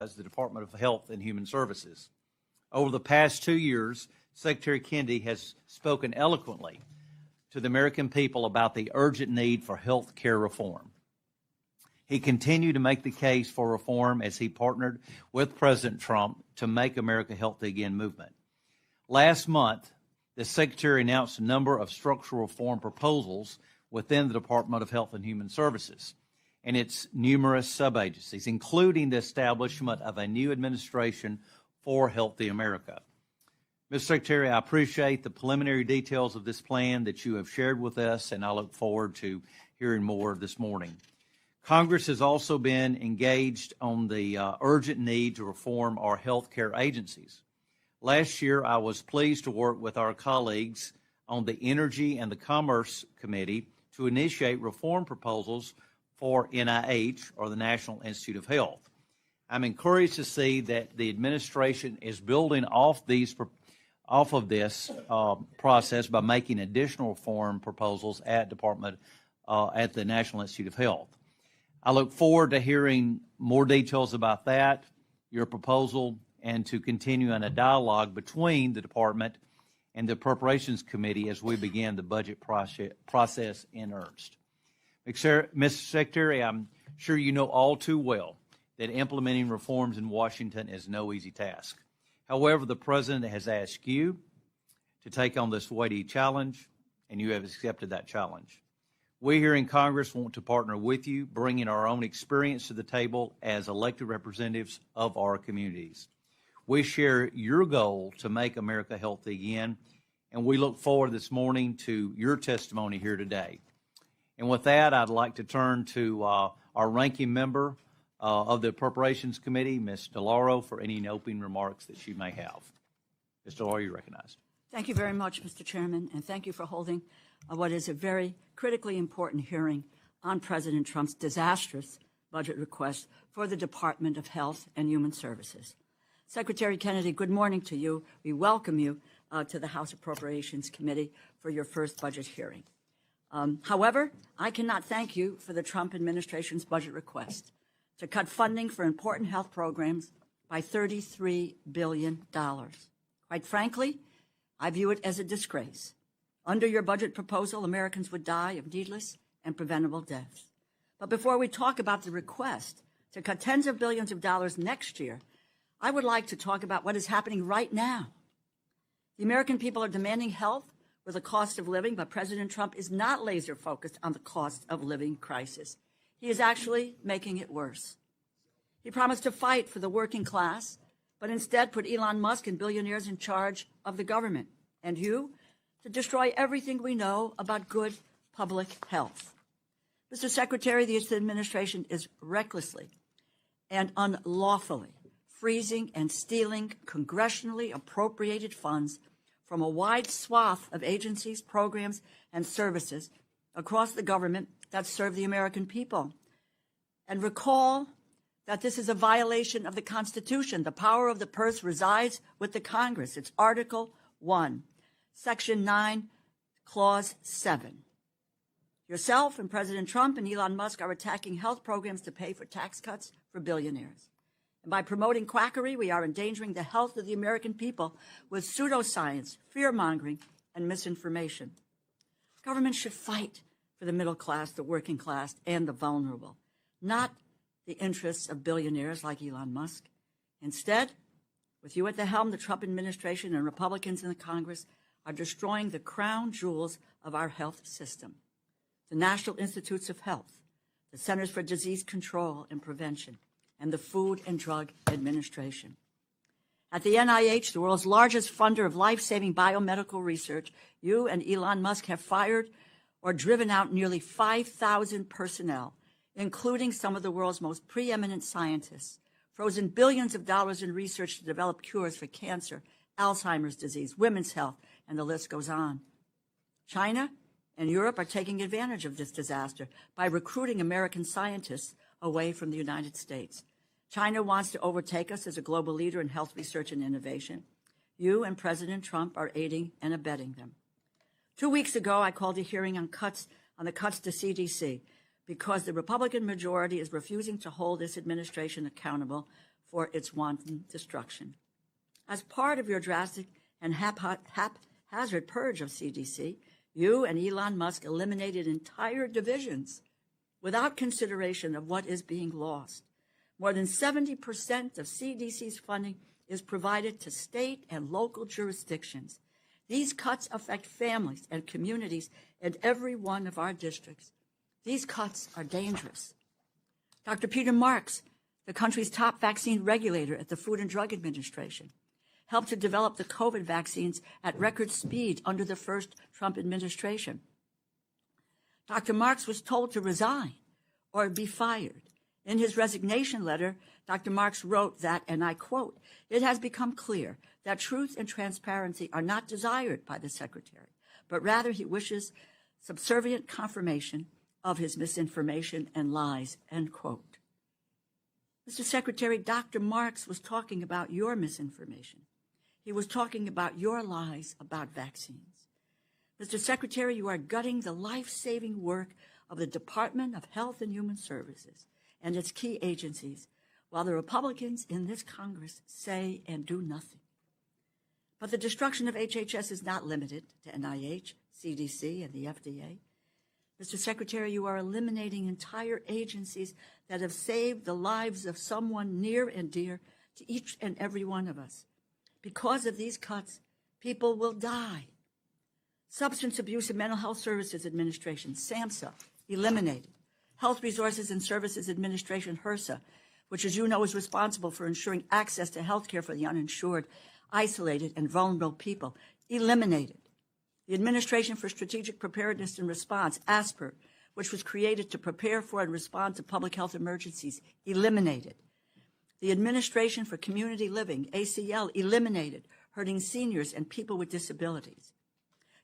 as the Department of Health and Human Services. Over the past 2 years, Secretary Kennedy has spoken eloquently to the American people about the urgent need for health care reform. He continued to make the case for reform as he partnered with President Trump to Make America Healthy Again movement. Last month, the Secretary announced a number of structural reform proposals within the Department of Health and Human Services and its numerous sub-agencies, including the establishment of a new administration for Healthy America. Mr. Secretary, I appreciate the preliminary details of this plan that you have shared with us, and I look forward to hearing more this morning. Congress has also been engaged on the urgent need to reform our health care agencies. Last year, I was pleased to work with our colleagues on the Energy and the Commerce Committee to initiate reform proposals for NIH, or the National Institute of Health. I'm encouraged to see that the administration is building off of this process by making additional reform proposals at the National Institute of Health. I look forward to hearing more details about that, your proposal, and to continue in a dialogue between the department and the Appropriations Committee as we begin the budget process in earnest. Mr. Secretary, I'm sure you know all too well that implementing reforms in Washington is no easy task. However, the President has asked you to take on this weighty challenge, and you have accepted that challenge. We here in Congress want to partner with you, bringing our own experience to the table as elected representatives of our communities. We share your goal to make America healthy again, and we look forward this morning to your testimony here today. And with that, I'd like to turn to our ranking member of the Appropriations Committee, Ms. DeLauro, for any opening remarks that she may have. Ms. DeLauro, you're recognized. Thank you very much, Mr. Chairman, and thank you for holding what is a very critically important hearing on President Trump's disastrous budget request for the Department of Health and Human Services. Secretary Kennedy, good morning to you. We welcome you to the House Appropriations Committee for your first budget hearing. However, I cannot thank you for the Trump administration's budget request to cut funding for important health programs by $33 billion. Quite frankly, I view it as a disgrace. Under your budget proposal, Americans would die of needless and preventable deaths. But before we talk about the request to cut tens of billions of dollars next year, I would like to talk about what is happening right now. The American people are demanding help with the cost of living, but President Trump is not laser focused on the cost of living crisis. He is actually making it worse. He promised to fight for the working class, but instead put Elon Musk and billionaires in charge of the government, and you to destroy everything we know about good public health. Mr. Secretary, this administration is recklessly and unlawfully freezing and stealing congressionally appropriated funds from a wide swath of agencies, programs, and services across the government that serve the American people. And recall that this is a violation of the Constitution. The power of the purse resides with the Congress. It's Article 1, Section 9, Clause 7. Yourself and President Trump and Elon Musk are attacking health programs to pay for tax cuts for billionaires. And by promoting quackery, we are endangering the health of the American people with pseudoscience, fear-mongering, and misinformation. Government should fight for the middle class, the working class, and the vulnerable, not the interests of billionaires like Elon Musk. Instead, with you at the helm, the Trump administration and Republicans in the Congress are destroying the crown jewels of our health system: the National Institutes of Health, the Centers for Disease Control and Prevention, and the Food and Drug Administration. At the NIH, the world's largest funder of life-saving biomedical research, you and Elon Musk have fired or driven out nearly 5,000 personnel, including some of the world's most preeminent scientists, frozen billions of dollars in research to develop cures for cancer, Alzheimer's disease, women's health, and the list goes on. China and Europe are taking advantage of this disaster by recruiting American scientists away from the United States. China wants to overtake us as a global leader in health research and innovation. You and President Trump are aiding and abetting them. 2 weeks ago, I called a hearing on the cuts to CDC because the Republican majority is refusing to hold this administration accountable for its wanton destruction. As part of your drastic and haphazard purge of CDC, you and Elon Musk eliminated entire divisions without consideration of what is being lost. More than 70% of CDC's funding is provided to state and local jurisdictions. These cuts affect families and communities in every one of our districts. These cuts are dangerous. Dr. Peter Marks, the country's top vaccine regulator at the Food and Drug Administration, helped to develop the COVID vaccines at record speed under the first Trump administration. Dr. Marks was told to resign or be fired. In his resignation letter, Dr. Marks wrote that, and I quote, "It has become clear that truth and transparency are not desired by the Secretary, but rather he wishes subservient confirmation of his misinformation and lies," end quote. Mr. Secretary, Dr. Marks was talking about your misinformation. He was talking about your lies about vaccines. Mr. Secretary, you are gutting the life-saving work of the Department of Health and Human Services and its key agencies, while the Republicans in this Congress say and do nothing. But the destruction of HHS is not limited to NIH, CDC, and the FDA. Mr. Secretary, you are eliminating entire agencies that have saved the lives of someone near and dear to each and every one of us. Because of these cuts, people will die. Substance Abuse and Mental Health Services Administration, SAMHSA, eliminated. Health Resources and Services Administration, HRSA, which, as you know, is responsible for ensuring access to health care for the uninsured, isolated, and vulnerable people, eliminated. The Administration for Strategic Preparedness and Response, ASPR, which was created to prepare for and respond to public health emergencies, eliminated. The Administration for Community Living, ACL, eliminated, hurting seniors and people with disabilities.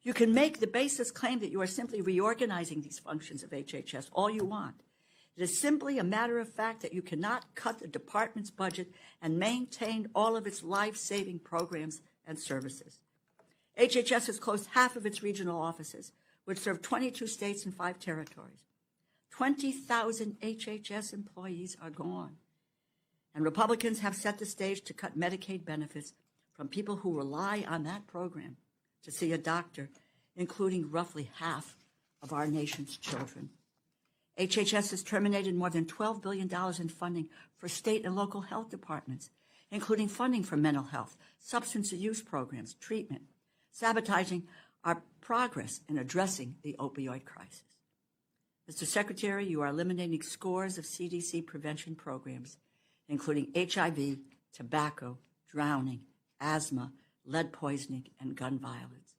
You can make the baseless claim that you are simply reorganizing these functions of HHS all you want. It is simply a matter of fact that you cannot cut the department's budget and maintain all of its life-saving programs and services. HHS has closed half of its regional offices, which serve 22 states and 5 territories. 20,000 HHS employees are gone. And Republicans have set the stage to cut Medicaid benefits from people who rely on that program to see a doctor, including roughly half of our nation's children. HHS has terminated more than $12 billion in funding for state and local health departments, including funding for mental health, substance use programs, treatment, sabotaging our progress in addressing the opioid crisis. Mr. Secretary, you are eliminating scores of CDC prevention programs, including HIV, tobacco, drowning, asthma, lead poisoning, and gun violence.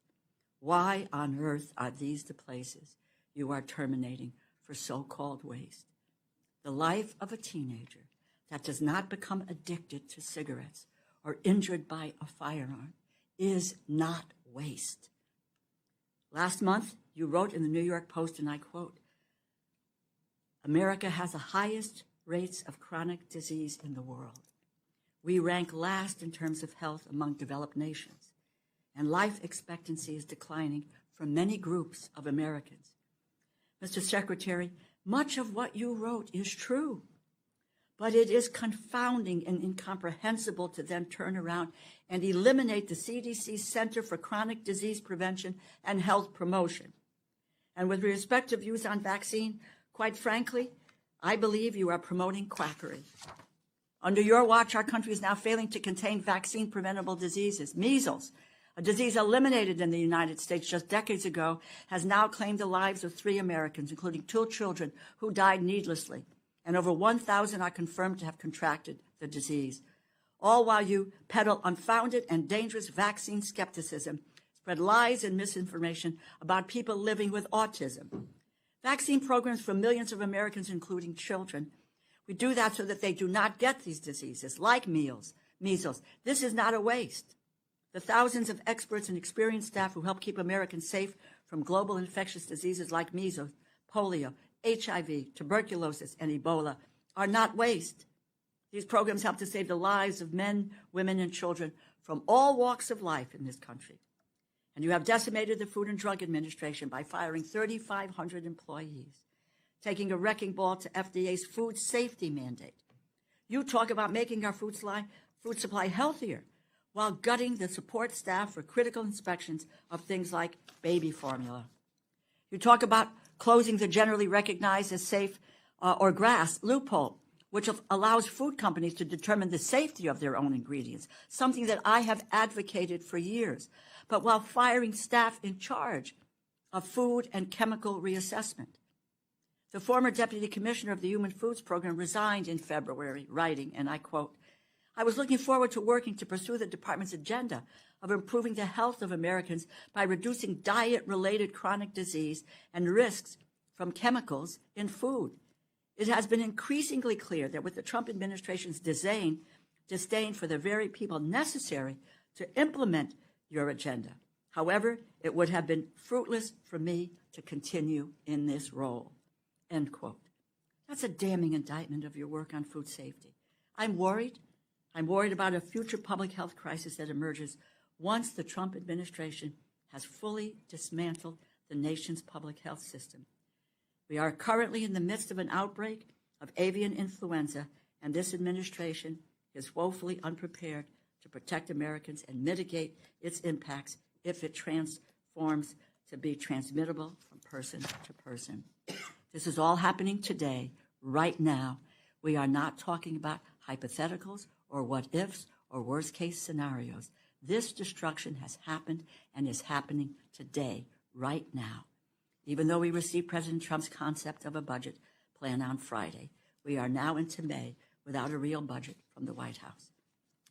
Why on earth are these the places you are terminating for so-called waste? The life of a teenager that does not become addicted to cigarettes or injured by a firearm is not waste. Last month, you wrote in the New York Post, and I quote, "America has the highest rates of chronic disease in the world. We rank last in terms of health among developed nations, and life expectancy is declining for many groups of Americans." Mr. Secretary, much of what you wrote is true, but it is confounding and incomprehensible to then turn around and eliminate the CDC Center for Chronic Disease Prevention and Health Promotion. And with respect to views on vaccine, quite frankly, I believe you are promoting quackery. Under your watch, our country is now failing to contain vaccine-preventable diseases. Measles, a disease eliminated in the United States just decades ago, has now claimed the lives of 3 Americans, including 2 children who died needlessly, and over 1,000 are confirmed to have contracted the disease. All while you peddle unfounded and dangerous vaccine skepticism, spread lies and misinformation about people living with autism. Vaccine programs for millions of Americans, including children. We do that so that they do not get these diseases, like measles. This is not a waste. The thousands of experts and experienced staff who help keep Americans safe from global infectious diseases like measles, polio, HIV, tuberculosis, and Ebola are not waste. These programs help to save the lives of men, women, and children from all walks of life in this country. And you have decimated the Food and Drug Administration by firing 3,500 employees, taking a wrecking ball to FDA's food safety mandate. You talk about making our food supply healthier while gutting the support staff for critical inspections of things like baby formula. You talk about closing the generally recognized as safe or GRAS loophole, which allows food companies to determine the safety of their own ingredients, something that I have advocated for years, but while firing staff in charge of food and chemical reassessment. The former deputy commissioner of the Human Foods Program resigned in February, writing, and I quote, "I was looking forward to working to pursue the department's agenda of improving the health of Americans by reducing diet-related chronic disease and risks from chemicals in food. It has been increasingly clear that with the Trump administration's disdain for the very people necessary to implement your agenda, however, it would have been fruitless for me to continue in this role." End quote. That's a damning indictment of your work on food safety. I'm worried about a future public health crisis that emerges once the Trump administration has fully dismantled the nation's public health system. We are currently in the midst of an outbreak of avian influenza, and this administration is woefully unprepared to protect Americans and mitigate its impacts if it transforms to be transmittable from person to person. This is all happening today, right now. We are not talking about hypotheticals or what-ifs or worst-case scenarios. This destruction has happened and is happening today, right now. Even though we received President Trump's concept of a budget plan on Friday, we are now into May without a real budget from the White House.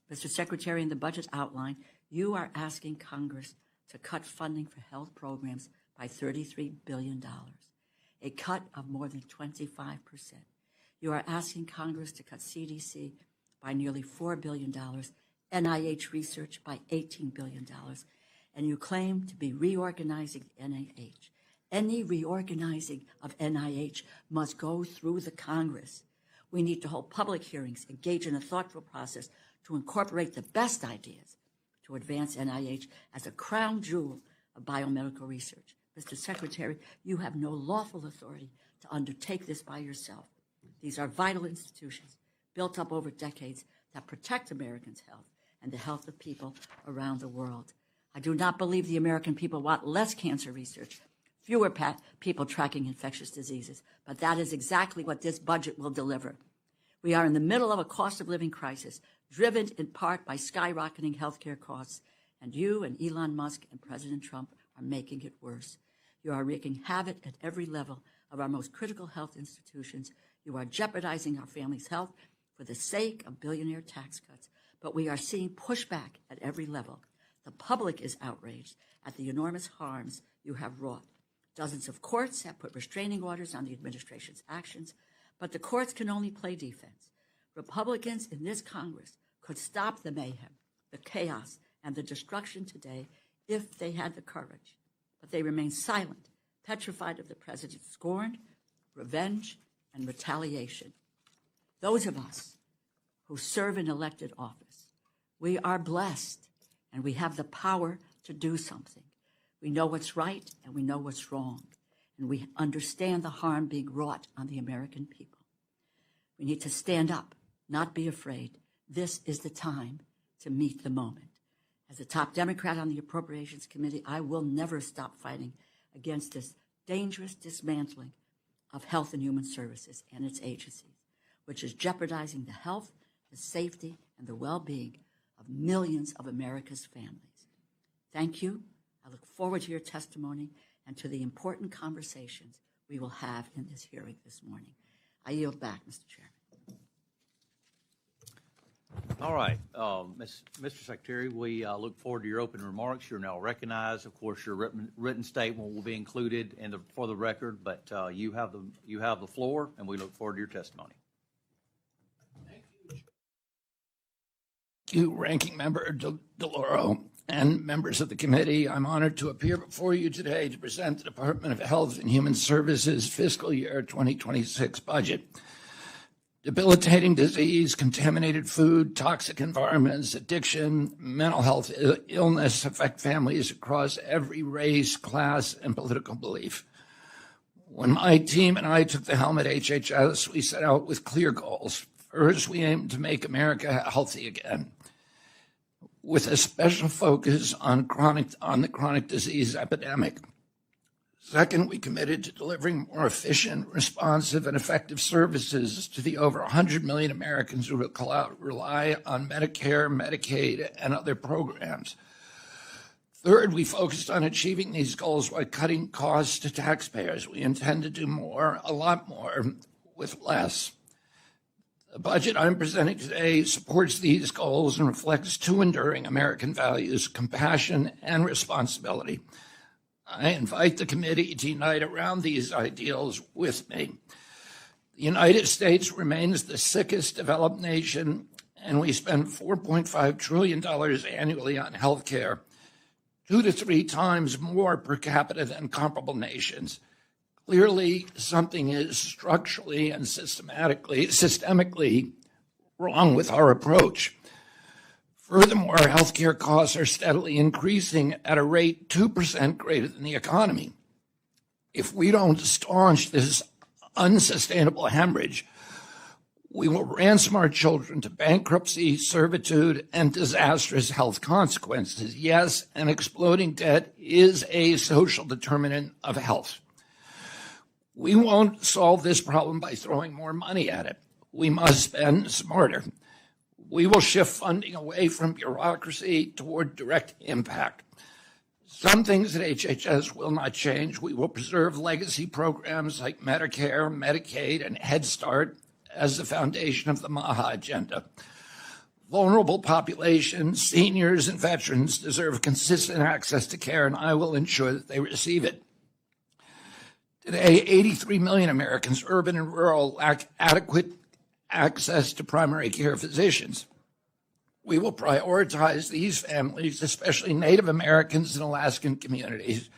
Mr. Secretary, in the budget outline, you are asking Congress to cut funding for health programs by $33 billion, a cut of more than 25%. You are asking Congress to cut CDC by nearly $4 billion, NIH research by $18 billion, and you claim to be reorganizing NIH. Any reorganizing of NIH must go through the Congress. We need to hold public hearings, engage in a thoughtful process to incorporate the best ideas to advance NIH as a crown jewel of biomedical research. Mr. Secretary, you have no lawful authority to undertake this by yourself. These are vital institutions built up over decades that protect Americans' health and the health of people around the world. I do not believe the American people want less cancer research, fewer people tracking infectious diseases, but that is exactly what this budget will deliver. We are in the middle of a cost of living crisis, driven in part by skyrocketing healthcare costs, and you and Elon Musk and President Trump are making it worse. You are wreaking havoc at every level of our most critical health institutions. You are jeopardizing our families' health for the sake of billionaire tax cuts, but we are seeing pushback at every level. The public is outraged at the enormous harms you have wrought. Dozens of courts have put restraining orders on the administration's actions, but the courts can only play defense. Republicans in this Congress could stop the mayhem, the chaos, and the destruction today if they had the courage, but they remain silent, petrified of the president's scorn, revenge, and retaliation. Those of us who serve in elected office, we are blessed, and we have the power to do something. We know what's right, and we know what's wrong, and we understand the harm being wrought on the American people. We need to stand up, not be afraid. This is the time to meet the moment. As a top Democrat on the Appropriations Committee, I will never stop fighting against this dangerous dismantling of Health and Human Services and its agencies, which is jeopardizing the health, the safety, and the well-being of millions of America's families. Thank you. I look forward to your testimony and to the important conversations we will have in this hearing this morning. I yield back, Mr. Chairman. All right, Mr. Secretary, we look forward to your opening remarks. You're now recognized. Of course, your written statement will be included for the record, but you have the floor, and we look forward to your testimony. Thank you, Ranking Member DeLauro and members of the committee. I'm honored to appear before you today to present the Department of Health and Human Services fiscal year 2026 budget. Debilitating disease, contaminated food, toxic environments, addiction, mental health illness affect families across every race, class, and political belief. When my team and I took the helm at HHS, we set out with clear goals: First, we aim to make America healthy again, with a special focus on the chronic disease epidemic. Second, we committed to delivering more efficient, responsive, and effective services to the over 100 million Americans who rely on Medicare, Medicaid, and other programs. Third, we focused on achieving these goals by cutting costs to taxpayers. We intend to do more, a lot more, with less. The budget I'm presenting today supports these goals and reflects two enduring American values: compassion and responsibility. I invite the committee to unite around these ideals with me. The United States remains the sickest developed nation, and we spend $4.5 trillion annually on health care, 2 to 3 times more per capita than comparable nations. Clearly, something is structurally and systemically wrong with our approach. Furthermore, healthcare costs are steadily increasing at a rate 2% greater than the economy. If we don't staunch this unsustainable hemorrhage, we will ransom our children to bankruptcy, servitude, and disastrous health consequences. Yes, an exploding debt is a social determinant of health. We won't solve this problem by throwing more money at it. We must spend smarter. We will shift funding away from bureaucracy toward direct impact. Some things at HHS will not change. We will preserve legacy programs like Medicare, Medicaid, and Head Start as the foundation of the MAHA agenda. Vulnerable populations, seniors, and veterans deserve consistent access to care, and I will ensure that they receive it. Today, 83 million Americans, urban and rural, lack adequate access to primary care physicians. We will prioritize these families, especially Native Americans and Alaskan communities.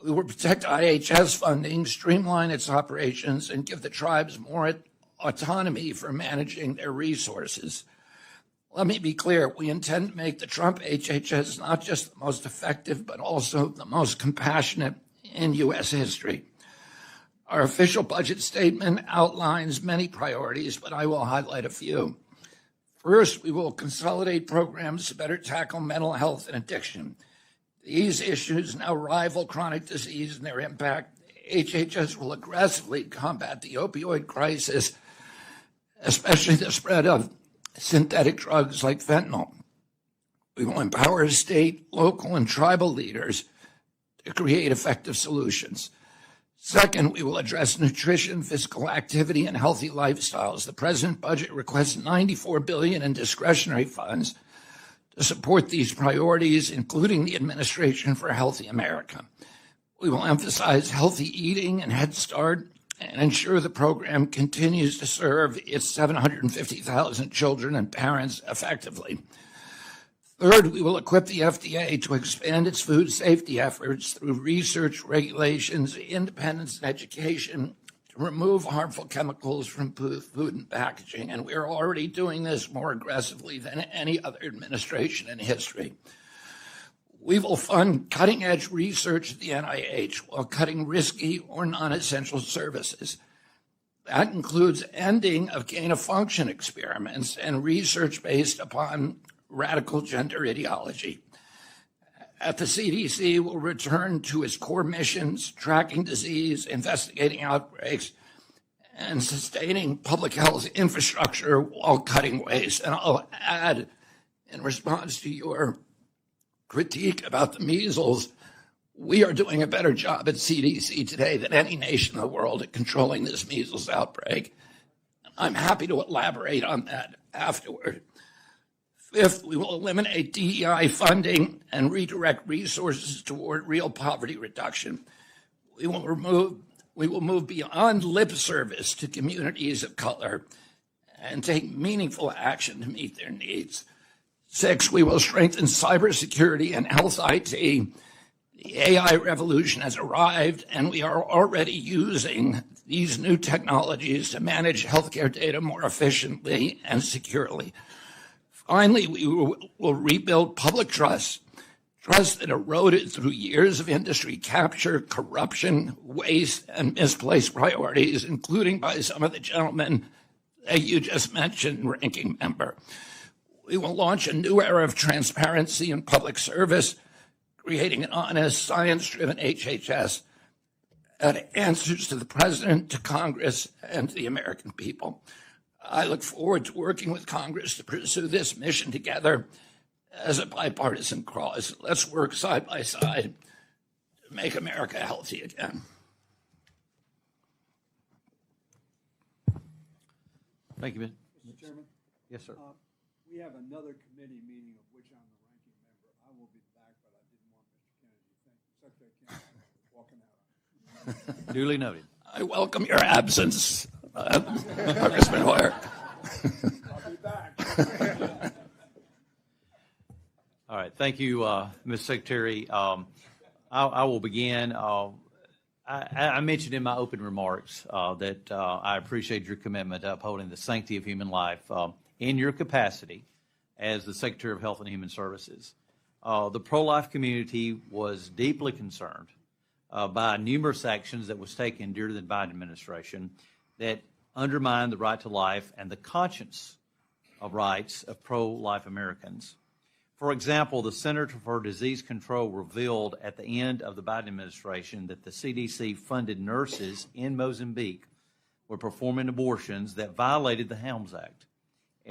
We will protect IHS funding, streamline its operations, and give the tribes more autonomy for managing their resources. Let me be clear, we intend to make the Trump HHS not just the most effective, but also the most compassionate in U.S. history. Our official budget statement outlines many priorities, but I will highlight a few. First, we will consolidate programs to better tackle mental health and addiction. These issues now rival chronic disease in their impact. HHS will aggressively combat the opioid crisis, especially the spread of synthetic drugs like fentanyl. We will empower state, local, and tribal leaders to create effective solutions. Second, we will address nutrition, physical activity, and healthy lifestyles. The President's budget requests $94 billion in discretionary funds to support these priorities, including the Administration for a Healthy America. We will emphasize healthy eating and Head Start and ensure the program continues to serve its 750,000 children and parents effectively. Third, we will equip the FDA to expand its food safety efforts through research, regulations, independence, and education to remove harmful chemicals from food and packaging. And we are already doing this more aggressively than any other administration in history. We will fund cutting-edge research at the NIH while cutting risky or non-essential services. That includes ending of gain-of-function experiments and research based upon radical gender ideology. At the CDC, we'll return to its core missions, tracking disease, investigating outbreaks, and sustaining public health infrastructure while cutting waste. And I'll add, in response to your critique about the measles, we are doing a better job at CDC today than any nation in the world at controlling this measles outbreak. I'm happy to elaborate on that afterward. Fifth, we will eliminate DEI funding and redirect resources toward real poverty reduction. We will move beyond lip service to communities of color and take meaningful action to meet their needs. Six, we will strengthen cybersecurity and health IT. The AI revolution has arrived, and we are already using these new technologies to manage healthcare data more efficiently and securely. Finally, we will rebuild public trust that eroded through years of industry capture, corruption, waste, and misplaced priorities, including by some of the gentlemen that you just mentioned, Ranking Member. We will launch a new era of transparency in public service, creating an honest, science-driven HHS that answers to the President, to Congress, and to the American people. I look forward to working with Congress to pursue this mission together as a bipartisan cause. Let's work side by side to make America healthy again. Thank you, Mr. Mr. Chairman, Yes, sir. we have another committee meeting of which I'm the ranking member. I will be back, but I didn't want Mr. Kennedy, Secretary Kennedy, walking out. Duly noted. I welcome your absence, Congressman Hoyer. I'll be back. All right. Thank you, Ms. Secretary. I will begin. I mentioned in my open remarks that I appreciate your commitment to upholding the sanctity of human life in your capacity as the Secretary of Health and Human Services. The pro-life community was deeply concerned by numerous actions that was taken during the Biden administration that undermined the right to life and the conscience of rights of pro-life Americans. For example, the Center for Disease Control revealed at the end of the Biden administration that the CDC funded nurses in Mozambique were performing abortions that violated the Helms Act,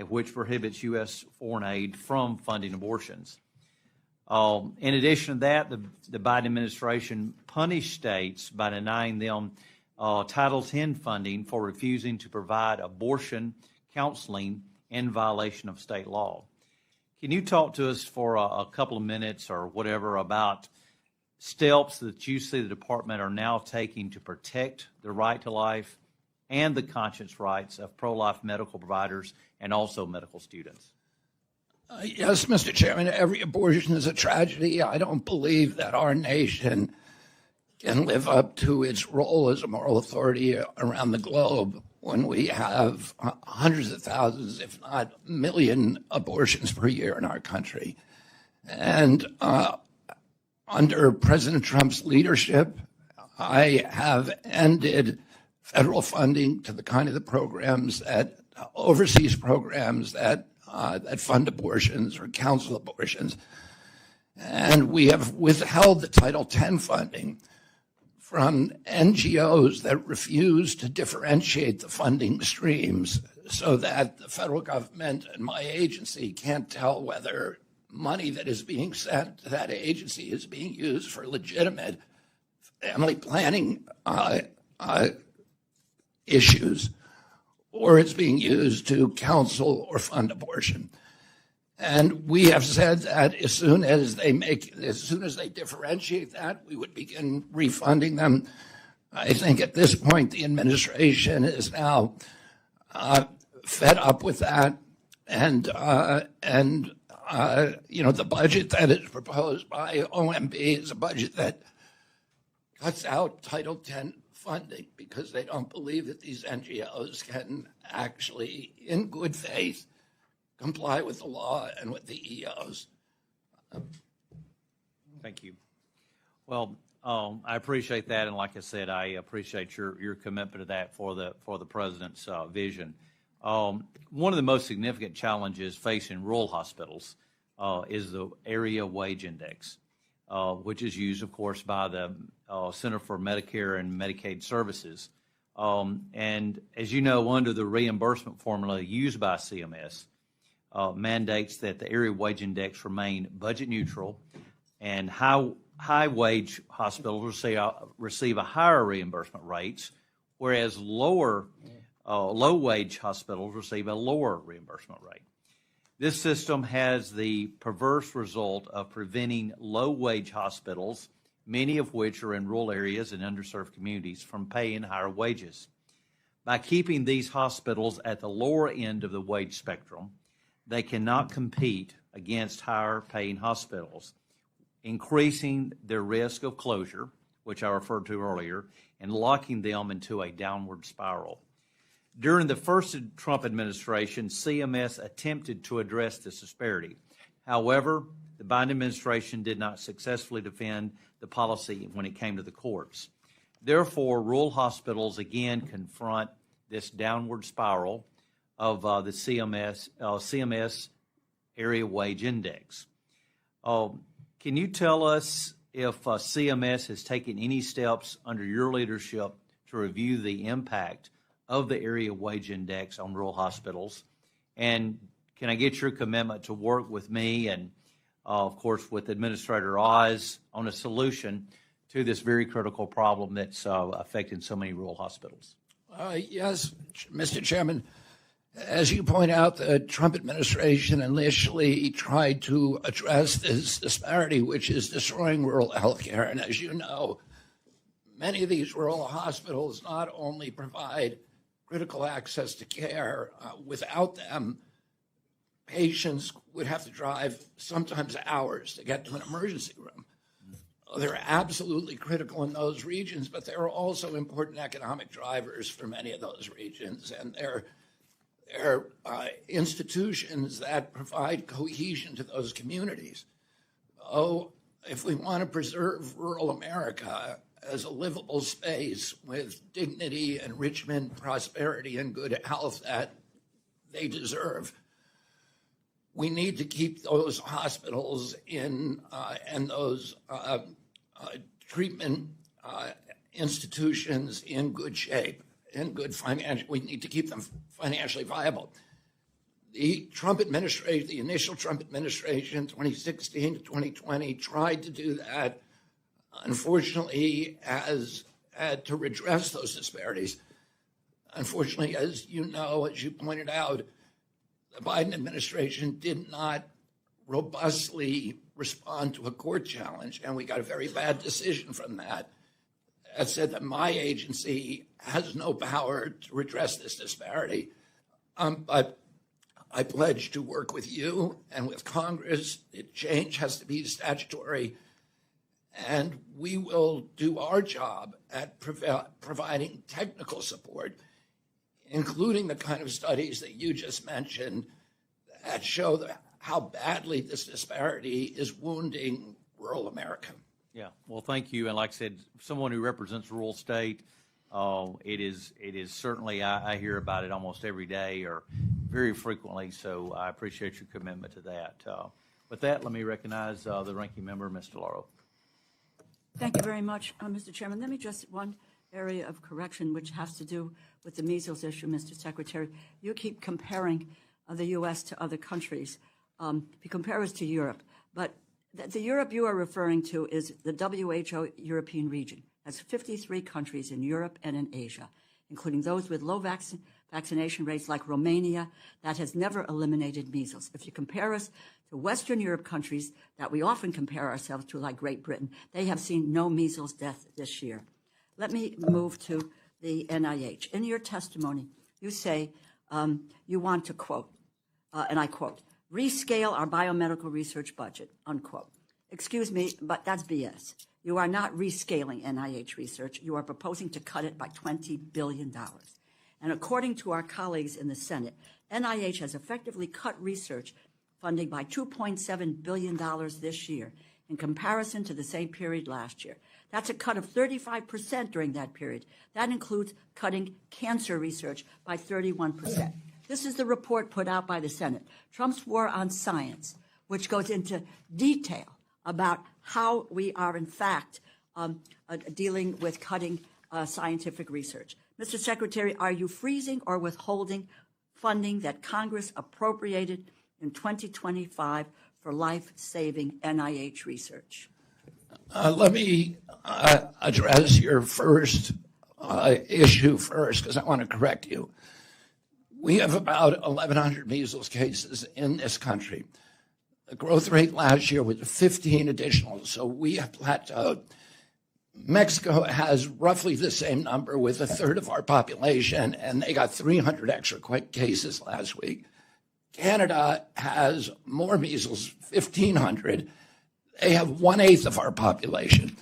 which prohibits U.S. foreign aid from funding abortions. In addition to that, the Biden administration punished states by denying them Title X funding for refusing to provide abortion counseling in violation of state law. Can you talk to us for a couple of minutes or whatever about steps that you see the department are now taking to protect the right to life and the conscience rights of pro-life medical providers and also medical students? Yes, Mr. Chairman, every abortion is a tragedy. I don't believe that our nation can live up to its role as a moral authority around the globe when we have hundreds of thousands, if not a million, abortions per year in our country. And under President Trump's leadership, I have ended federal funding to the kind of the programs that overseas programs that fund abortions or counsel abortions. And we have withheld the Title X funding from NGOs that refuse to differentiate the funding streams so that the federal government and my agency can't tell whether money that is being sent to that agency is being used for legitimate family planning issues, or it's being used to counsel or fund abortion. And we have said that as soon as they differentiate that, we would begin refunding them. I think at this point, the administration is now fed up with that. And the budget that is proposed by OMB is a budget that cuts out Title X funding because they don't believe that these NGOs can actually, in good faith, comply with the law and with the EOs. Thank you. Well, I appreciate that, and like I said, I appreciate your commitment to that for the president's vision. One of the most significant challenges facing rural hospitals is the area wage index, which is used, of course, by the Center for Medicare and Medicaid Services. And as you know, under the reimbursement formula used by CMS, mandates that the area wage index remain budget neutral, and high wage hospitals receive a higher reimbursement rates, whereas low wage hospitals receive a lower reimbursement rate. This system has the perverse result of preventing low wage hospitals, many of which are in rural areas and underserved communities, from paying higher wages. By keeping these hospitals at the lower end of the wage spectrum, they cannot compete against higher paying hospitals, increasing their risk of closure, which I referred to earlier, and locking them into a downward spiral. During the first Trump administration, CMS attempted to address this disparity. However, the Biden administration did not successfully defend the policy when it came to the courts. Therefore, rural hospitals again confront this downward spiral of the CMS Area Wage Index. Can you tell us if CMS has taken any steps under your leadership to review the impact of the Area Wage Index on rural hospitals? And can I get your commitment to work with me and, of course, with Administrator Oz on a solution to this very critical problem that's affecting so many rural hospitals? Yes, Mr. Chairman. As you point out, the Trump administration initially tried to address this disparity, which is destroying rural health care. And as you know, many of these rural hospitals not only provide critical access to care, without them, patients would have to drive sometimes hours to get to an emergency room. They're absolutely critical in those regions, but they're also important economic drivers for many of those regions. And they're institutions that provide cohesion to those communities. If we want to preserve rural America as a livable space with dignity, enrichment, prosperity, and good health that they deserve, we need to keep those hospitals in and those treatment institutions in good shape, in good financial. We need to keep them financially viable. The Trump administration, the initial Trump administration, 2016 to 2020, tried to do that. Unfortunately, to redress those disparities. Unfortunately, as you know, as you pointed out, the Biden administration did not robustly respond to a court challenge, and we got a very bad decision from that. That said that my agency has no power to redress this disparity, but I pledge to work with you and with Congress. The change has to be statutory, and we will do our job at providing technical support, including the kind of studies that you just mentioned that show how badly this disparity is wounding rural America. Yeah, well, thank you. And like I said, someone who represents a rural state, it is certainly, I hear about it almost every day or very frequently, so I appreciate your commitment to that. With that, let me recognize the ranking member, Ms. DeLauro. Thank you very much, Mr. Chairman. Let me just one area of correction, which has to do with the measles issue, Mr. Secretary. You keep comparing the U.S. to other countries. You compare us to Europe, but the Europe you are referring to is the WHO European region. That's 53 countries in Europe and in Asia, including those with low vaccination rates like Romania, that has never eliminated measles. If you compare us to Western Europe countries that we often compare ourselves to, like Great Britain, they have seen no measles death this year. Let me move to the NIH. In your testimony, you say you want to quote, and I quote, rescale our biomedical research budget, unquote. Excuse me, but that's BS. You are not rescaling NIH research. You are proposing to cut it by $20 billion. And according to our colleagues in the Senate, NIH has effectively cut research funding by $2.7 billion this year in comparison to the same period last year. That's a cut of 35% during that period. That includes cutting cancer research by 31%. This is the report put out by the Senate, Trump's War on Science, which goes into detail about how we are, in fact, dealing with cutting scientific research. Mr. Secretary, are you freezing or withholding funding that Congress appropriated in 2025 for life-saving NIH research? Let me address your first issue first, because I want to correct you. We have about 1,100 measles cases in this country. The growth rate last year was 15 additional, so we have plateaued. Mexico has roughly the same number with a third of our population, and they got 300 extra cases last week. Canada has more measles, 1,500. They have 1/8 of our population.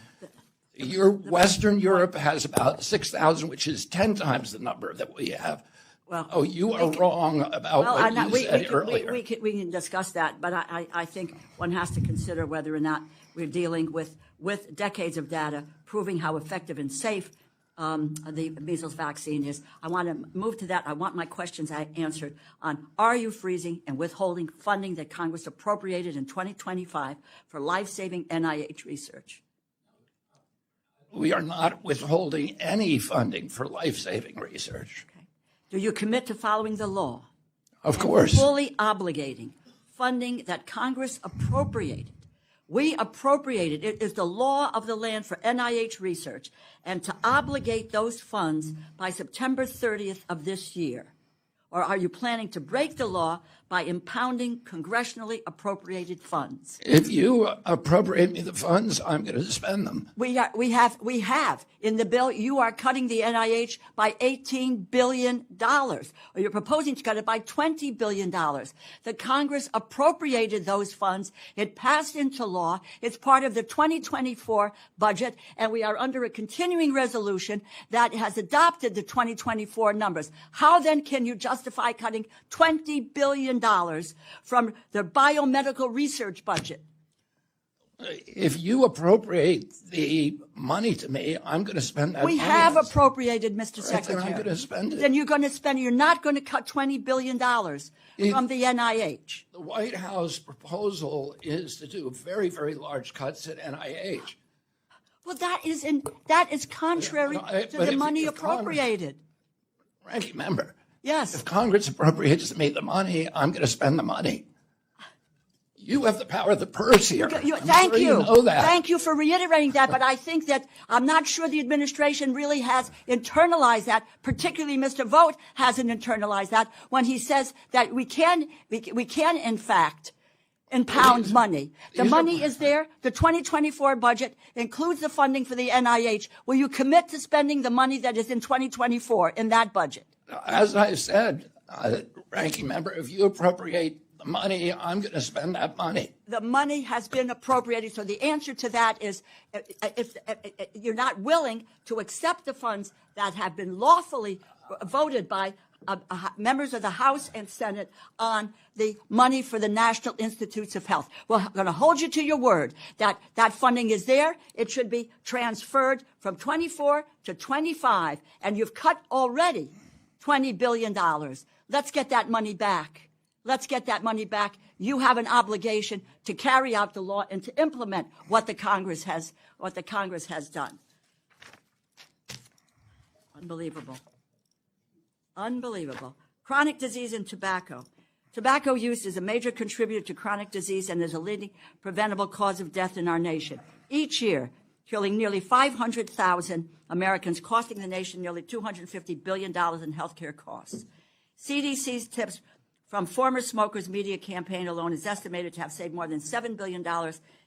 Western Europe has about 6,000, which is 10 times the number that we have. Well, you are wrong about what you said earlier. We can discuss that, but I think one has to consider whether or not we're dealing with decades of data proving how effective and safe the measles vaccine is. I want to move to that. I want my questions answered on, are you freezing and withholding funding that Congress appropriated in 2025 for life-saving NIH research? We are not withholding any funding for life-saving research. Okay. Do you commit to following the law? Of course. Fully obligating funding that Congress appropriated. We appropriated, it is the law of the land for NIH research, and to obligate those funds by September 30th of this year? Or are you planning to break the law by impounding congressionally appropriated funds? If you appropriate me the funds, I'm going to spend them. We have in the bill. You are cutting the NIH by $18 billion, or you're proposing to cut it by $20 billion. The Congress appropriated those funds. It passed into law. It's part of the 2024 budget, and we are under a continuing resolution that has adopted the 2024 numbers. How then can you justify cutting $20 billion from the biomedical research budget? If you appropriate the money to me, I'm going to spend that money. We have appropriated, Mr. Secretary. Then I'm going to spend it. Then you're going to spend it. You're not going to cut $20 billion from the NIH. The White House proposal is to do very, very large cuts at NIH. Well, that is contrary to the money appropriated. Ranking member. Yes. If Congress appropriates me the money, I'm going to spend the money. You have the power of the purse here. Thank you. You know that. Thank you for reiterating that, but I think that I'm not sure the administration really has internalized that, particularly Mr. Vogt hasn't internalized that when he says that we can in fact impound money. The money is there. The 2024 budget includes the funding for the NIH. Will you commit to spending the money that is in 2024 in that budget? As I said, ranking member, if you appropriate the money, I'm going to spend that money. The money has been appropriated. So the answer to that is if you're not willing to accept the funds that have been lawfully voted by members of the House and Senate on the money for the National Institutes of Health. We're going to hold you to your word that that funding is there. It should be transferred from 24 to 25, and you've cut already $20 billion. Let's get that money back. Let's get that money back. You have an obligation to carry out the law and to implement what the Congress has done. Unbelievable. Unbelievable. Chronic disease and tobacco. Tobacco use is a major contributor to chronic disease and is a leading preventable cause of death in our nation. Each year, killing nearly 500,000 Americans, costing the nation nearly $250 billion in health care costs. CDC's tips from former smokers media campaign alone is estimated to have saved more than $7 billion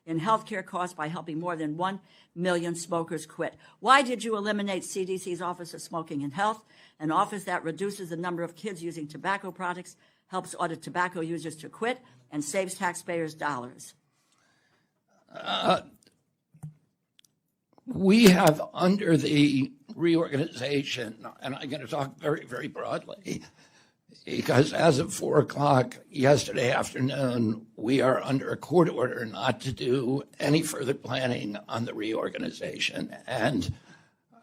in health care costs by helping more than 1 million smokers quit. Why did you eliminate CDC's Office of Smoking and Health, an office that reduces the number of kids using tobacco products, helps audit tobacco users to quit, and saves taxpayers dollars? We have, under the reorganization, and I'm going to talk very, very broadly, because as of 4 o'clock yesterday afternoon, we are under a court order not to do any further planning on the reorganization. And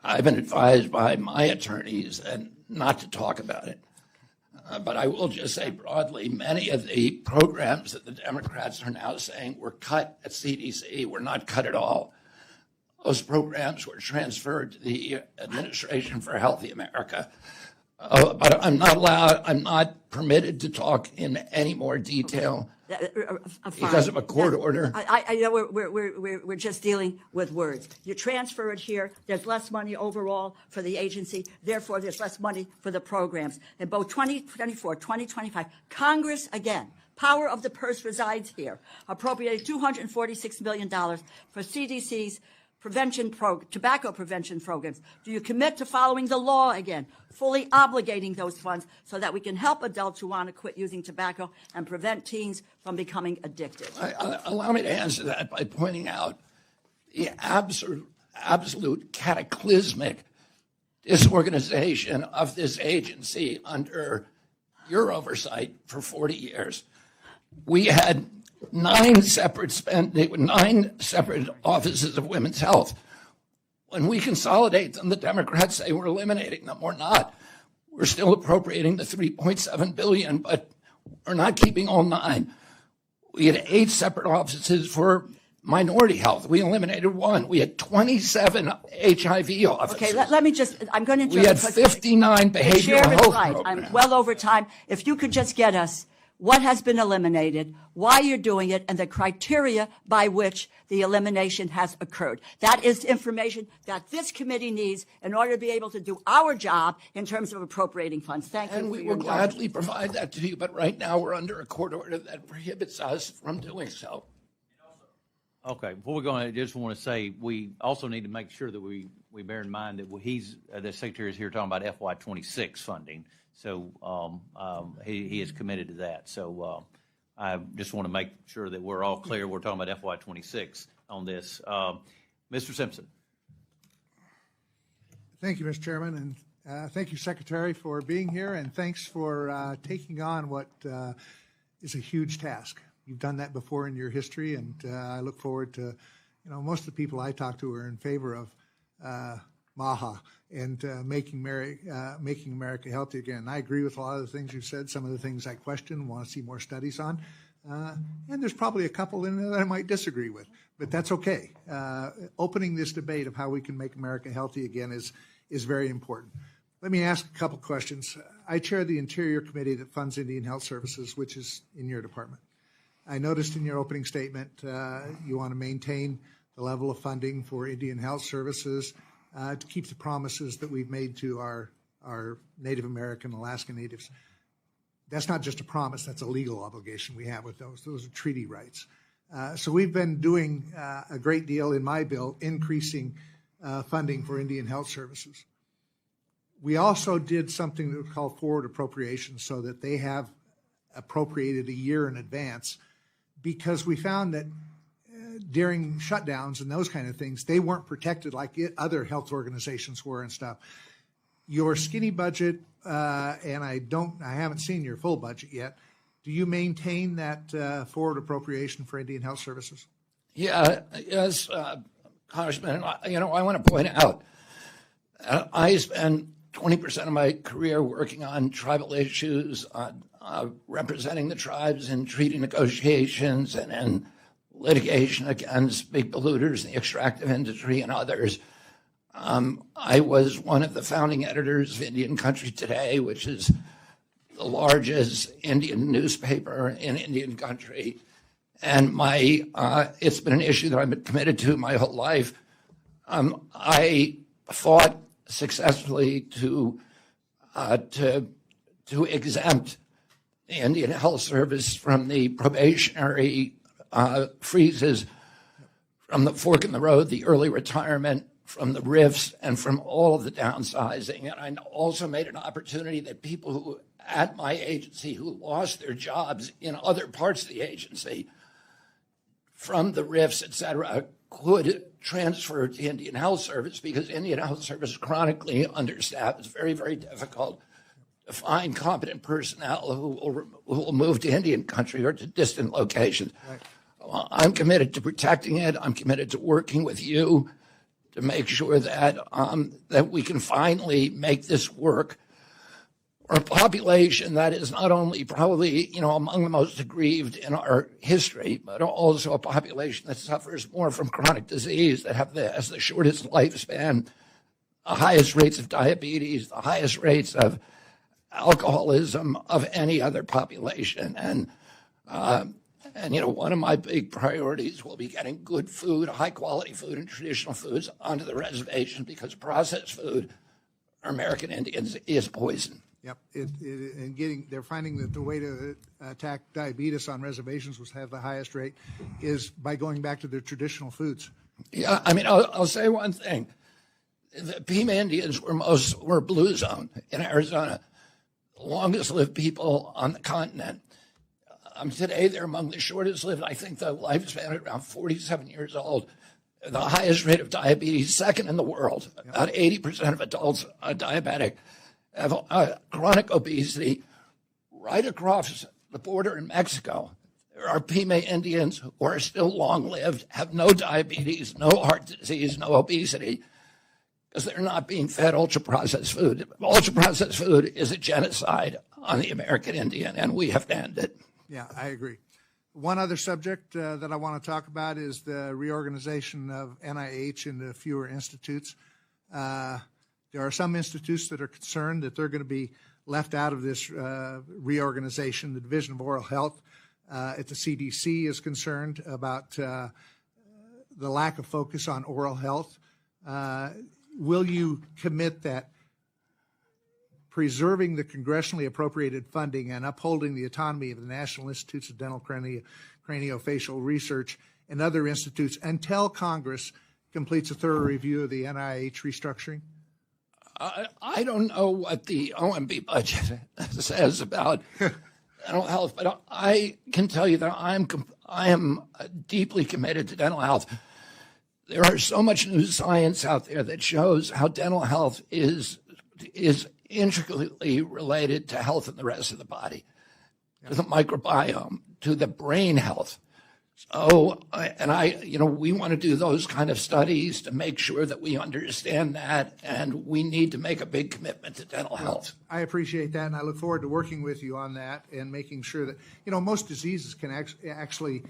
I've been advised by my attorneys and not to talk about it. But I will just say broadly, many of the programs that the Democrats are now saying were cut at CDC were not cut at all. Those programs were transferred to the Administration for Healthy America. But I'm not permitted to talk in any more detail because of a court order. I know we're just dealing with words. You transfer it here. There's less money overall for the agency. Therefore, there's less money for the programs. In both 2024, 2025, Congress, again, power of the purse resides here, appropriated $246 million for CDC's tobacco prevention programs. Do you commit to following the law again, fully obligating those funds so that we can help adults who want to quit using tobacco and prevent teens from becoming addicted? Allow me to answer that by pointing out the absolute cataclysmic disorganization of this agency under your oversight for 40 years. We had 9 separate offices of women's health. When we consolidate them, the Democrats say we're eliminating them. We're not. We're still appropriating the $3.7 billion, but we're not keeping all 9. We had 8 separate offices for minority health. We eliminated 1. We had 27 HIV offices. Okay, let me just, I'm going to We had 59 behavioral health right. programs. I'm well over time. If you could just get us what has been eliminated, why you're doing it, and the criteria by which the elimination has occurred. That is information that this committee needs in order to be able to do our job in terms of appropriating funds. Thank you. And we will gladly provide that to you, but right now we're under a court order that prohibits us from doing so. Okay, before we go on, I just want to say we also need to make sure that we bear in mind that the Secretary is here talking about FY26 funding. So he is committed to that. So I just want to make sure that we're all clear. We're talking about FY26 on this. Mr. Simpson. Thank you, Mr. Chairman, and thank you, Secretary, for being here, and thanks for taking on what is a huge task. You've done that before in your history, and I look forward to, most of the people I talk to are in favor of MAHA and making America healthy again. I agree with a lot of the things you said. Some of the things I question, want to see more studies on. And there's probably a couple in there that I might disagree with, but that's okay. Opening this debate of how we can make America healthy again is very important. Let me ask a couple questions. I chair the Interior Committee that funds Indian Health Services, which is in your department. I noticed in your opening statement you want to maintain the level of funding for Indian Health Services to keep the promises that we've made to our Native American, Alaska Natives. That's not just a promise, that's a legal obligation we have with those. Those are treaty rights. So we've been doing a great deal in my bill, increasing funding for Indian Health Services. We also did something that we call forward appropriations so that they have appropriated a year in advance, because we found that during shutdowns and those kind of things, they weren't protected like other health organizations were and stuff. Your skinny budget, and I haven't seen your full budget yet. Do you maintain that forward appropriation for Indian Health Services? Yeah, yes, Congressman. I want to point out, I spent 20% of my career working on tribal issues, on representing the tribes in treaty negotiations and in litigation against big polluters in the extractive industry and others. I was one of the founding editors of Indian Country Today, which is the largest Indian newspaper in Indian Country. And it's been an issue that I've been committed to my whole life. I fought successfully to exempt the Indian Health Service from the probationary freezes, from the fork in the road, the early retirement, from the RIFs, and from all of the downsizing. And I also made an opportunity that people who at my agency who lost their jobs in other parts of the agency from the RIFs, et cetera, could transfer to Indian Health Service, because Indian Health Service is chronically understaffed. It's very, very difficult to find competent personnel who will move to Indian Country or to distant locations. Right. Well, I'm committed to protecting it. I'm committed to working with you to make sure that that we can finally make this work for a population that is not only probably among the most aggrieved in our history, but also a population that suffers more from chronic disease, that has the shortest lifespan, the highest rates of diabetes, the highest rates of alcoholism of any other population. And one of my big priorities will be getting good food, high quality food and traditional foods onto the reservation, because processed food for American Indians is poison. Yep, they're finding that the way to attack diabetes on reservations was to have the highest rate is by going back to their traditional foods. Yeah, I'll say one thing. The Pima Indians were blue zone in Arizona, the longest lived people on the continent. Today, they're among the shortest lived. I think the lifespan is around 47 years old. The highest rate of diabetes, second in the world. Yep. About 80% of adults are diabetic, have chronic obesity. Right across the border in Mexico, there are Pima Indians who are still long-lived, have no diabetes, no heart disease, no obesity. because they're not being fed ultra-processed food. Ultra-processed food is a genocide on the American Indian, and we have to end it. Yeah, I agree. One other subject that I want to talk about is the reorganization of NIH into fewer institutes. There are some institutes that are concerned that they're going to be left out of this reorganization. The Division of Oral Health at the CDC is concerned about the lack of focus on oral health. Will you commit that preserving the congressionally appropriated funding and upholding the autonomy of the National Institutes of Dental Craniofacial Research and other institutes until Congress completes a thorough review of the NIH restructuring? I don't know what the OMB budget says about dental health, but I can tell you that I am deeply committed to dental health. There are so much new science out there that shows how dental health is intricately related to health in the rest of the body, to the microbiome, to the brain health. So, we want to do those kind of studies to make sure that we understand that, and we need to make a big commitment to dental health. I appreciate that, and I look forward to working with you on that and making sure that, most diseases can actually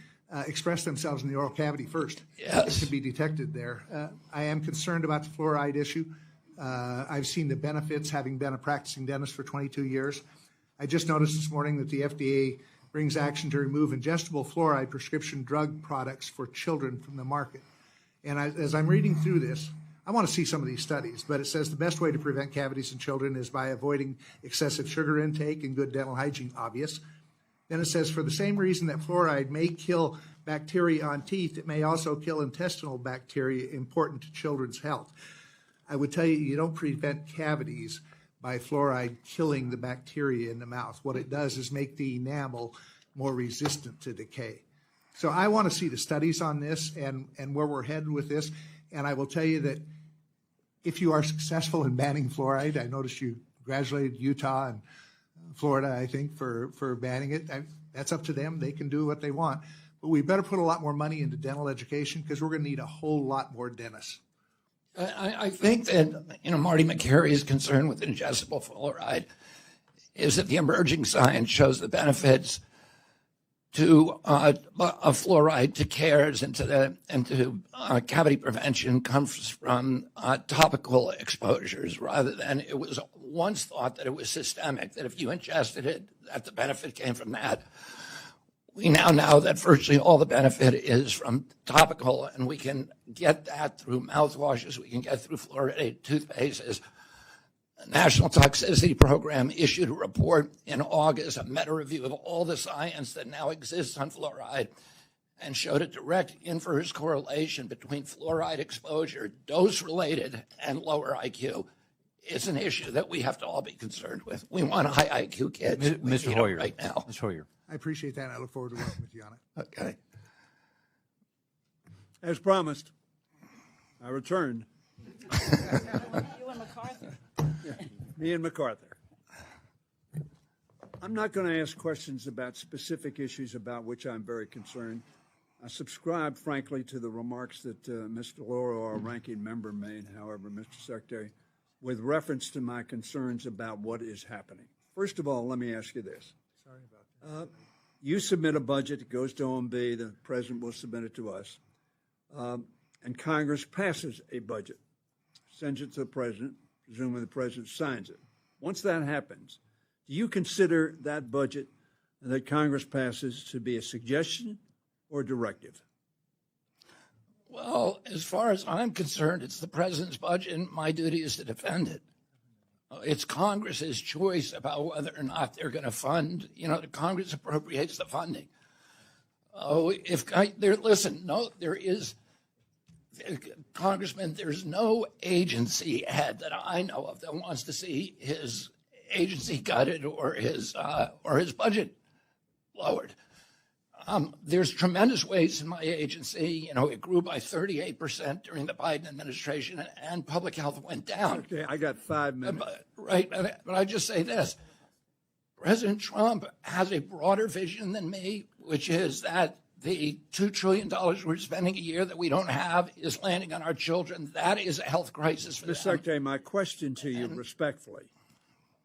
express themselves in the oral cavity first. Yes. It can be detected there. I am concerned about the fluoride issue. I've seen the benefits, having been a practicing dentist for 22 years. I just noticed this morning that the FDA brings action to remove ingestible fluoride prescription drug products for children from the market. And as I'm reading through this, I want to see some of these studies, but it says the best way to prevent cavities in children is by avoiding excessive sugar intake and good dental hygiene, obvious. Then it says, for the same reason that fluoride may kill bacteria on teeth, it may also kill intestinal bacteria important to children's health. I would tell you, you don't prevent cavities by fluoride killing the bacteria in the mouth. What it does is make the enamel more resistant to decay. So I want to see the studies on this and where we're headed with this. And I will tell you that if you are successful in banning fluoride, I noticed you congratulated Utah and Florida, I think, for banning it. That's up to them. They can do what they want. But we better put a lot more money into dental education because we're going to need a whole lot more dentists. I think that, Marty McCary's concern with ingestible fluoride is that the emerging science shows the benefits to of fluoride to caries and to cavity prevention comes from topical exposures rather than it was once thought that it was systemic, that if you ingested it, that the benefit came from that. We now know that virtually all the benefit is from topical, and we can get that through mouthwashes, we can get through fluoridated toothpastes. The National Toxicity Program issued a report in August, a meta-review of all the science that now exists on fluoride, and showed a direct inverse correlation between fluoride exposure, dose-related, and lower IQ. It's an issue that we have to all be concerned with. We want high IQ kids. Mr. Hoyer, right now. Mr. Hoyer. I appreciate that, and I look forward to working with you on it. Okay. As promised, I returned. You and McCarthy. Me and MacArthur. I'm not going to ask questions about specific issues about which I'm very concerned. I subscribe, frankly, to the remarks that Mr. Lauro, our ranking member, made, however, Mr. Secretary, with reference to my concerns about what is happening. First of all, let me ask you this. Sorry about that. You submit a budget, it goes to OMB, the president will submit it to us, and Congress passes a budget, sends it to the president, presumably the president signs it. Once that happens, do you consider that budget that Congress passes to be a suggestion or directive? Well, as far as I'm concerned, it's the president's budget, and my duty is to defend it. It's Congress's choice about whether or not they're going to fund. The Congress appropriates the funding. Congressman, there's no agency head that I know of that wants to see his agency gutted or his budget lowered. There's tremendous waste in my agency. It grew by 38% during the Biden administration, and public health went down. Okay, I got 5 minutes. But I just say this. President Trump has a broader vision than me, which is that the $2 trillion we're spending a year that we don't have is landing on our children. That is a health crisis for them. Mr. Secretary, my question to you respectfully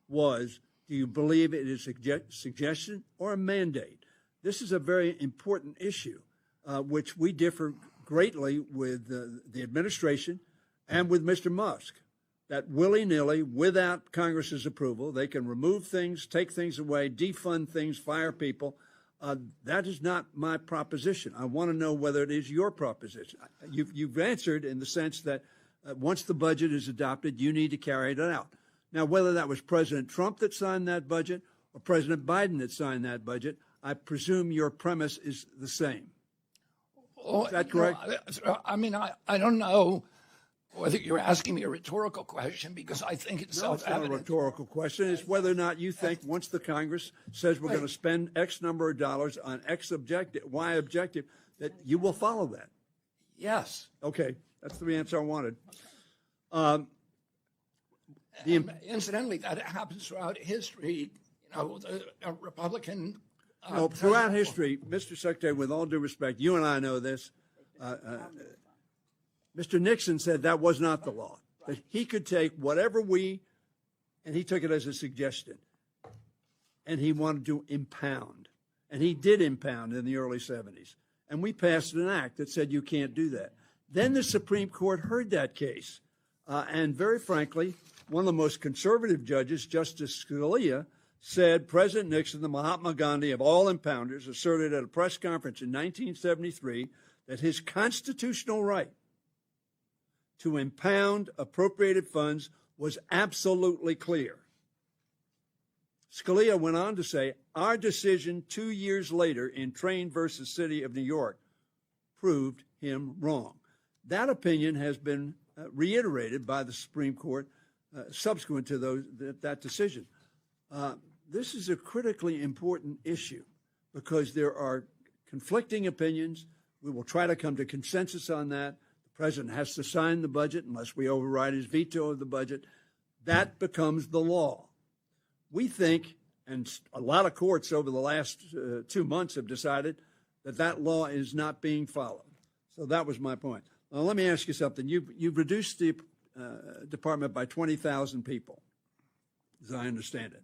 was, do you believe it is a suggestion or a mandate? This is a very important issue, which we differ greatly with the administration and with Mr. Musk, that willy-nilly, without Congress's approval, they can remove things, take things away, defund things, fire people. That is not my proposition. I want to know whether it is your proposition. You've answered in the sense that once the budget is adopted, you need to carry it out. Now, whether that was President Trump that signed that budget or President Biden that signed that budget, I presume your premise is the same. Is that correct? I mean, I don't know whether you're asking me a rhetorical question, because I think it's self-evident. It's not a rhetorical question. It's whether or not you think once the Congress says we're going to spend X number of dollars on X objective, Y objective, that you will follow that. Yes. Okay, that's the answer I wanted. Incidentally, that happens throughout history. You know, the Republican. Throughout history, Mr. Secretary, with all due respect, you and I know this. Mr. Nixon said that was not the law. That he could take whatever and he took it as a suggestion, and he wanted to impound. And he did impound in the early 70s. And we passed an act that said you can't do that. Then the Supreme Court heard that case. And very frankly, one of the most conservative judges, Justice Scalia, said President Nixon, the Mahatma Gandhi of all impounders, asserted at a press conference in 1973 that his constitutional right to impound appropriated funds was absolutely clear. Scalia went on to say, our decision 2 years later in Train versus City of New York proved him wrong. That opinion has been reiterated by the Supreme Court subsequent to that decision. This is a critically important issue because there are conflicting opinions. We will try to come to consensus on that. The president has to sign the budget unless we override his veto of the budget. That becomes the law. We think, and a lot of courts over the last 2 months have decided that that law is not being followed. So that was my point. Now, let me ask you something. You've reduced the department by 20,000 people, as I understand it.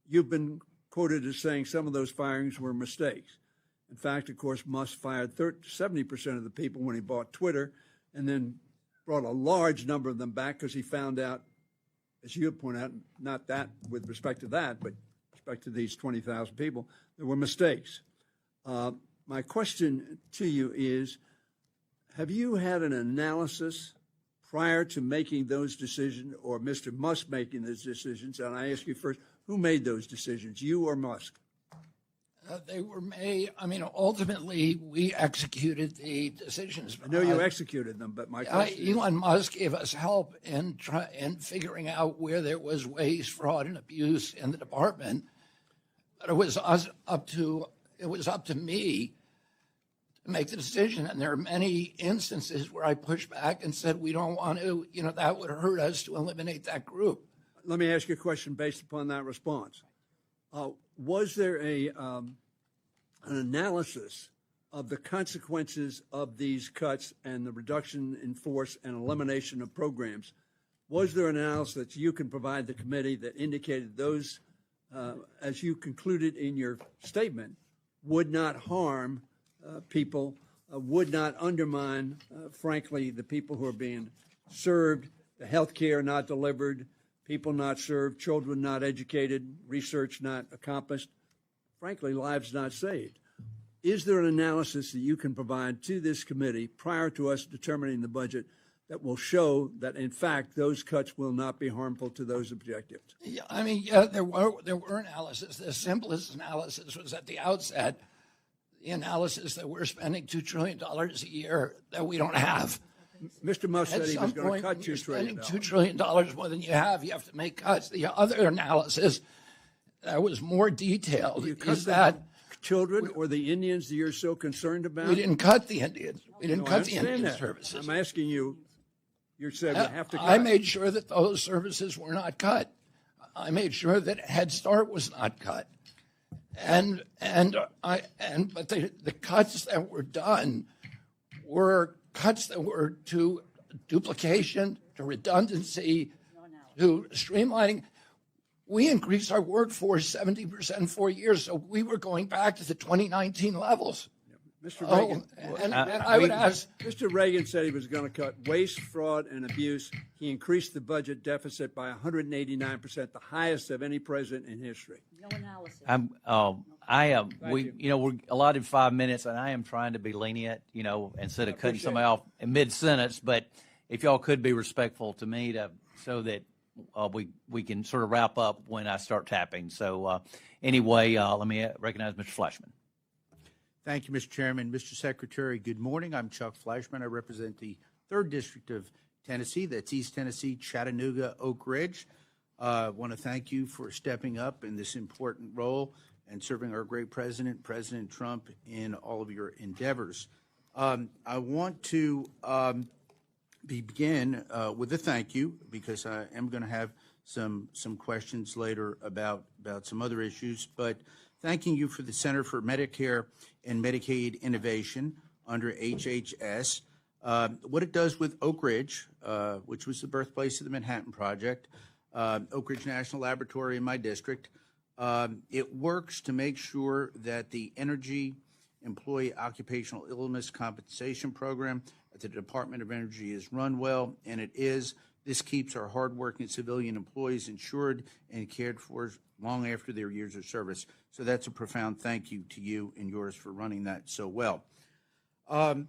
You've been quoted as saying some of those firings were mistakes. In fact, of course, Musk fired 70% of the people when he bought Twitter, and then brought a large number of them back because he found out, as you have pointed out, not that with respect to that, but with respect to these 20,000 people, there were mistakes. My question to you is, have you had an analysis prior to making those decisions, or Mr. Musk making those decisions? And I ask you first, who made those decisions, you or Musk? They were made, I mean, ultimately, we executed the decisions. I know you executed them, but my question Elon Musk gave us help in figuring out where there was waste, fraud, and abuse in the department. But it was up to me to make the decision. And there are many instances where I pushed back and said, we don't want to, that would hurt us to eliminate that group. Let me ask you a question based upon that response. Was there an analysis of the consequences of these cuts and the reduction in force and elimination of programs? Was there an analysis that you can provide the committee that indicated those, as you concluded in your statement, would not harm people, would not undermine, frankly, the people who are being served, the health care not delivered, people not served, children not educated, research not accomplished, frankly, lives not saved? Is there an analysis that you can provide to this committee prior to us determining the budget that will show that, in fact, those cuts will not be harmful to those objectives? Yeah, I mean, there were analysis. The simplest analysis was at the outset, the analysis that we're spending $2 trillion a year that we don't have. Mr. Musk said he was going to cut $2 trillion. $2 trillion more than you have to make cuts. The other analysis that was more detailed is that children or the Indians that you're so concerned about? We didn't cut the Indians. We didn't cut the Indian services. I'm asking you. You said we have to cut. I made sure that those services were not cut. I made sure that Head Start was not cut. But the cuts that were done were cuts that were to duplication, to redundancy, to streamlining. We increased our workforce 70% in 4 years, so we were going back to the 2019 levels. Mr. Reagan, and I would ask. Mr. Reagan said he was going to cut waste, fraud, and abuse. He increased the budget deficit by 189%, the highest of any president in history. No analysis. We're allotted 5 minutes, and I am trying to be lenient, instead of cutting somebody off in mid-sentence. But if y'all could be respectful to me so that we can sort of wrap up when I start tapping. So anyway, let me recognize Mr. Flashman. Thank you, Mr. Chairman. Mr. Secretary, good morning. I'm Chuck Flashman. I represent the 3rd District of Tennessee. That's East Tennessee, Chattanooga, Oak Ridge. I want to thank you for stepping up in this important role and serving our great president, President Trump, in all of your endeavors. I want to begin with a thank you, because I am going to have some questions later about some other issues, but thanking you for the Center for Medicare and Medicaid Innovation under HHS, what it does with Oak Ridge, which was the birthplace of the Manhattan Project, Oak Ridge National Laboratory in my district. It works to make sure that the Energy Employee Occupational Illness Compensation Program at the Department of Energy is run well, and it is. This keeps our hardworking civilian employees insured and cared for long after their years of service. So that's a profound thank you to you and yours for running that so well. Mr.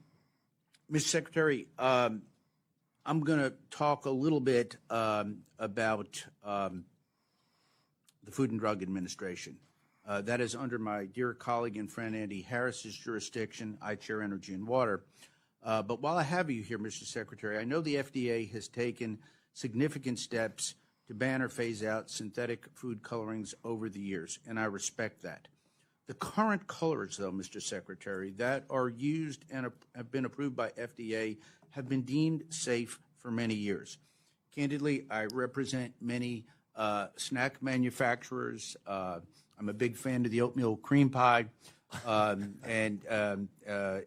Secretary, I'm going to talk a little bit about the Food and Drug Administration. That is under my dear colleague and friend Andy Harris's jurisdiction. I chair Energy and Water. But while I have you here, Mr. Secretary, I know the FDA has taken significant steps to ban or phase out synthetic food colorings over the years, and I respect that. The current colors, though, Mr. Secretary, that are used and have been approved by FDA have been deemed safe for many years. Candidly, I represent many snack manufacturers. I'm a big fan of the oatmeal cream pie. And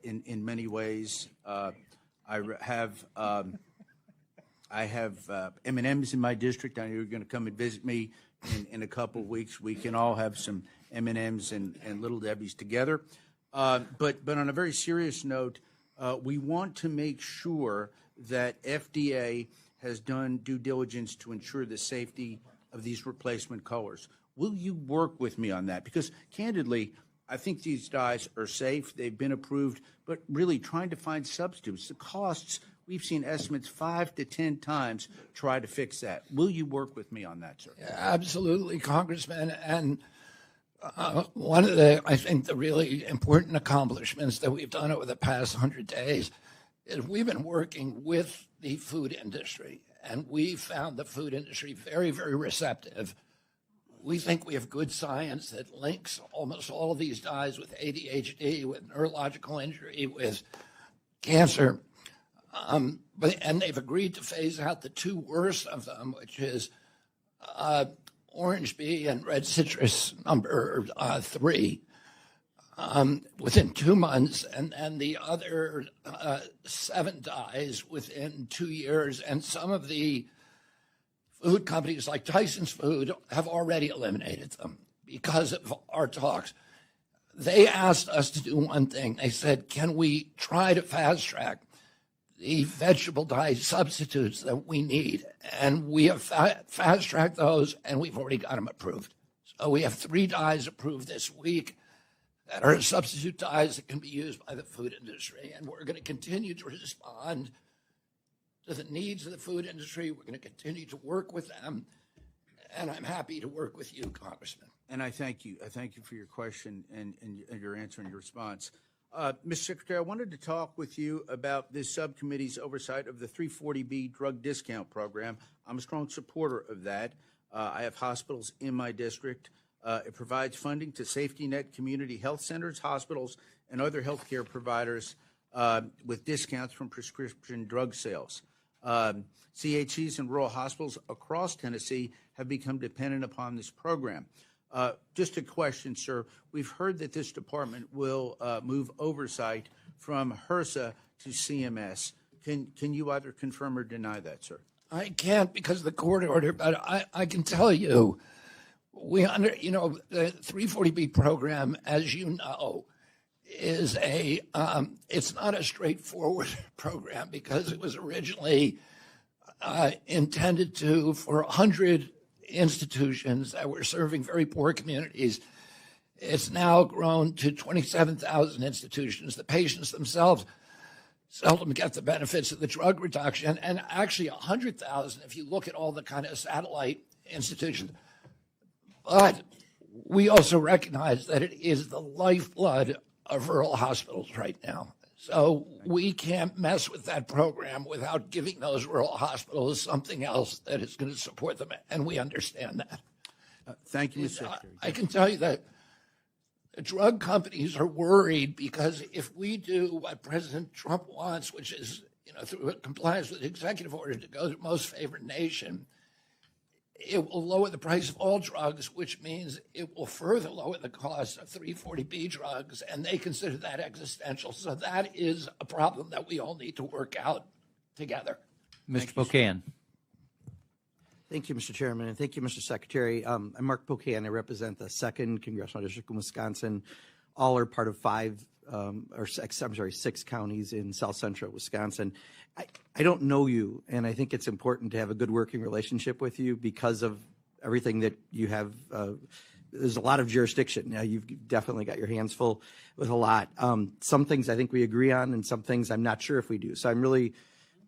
in many ways, I have M&Ms in my district. I know you're going to come and visit me in a couple of weeks. We can all have some M&Ms and Little Debbie's together. But on a very serious note, we want to make sure that FDA has done due diligence to ensure the safety of these replacement colors. Will you work with me on that? Because candidly, I think these dyes are safe. They've been approved, but really trying to find substitutes. The costs, we've seen estimates 5 to 10 times try to fix that. Will you work with me on that, sir? Absolutely, Congressman. And one of the, I think, the really important accomplishments that we've done over the past 100 days is we've been working with the food industry, and we found the food industry very, very receptive. We think we have good science that links almost all of these dyes with ADHD, with neurological injury, with cancer. And they've agreed to phase out the 2 worst of them, which is orange bee and red citrus number 3, within 2 months, and the other 7 dyes within 2 years. And some of the food companies like Tyson's Food have already eliminated them because of our talks. They asked us to do one thing. They said, can we try to fast track the vegetable dye substitutes that we need? And we have fast tracked those, and we've already got them approved. So we have 3 dyes approved this week that are substitute dyes that can be used by the food industry. And we're going to continue to respond to the needs of the food industry. We're going to continue to work with them, and I'm happy to work with you, Congressman. And I thank you. I thank you for your question and your answer and your response. Mr. Secretary, I wanted to talk with you about this subcommittee's oversight of the 340B drug discount program. I'm a strong supporter of that. I have hospitals in my district. It provides funding to safety net community health centers, hospitals, and other healthcare providers with discounts from prescription drug sales. CHCs and rural hospitals across Tennessee have become dependent upon this program. Just a question, sir. We've heard that this department will move oversight from HRSA to CMS. Can you either confirm or deny that, sir? I can't because of the court order, but I can tell you, the 340B program, as you know, is it's not a straightforward program because it was originally intended for 100 institutions that were serving very poor communities. It's now grown to 27,000 institutions. The patients themselves seldom get the benefits of the drug reduction, and actually 100,000 if you look at all the kind of satellite institutions. But we also recognize that it is the lifeblood of rural hospitals right now. So we can't mess with that program without giving those rural hospitals something else that is going to support them, and we understand that. Thank you, Mr. Secretary. I can tell you that the drug companies are worried because if we do what President Trump wants, which is, through compliance with the executive order to go to most favored nation, it will lower the price of all drugs, which means it will further lower the cost of 340B drugs, and they consider that existential. So that is a problem that we all need to work out together. Mr. Pocan. Thank you, Mr. Chairman, and thank you, Mr. Secretary. I'm Mark Pocan. I represent the 2nd Congressional District in Wisconsin. All are part of 6 counties in south central Wisconsin. I don't know you, and I think it's important to have a good working relationship with you because of everything that you have. There's a lot of jurisdiction. Now, you've definitely got your hands full with a lot. Some things I think we agree on, and some things I'm not sure if we do. So I'm really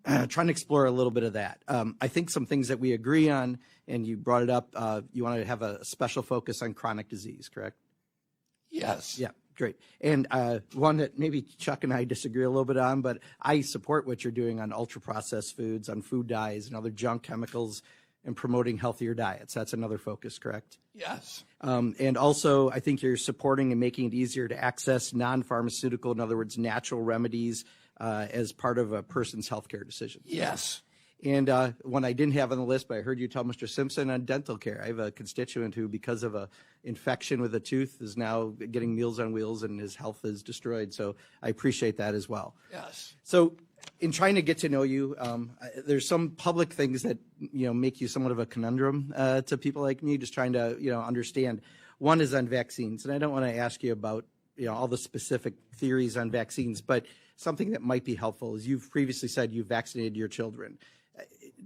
trying to explore a little bit of that. I think some things that we agree on, and you brought it up, you want to have a special focus on chronic disease, correct? Yes. Yeah, great. And one that maybe Chuck and I disagree a little bit on, but I support what you're doing on ultra-processed foods, on food dyes and other junk chemicals, and promoting healthier diets. That's another focus, correct? Yes. And also, I think you're supporting and making it easier to access non-pharmaceutical, in other words, natural remedies as part of a person's healthcare decision. Yes. And one I didn't have on the list, but I heard you tell Mr. Simpson on dental care. I have a constituent who, because of an infection with a tooth, is now getting Meals on Wheels and his health is destroyed. So I appreciate that as well. Yes. So in trying to get to know you, there's some public things that, make you somewhat of a conundrum to people like me, just trying to, understand. One is on vaccines. And I don't want to ask you about, all the specific theories on vaccines, but something that might be helpful is you've previously said you vaccinated your children.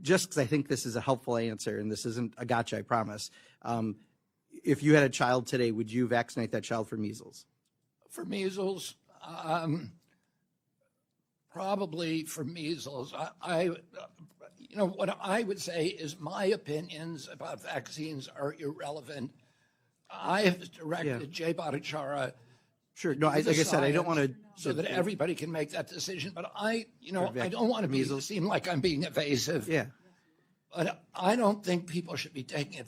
Just because I think this is a helpful answer, and this isn't a gotcha, I promise. If you had a child today, would you vaccinate that child for measles? For measles, probably for measles. What I would say is my opinions about vaccines are irrelevant. I have directed Jay Bhattacharya. Sure. No, like I said, I don't want to. So that everybody can make that decision. But I don't want to seem like I'm being evasive. Yeah. But I don't think people should be taking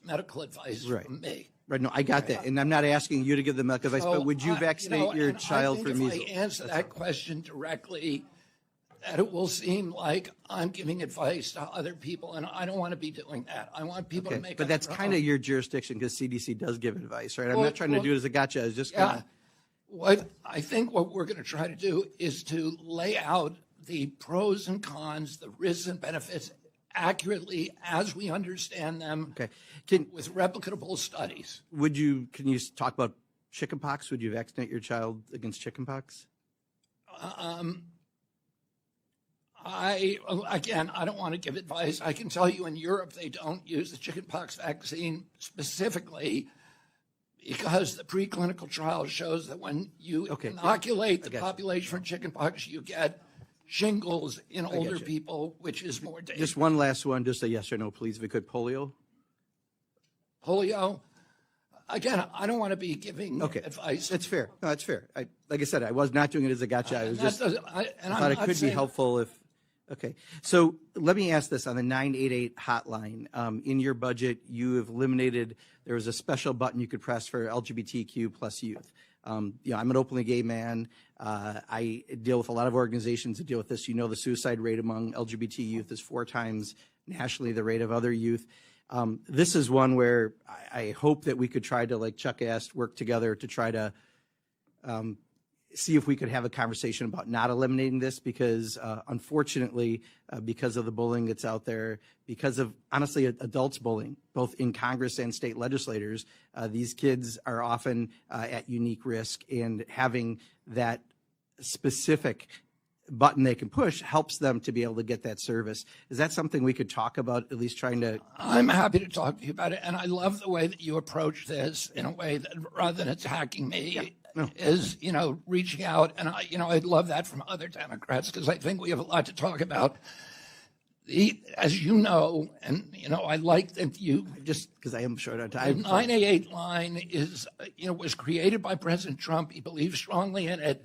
medical advice from me. Right. No, I got that. And I'm not asking you to give them medical advice, but would you vaccinate your child for measles? If I answer that question directly, that it will seem like I'm giving advice to other people, and I don't want to be doing that. I want people to make. But that's kind of your jurisdiction because CDC does give advice, right? I'm not trying to do it as a gotcha. I was just kind of. What we're going to try to do is to lay out the pros and cons, the risks and benefits accurately as we understand them. Okay. With replicable studies. Can you talk about chickenpox? Would you vaccinate your child against chickenpox? I don't want to give advice. I can tell you in Europe they don't use the chickenpox vaccine specifically because the preclinical trial shows that when you inoculate the population for chickenpox, you get shingles in older people, which is more dangerous. Just one last one, just a yes or no, please, if we could. Polio? Polio? Again, I don't want to be giving advice. That's fair. No, that's fair. Like I said, I was not doing it as a gotcha. I thought it could be helpful if. Okay. So let me ask this on the 988 hotline. In your budget, you have eliminated, there was a special button you could press for LGBTQ plus youth. I'm an openly gay man. I deal with a lot of organizations that deal with this. The suicide rate among LGBT youth is 4 times nationally the rate of other youth. This is one where I hope that we could try to, like Chuck asked, work together to try to see if we could have a conversation about not eliminating this, because unfortunately, because of the bullying that's out there, because of, honestly, adults bullying, both in Congress and state legislators, these kids are often at unique risk, and having that specific button they can push helps them to be able to get that service. Is that something we could talk about, at least trying to? I'm happy to talk to you about it, and I love the way that you approach this in a way that, rather than attacking me, is, reaching out. And I'd love that from other Democrats, because I think we have a lot to talk about. As you know, and I like that you just, because I am short on time. The 988 line is, was created by President Trump. He believes strongly in it.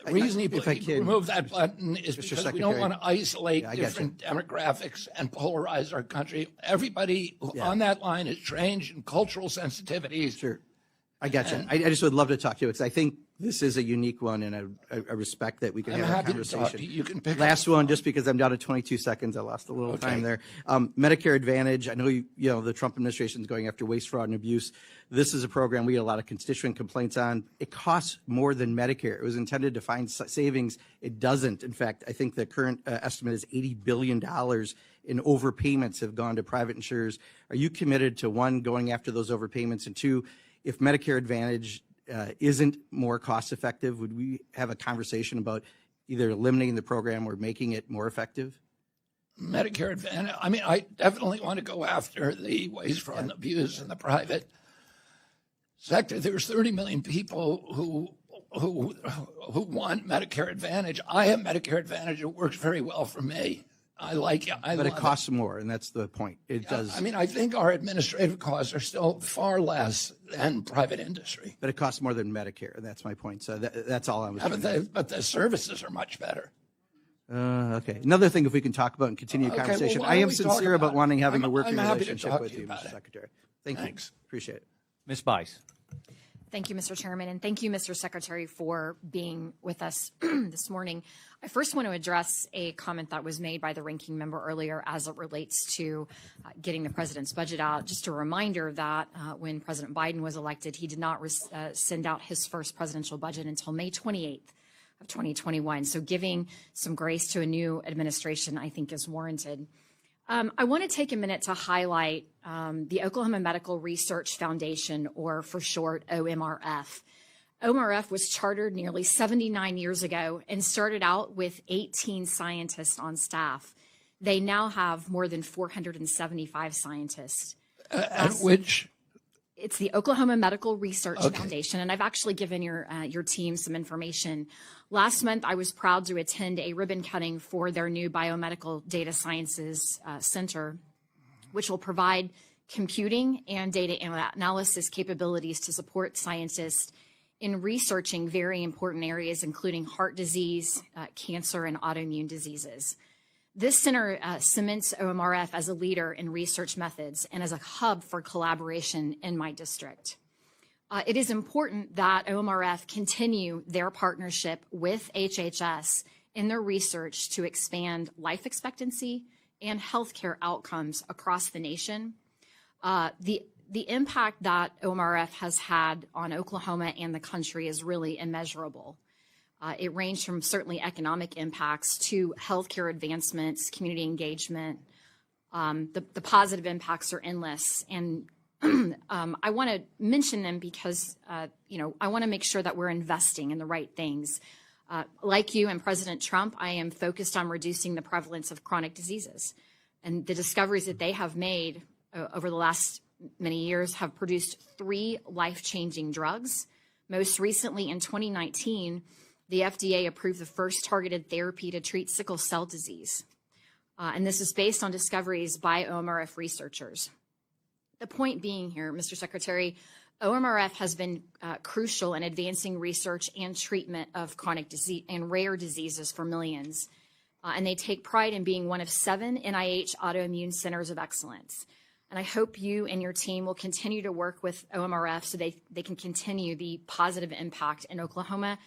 The reason he remove that button is because we don't want to isolate different demographics and polarize our country. Everybody on that line is trained in cultural sensitivities. Sure. I got you. I just would love to talk to you, because I think this is a unique one, and I respect that we can have a conversation. To talk to you. You can pick Last one, just because I'm down to 22 seconds. I lost a little time there. Medicare Advantage. I know the Trump administration is going after waste, fraud, and abuse. This is a program we get a lot of constituent complaints on. It costs more than Medicare. It was intended to find savings. It doesn't. In fact, I think the current estimate is $80 billion in overpayments have gone to private insurers. Are you committed to, one, going after those overpayments, and two, if Medicare Advantage isn't more cost effective, would we have a conversation about either eliminating the program or making it more effective? Medicare Advantage, I definitely want to go after the waste, fraud, and abuse in the private sector. There's 30 million people who want Medicare Advantage. I have Medicare Advantage. It works very well for me. I like it. But it costs more, and that's the point. It does. I think our administrative costs are still far less than private industry. But it costs more than Medicare. That's my point. So that's all I was saying. But the services are much better. Okay. Another thing, if we can talk about and continue the conversation. I am sincere about having a working relationship with you, Mr. Secretary. Thanks. Appreciate it. Ms. Bice. Thank you, Mr. Chairman, and thank you, Mr. Secretary, for being with us this morning. I first want to address a comment that was made by the ranking member earlier as it relates to getting the president's budget out. Just a reminder that when President Biden was elected, he did not send out his first presidential budget until May 28th of 2021. So giving some grace to a new administration, I think, is warranted. I want to take a minute to highlight the Oklahoma Medical Research Foundation, or for short, OMRF. OMRF was chartered nearly 79 years ago and started out with 18 scientists on staff. They now have more than 475 scientists. It's the Oklahoma Medical Research Foundation, and I've actually given your team some information. Last month, I was proud to attend a ribbon cutting for their new Biomedical Data Sciences Center, which will provide computing and data analysis capabilities to support scientists in researching very important areas, including heart disease, cancer, and autoimmune diseases. This center cements OMRF as a leader in research methods and as a hub for collaboration in my district. It is important that OMRF continue their partnership with HHS in their research to expand life expectancy and healthcare outcomes across the nation. The impact that OMRF has had on Oklahoma and the country is really immeasurable. It ranged from certainly economic impacts to healthcare advancements, community engagement. The positive impacts are endless, and I want to mention them because I want to make sure that we're investing in the right things. Like you and President Trump, I am focused on reducing the prevalence of chronic diseases, and the discoveries that they have made over the last many years have produced 3 life-changing drugs. Most recently, in 2019, the FDA approved the first targeted therapy to treat sickle cell disease. And this is based on discoveries by OMRF researchers. The point being here, Mr. Secretary, OMRF has been crucial in advancing research and treatment of chronic disease and rare diseases for millions. And they take pride in being one of 7 NIH autoimmune centers of excellence. And I hope you and your team will continue to work with OMRF so they can continue the positive impact in Oklahoma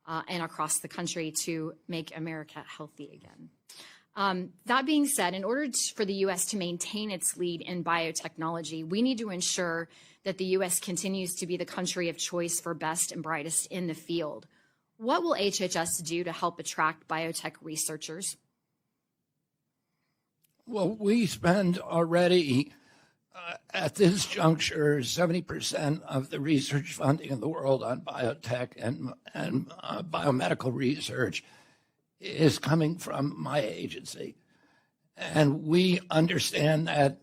and across the country to make America healthy again. That being said, in order for the U.S. to maintain its lead in biotechnology, we need to ensure that the U.S. continues to be the country of choice for best and brightest in the field. What will HHS do to help attract biotech researchers? Well, we spend already, at this juncture, 70% of the research funding in the world on biotech and biomedical research is coming from my agency. And we understand that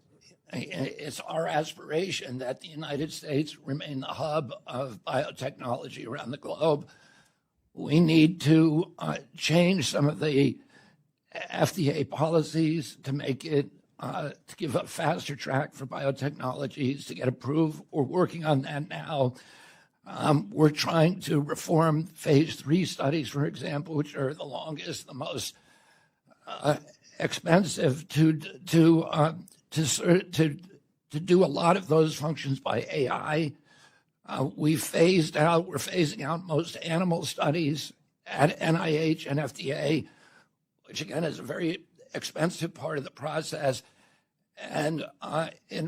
it's our aspiration that the United States remain the hub of biotechnology around the globe. We need to change some of the FDA policies to make it, to give a faster track for biotechnologies to get approved. We're working on that now. We're trying to reform phase 3 studies, for example, which are the longest, the most expensive to do a lot of those functions by AI. We're phasing out most animal studies at NIH and FDA, which again is a very expensive part of the process. And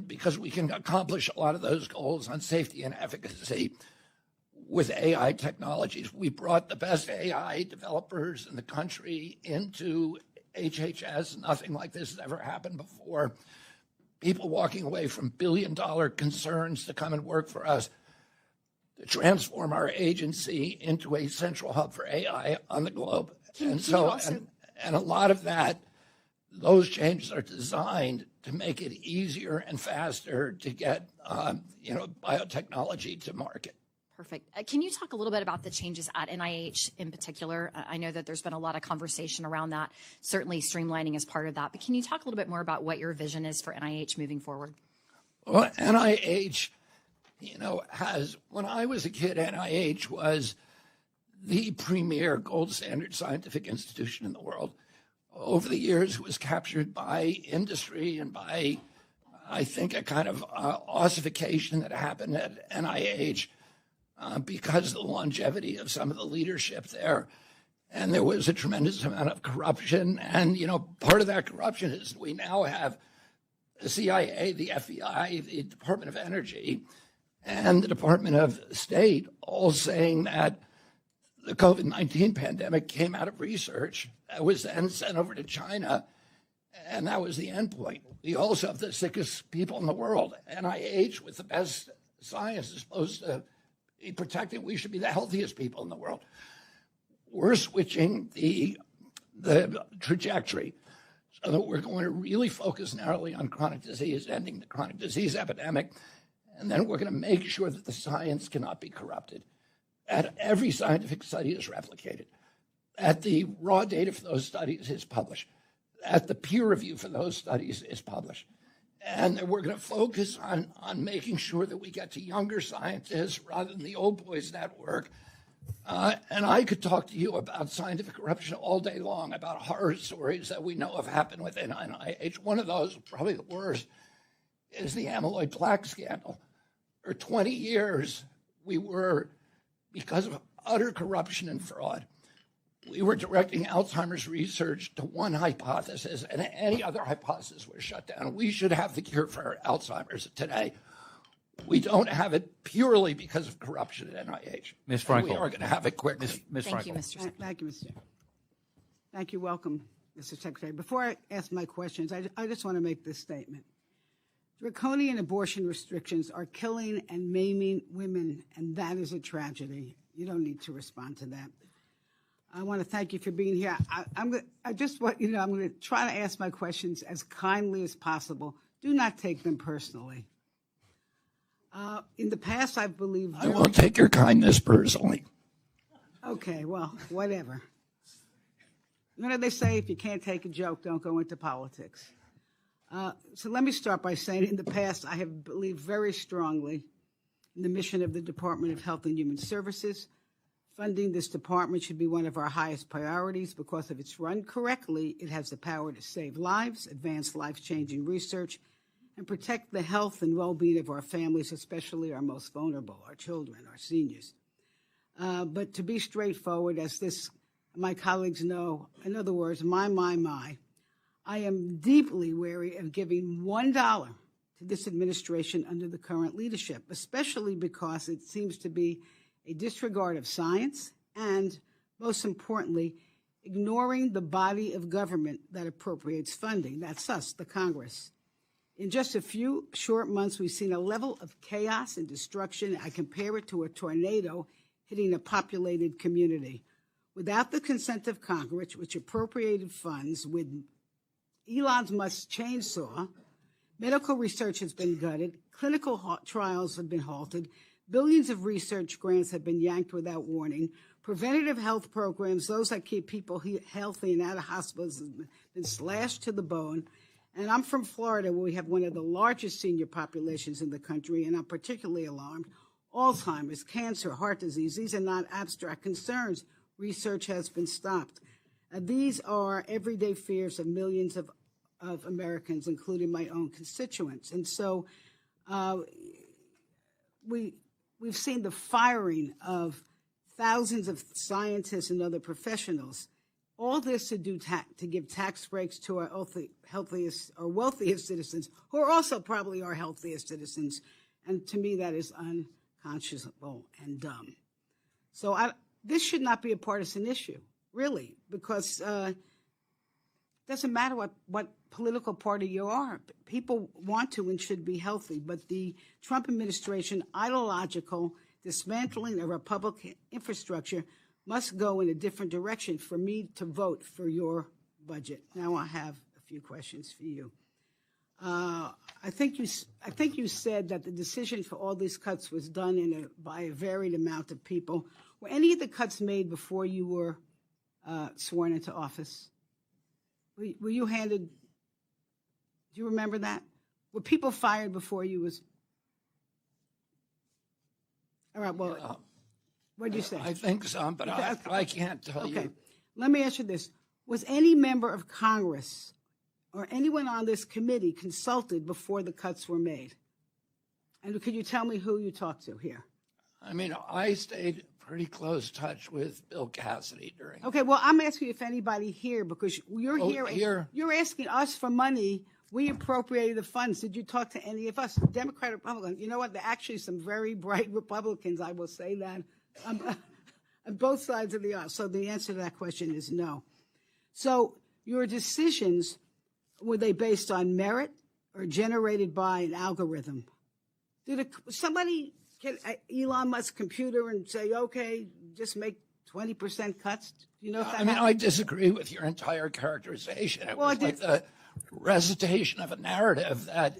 because we can accomplish a lot of those goals on safety and efficacy with AI technologies. We brought the best AI developers in the country into HHS. Nothing like this has ever happened before. People walking away from billion-dollar concerns to come and work for us, to transform our agency into a central hub for AI on the globe. And a lot of that, those changes are designed to make it easier and faster to get, biotechnology to market. Perfect. Can you talk a little bit about the changes at NIH in particular? I know that there's been a lot of conversation around that. Certainly streamlining is part of that. But can you talk a little bit more about what your vision is for NIH moving forward? Well, NIH, when I was a kid, NIH was the premier gold standard scientific institution in the world. Over the years, it was captured by industry and by, I think, a kind of ossification that happened at NIH. Because of the longevity of some of the leadership there. And there was a tremendous amount of corruption. And, part of that corruption is we now have the CIA, the FBI, the Department of Energy, and the Department of State all saying that the COVID-19 pandemic came out of research that was then sent over to China, and that was the end point. We also have the sickest people in the world. NIH, with the best science, is supposed to be protecting. We should be the healthiest people in the world. We're switching the trajectory so that we're going to really focus narrowly on chronic disease, ending the chronic disease epidemic, and then we're going to make sure that the science cannot be corrupted. That every scientific study is replicated, that the raw data for those studies is published, that the peer review for those studies is published. And we're going to focus on making sure that we get to younger scientists rather than the old boys that work. And I could talk to you about scientific corruption all day long, about horror stories that we know have happened within NIH. One of those, probably the worst, is the amyloid plaque scandal. For 20 years, because of utter corruption and fraud, we were directing Alzheimer's research to one hypothesis, and any other hypothesis was shut down. We should have the cure for Alzheimer's today. We don't have it purely because of corruption at NIH. Ms. Frankel. We are going to have it quickly. Ms. Thank you, Frankel. Mr. Secretary. Thank you, Mr. Chair. Thank you. Welcome, Mr. Secretary. Before I ask my questions, I just want to make this statement. Draconian abortion restrictions are killing and maiming women, and that is a tragedy. You don't need to respond to that. I want to thank you for being here. I'm going to try to ask my questions as kindly as possible. Do not take them personally. In the past, I believe... I won't take your kindness personally. Okay, well, whatever. They say if you can't take a joke, don't go into politics. So let me start by saying in the past, I have believed very strongly in the mission of the Department of Health and Human Services. Funding this department should be one of our highest priorities because if it's run correctly, it has the power to save lives, advance life-changing research, and protect the health and well-being of our families, especially our most vulnerable, our children, our seniors. But to be straightforward, as my colleagues know, in other words, my, I am deeply wary of giving $1 to this administration under the current leadership, especially because it seems to be a disregard of science and, most importantly, ignoring the body of government that appropriates funding. That's us, the Congress. In just a few short months, we've seen a level of chaos and destruction. I compare it to a tornado hitting a populated community. Without the consent of Congress, which appropriated funds with Elon Musk's chainsaw, medical research has been gutted, clinical trials have been halted, billions of research grants have been yanked without warning, preventative health programs, those that keep people healthy and out of hospitals, have been slashed to the bone. And I'm from Florida, where we have one of the largest senior populations in the country, and I'm particularly alarmed. Alzheimer's, cancer, heart disease, these are not abstract concerns. Research has been stopped. These are everyday fears of millions of Americans, including my own constituents. And so we've seen the firing of thousands of scientists and other professionals. All this to give tax breaks to our healthiest or wealthiest citizens, who are also probably our healthiest citizens. And to me, that is unconscionable and dumb. So this should not be a partisan issue, really, because it doesn't matter what political party you are. People want to and should be healthy, but the Trump administration, ideological, dismantling of Republican infrastructure must go in a different direction for me to vote for your budget. Now I have a few questions for you. I think you said that the decision for all these cuts was done by a varied amount of people. Were any of the cuts made before you were sworn into office? Were you handed? Do you remember that? Were people fired before you was? All right. Well, what did you say? I think so, but I can't tell you. Okay. Let me ask you this: was any member of Congress or anyone on this committee consulted before the cuts were made? And could you tell me who you talked to here? I mean, I stayed pretty close touch with Bill Cassidy during. Okay, well, I'm asking you if anybody here, because you're here. You're asking us for money. We appropriated the funds. Did you talk to any of us, Democrat, Republican? You know what? There are actually some very bright Republicans, I will say that, on both sides of the aisle. So the answer to that question is no. So your decisions, were they based on merit or generated by an algorithm? Did somebody get Elon Musk's computer and say, okay, just make 20% cuts? Do you know if that happened? I disagree with your entire characterization. It was like the recitation of a narrative that,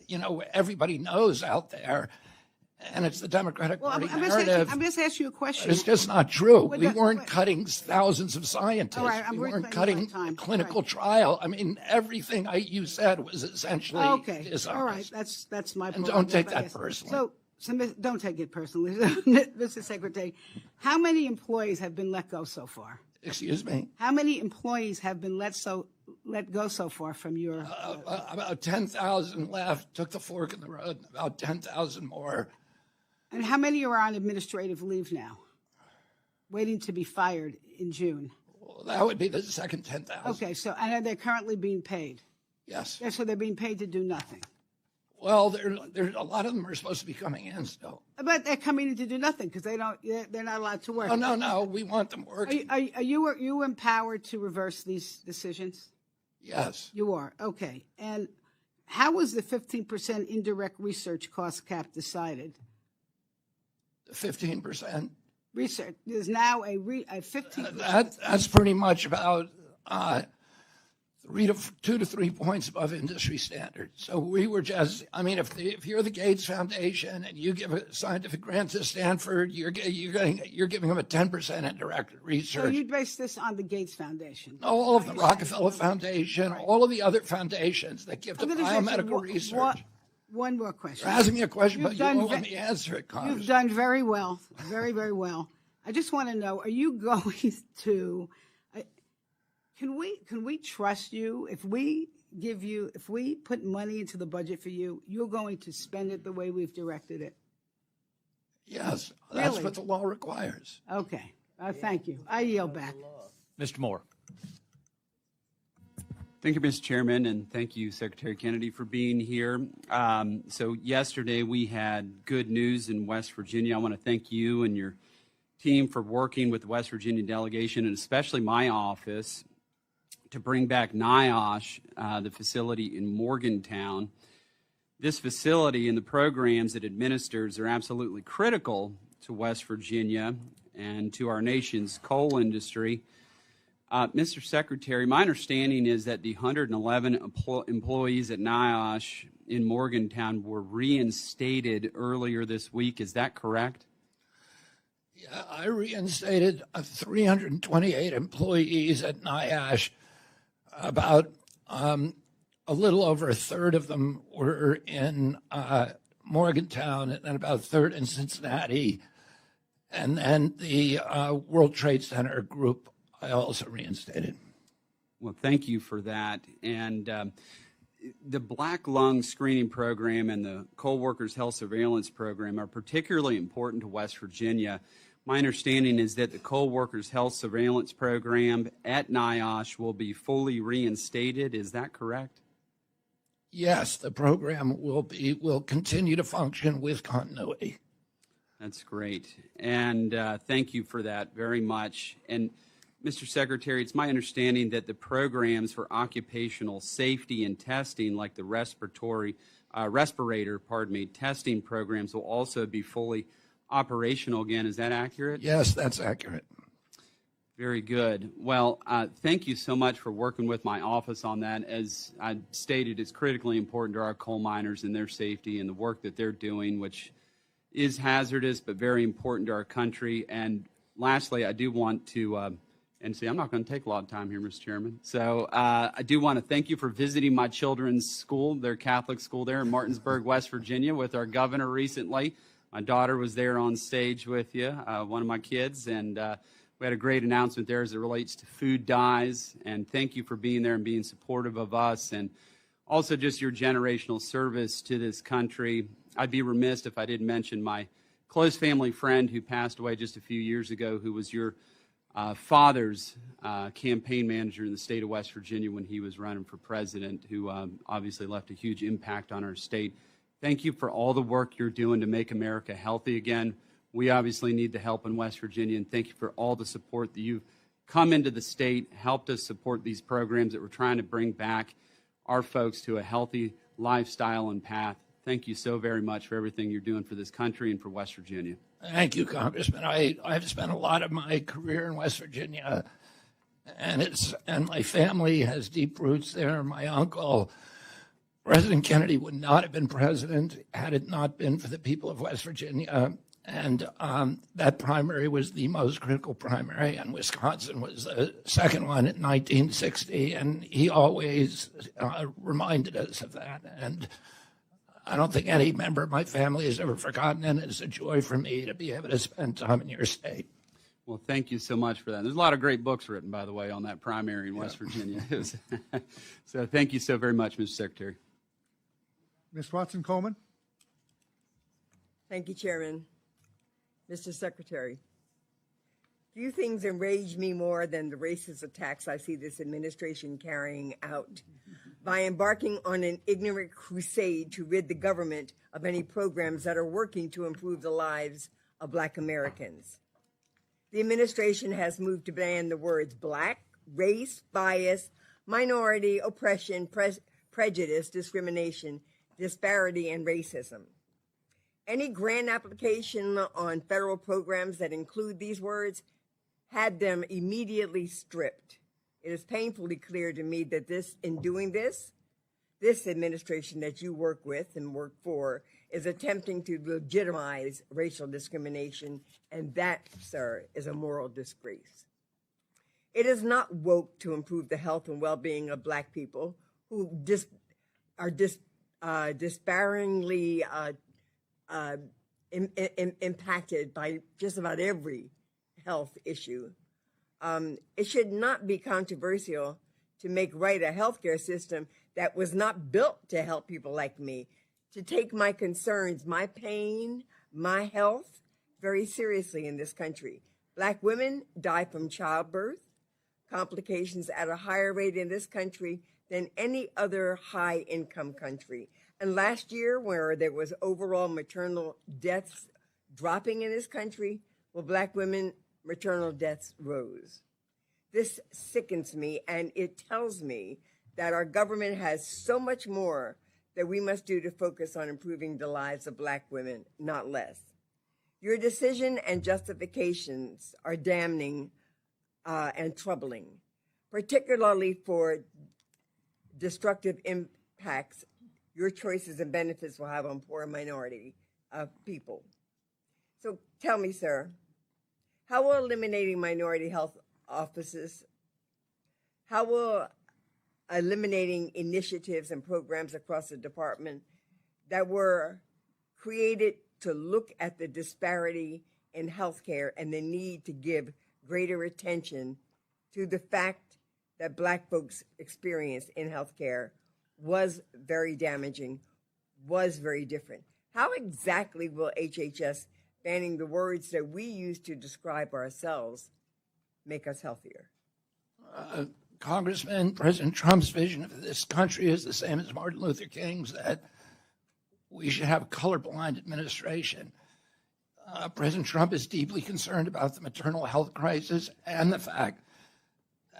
everybody knows out there, and it's the Democratic Party narrative. I'm just asking you a question. It's just not true. We weren't cutting thousands of scientists. All right, we weren't cutting a clinical trial. I mean, everything you said was essentially dishonest. All right, that's my point. And don't take that personally. So don't take it personally. Mr. Secretary, how many employees have been let go so far? Excuse me? How many employees have been let go so far from your... About 10,000 left, took the fork in the road, about 10,000 more. And how many are on administrative leave now, waiting to be fired in June? Well, that would be the second 10,000. Okay, and are they currently being paid? Yes. So they're being paid to do nothing? Well, there's a lot of them are supposed to be coming in still. But they're coming in to do nothing because they're not allowed to work. Oh, no, we want them working. Are you empowered to reverse these decisions? Yes. You are, okay. And how was the 15% indirect research cost cap decided? 15%. Research. There's now a 15%. That's pretty much about 2 to 3 points above industry standards. So we were just, if you're the Gates Foundation and you give a scientific grant to Stanford, you're giving them a 10% indirect research. So you base this on the Gates Foundation? All of the Rockefeller Foundation, all of the other foundations that give to biomedical research. One more question. You're asking me a question, but you won't let me answer it, Congress. You've done very well, very, very well. I just want to know, are you going to... Can we trust you? If we put money into the budget for you, you're going to spend it the way we've directed it? Yes, that's what the law requires. Okay. Thank you. I yield back. Mr. Moore. Thank you, Mr. Chairman, and thank you, Secretary Kennedy, for being here. So yesterday we had good news in West Virginia. I want to thank you and your team for working with the West Virginia delegation, and especially my office, to bring back NIOSH, the facility in Morgantown. This facility and the programs it administers are absolutely critical to West Virginia and to our nation's coal industry. Mr. Secretary, my understanding is that the 111 employees at NIOSH in Morgantown were reinstated earlier this week. Is that correct? Yeah, I reinstated 328 employees at NIOSH. About a little over a third of them were in Morgantown, and then about a third in Cincinnati. And then the World Trade Center group I also reinstated. Well, thank you for that. And the Black Lung Screening Program and the Coal Workers Health Surveillance Program are particularly important to West Virginia. My understanding is that the Coal Workers Health Surveillance Program at NIOSH will be fully reinstated. Is that correct? Yes, the program will continue to function with continuity. That's great. And thank you for that very much. And Mr. Secretary, it's my understanding that the programs for occupational safety and testing, like the respirator testing programs, will also be fully operational again. Is that accurate? Yes, that's accurate. Very good. Well, thank you so much for working with my office on that. As I stated, it's critically important to our coal miners and their safety and the work that they're doing, which is hazardous but very important to our country. And lastly, I do want to and see, I'm not going to take a lot of time here, Mr. Chairman. So I do want to thank you for visiting my children's school, their Catholic school there in Martinsburg, West Virginia, with our governor recently. My daughter was there on stage with you, one of my kids, and we had a great announcement there as it relates to food dyes. And thank you for being there and being supportive of us, and also just your generational service to this country. I'd be remiss if I didn't mention my close family friend who passed away just a few years ago, who was your father's campaign manager in the state of West Virginia when he was running for president, who obviously left a huge impact on our state. Thank you for all the work you're doing to make America healthy again. We obviously need the help in West Virginia, and thank you for all the support that you've come into the state, helped us support these programs that we're trying to bring back our folks to a healthy lifestyle and path. Thank you so very much for everything you're doing for this country and for West Virginia. Thank you, Congressman. I've spent a lot of my career in West Virginia, and my family has deep roots there. My uncle, President Kennedy, would not have been president had it not been for the people of West Virginia. And that primary was the most critical primary, and Wisconsin was the second one in 1960. And he always reminded us of that. And I don't think any member of my family has ever forgotten it. It's a joy for me to be able to spend time in your state. Well, thank you so much for that. There's a lot of great books written, by the way, on that primary in West Virginia. So thank you so very much, Mr. Secretary. Ms. Watson-Coleman. Thank you, Chairman. Mr. Secretary, few things enrage me more than the racist attacks I see this administration carrying out by embarking on an ignorant crusade to rid the government of any programs that are working to improve the lives of Black Americans. The administration has moved to ban the words Black, race, bias, minority, oppression, prejudice, discrimination, disparity, and racism. Any grant application on federal programs that include these words had them immediately stripped. It is painfully clear to me that in doing this administration that you work with and work for is attempting to legitimize racial discrimination, and that, sir, is a moral disgrace. It is not woke to improve the health and well-being of Black people who are disparingly impacted by just about every health issue. It should not be controversial to make right a healthcare system that was not built to help people like me, to take my concerns, my pain, my health very seriously in this country. Black women die from childbirth, complications at a higher rate in this country than any other high-income country. And last year, where there was overall maternal deaths dropping in this country, well, Black women maternal deaths rose. This sickens me, and it tells me that our government has so much more that we must do to focus on improving the lives of Black women, not less. Your decision and justifications are damning and troubling, particularly for destructive impacts your choices and benefits will have on poor minority people. So tell me, sir, how will eliminating minority health offices, how will eliminating initiatives and programs across the department that were created to look at the disparity in healthcare and the need to give greater attention to the fact that Black folks' experience in healthcare was very damaging, was very different. How exactly will HHS, banning the words that we use to describe ourselves, make us healthier? Congressman, President Trump's vision of this country is the same as Martin Luther King's, that we should have a colorblind administration. President Trump is deeply concerned about the maternal health crisis and the fact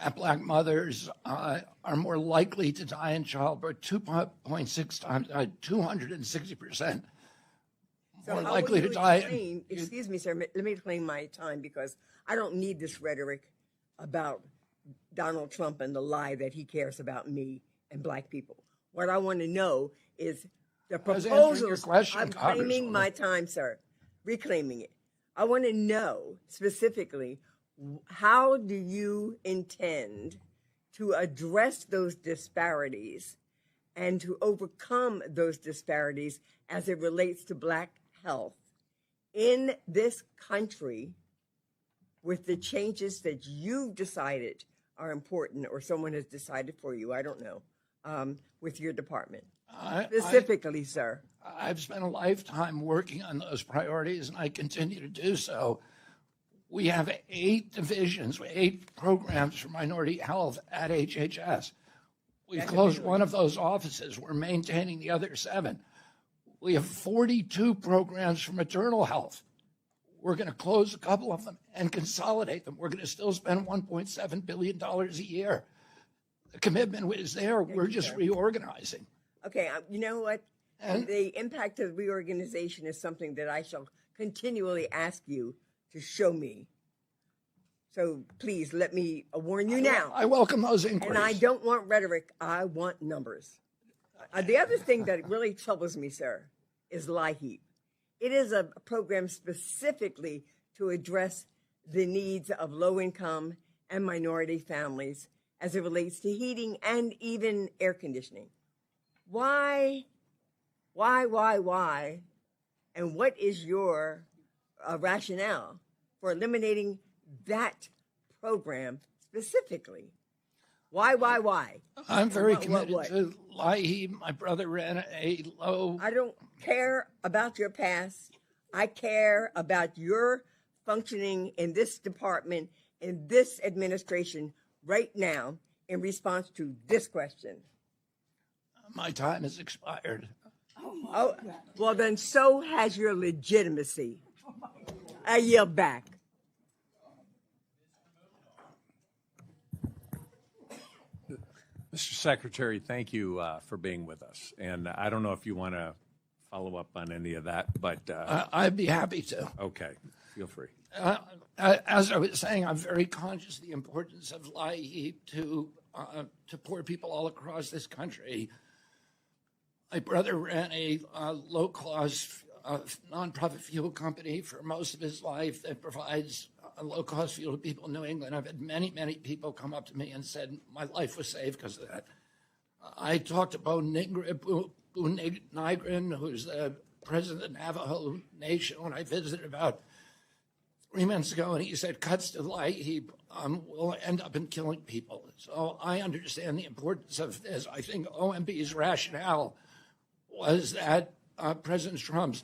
that Black mothers are more likely to die in childbirth, 2.6 times, 260% more likely to die. Excuse me, sir, let me claim my time because I don't need this rhetoric about Donald Trump and the lie that he cares about me and Black people. What I want to know is the proposals. I'm claiming my time, sir, reclaiming it. I want to know specifically, how do you intend to address those disparities and to overcome those disparities as it relates to Black health in this country with the changes that you've decided are important, or someone has decided for you, I don't know, with your department? Specifically, sir. I've spent a lifetime working on those priorities, and I continue to do so. We have 8 divisions, 8 programs for minority health at HHS. We've closed one of those offices. We're maintaining the other 7. We have 42 programs for maternal health. We're going to close a couple of them and consolidate them. We're going to still spend $1.7 billion a year. The commitment is there. We're just reorganizing. Okay, you know what? And the impact of reorganization is something that I shall continually ask you to show me. So please let me warn you now. I welcome those inquiries. And I don't want rhetoric. I want numbers. The other thing that really troubles me, sir, is LIHEAP. It is a program specifically to address the needs of low-income and minority families as it relates to heating and even air conditioning. Why? And what is your rationale for eliminating that program specifically? Why? I'm very committed to LIHEAP. My brother ran a low... I don't care about your past. I care about your functioning in this department, in this administration right now in response to this question. My time has expired. Oh, well, then so has your legitimacy. I yield back. Mr. Secretary, thank you for being with us. And I don't know if you want to follow up on any of that, but... I'd be happy to. Okay, feel free. As I was saying, I'm very conscious of the importance of LIHEAP to poor people all across this country. My brother ran a low-cost nonprofit fuel company for most of his life that provides low-cost fuel to people in New England. I've had many people come up to me and said my life was saved because of that. I talked to Bo Nigrin, who's the president of the Navajo Nation, when I visited about 3 months ago, and he said cuts to LIHEAP will end up in killing people. So I understand the importance of this. I think OMB's rationale was that President Trump's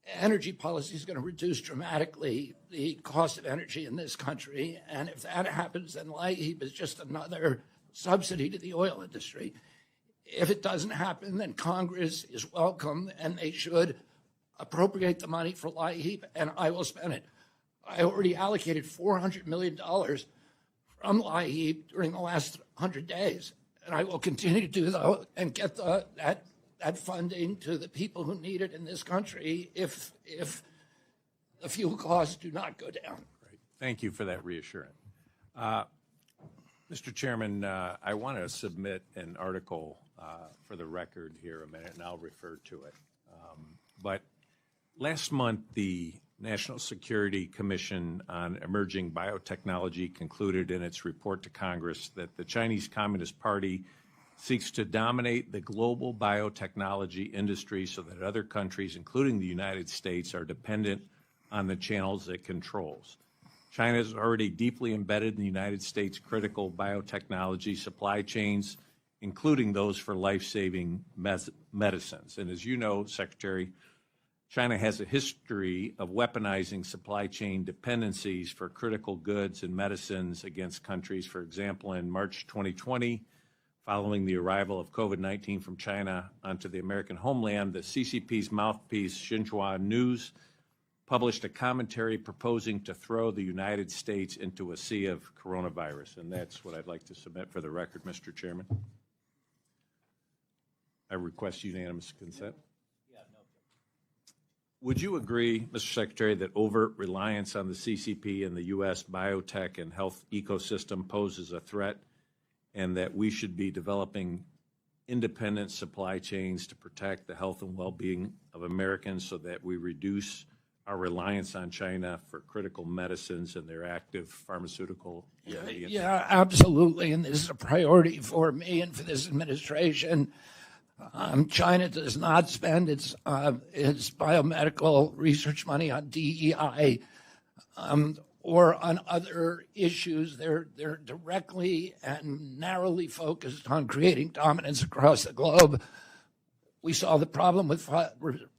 energy policy is going to reduce dramatically the cost of energy in this country. And if that happens, then LIHEAP is just another subsidy to the oil industry. If it doesn't happen, then Congress is welcome, and they should appropriate the money for LIHEAP, and I will spend it. I already allocated $400 million from LIHEAP during the last 100 days, and I will continue to do that and get that funding to the people who need it in this country if the fuel costs do not go down. Great. Thank you for that reassurance. Mr. Chairman, I want to submit an article for the record here a minute, and I'll refer to it. But last month, the National Security Commission on Emerging Biotechnology concluded in its report to Congress that the Chinese Communist Party seeks to dominate the global biotechnology industry so that other countries, including the United States, are dependent on the channels it controls. China is already deeply embedded in the United States' critical biotechnology supply chains, including those for life-saving medicines. And as you know, Secretary, China has a history of weaponizing supply chain dependencies for critical goods and medicines against countries. For example, in March 2020, following the arrival of COVID-19 from China onto the American homeland, the CCP's mouthpiece, Xinhua News, published a commentary proposing to throw the United States into a sea of coronavirus. And that's what I'd like to submit for the record, Mr. Chairman. I request unanimous consent. Would you agree, Mr. Secretary, that overt reliance on the CCP and the U.S. biotech and health ecosystem poses a threat, and that we should be developing independent supply chains to protect the health and well-being of Americans so that we reduce our reliance on China for critical medicines and their active pharmaceutical ingredients? Yeah, absolutely. And this is a priority for me and for this administration. China does not spend its biomedical research money on DEI or on other issues. They're directly and narrowly focused on creating dominance across the globe. We saw the problem with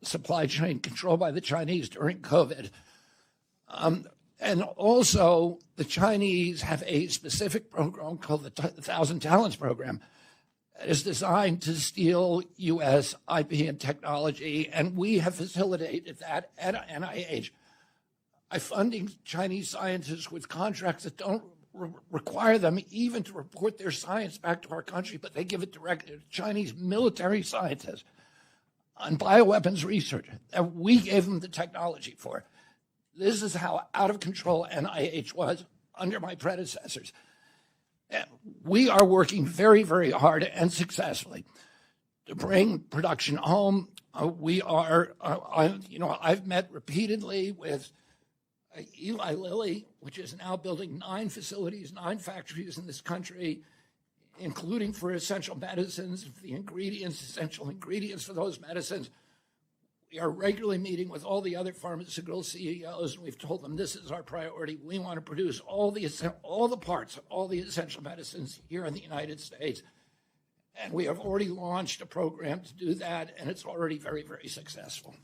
supply chain control by the Chinese during COVID. And also, the Chinese have a specific program called the 1,000 Talents Program. Is designed to steal U.S. IP and technology, and we have facilitated that at NIH by funding Chinese scientists with contracts that don't require them even to report their science back to our country, but they give it directly to Chinese military scientists on bioweapons research that we gave them the technology for. This is how out of control NIH was under my predecessors. We are working very, very hard and successfully to bring production home. I've met repeatedly with Eli Lilly, which is now building 9 facilities, 9 factories in this country, including for essential medicines, the ingredients, essential ingredients for those medicines. We are regularly meeting with all the other pharmaceutical CEOs, and we've told them this is our priority. We want to produce all the parts, all the essential medicines here in the United States. And we have already launched a program to do that, and it's already very, very successful.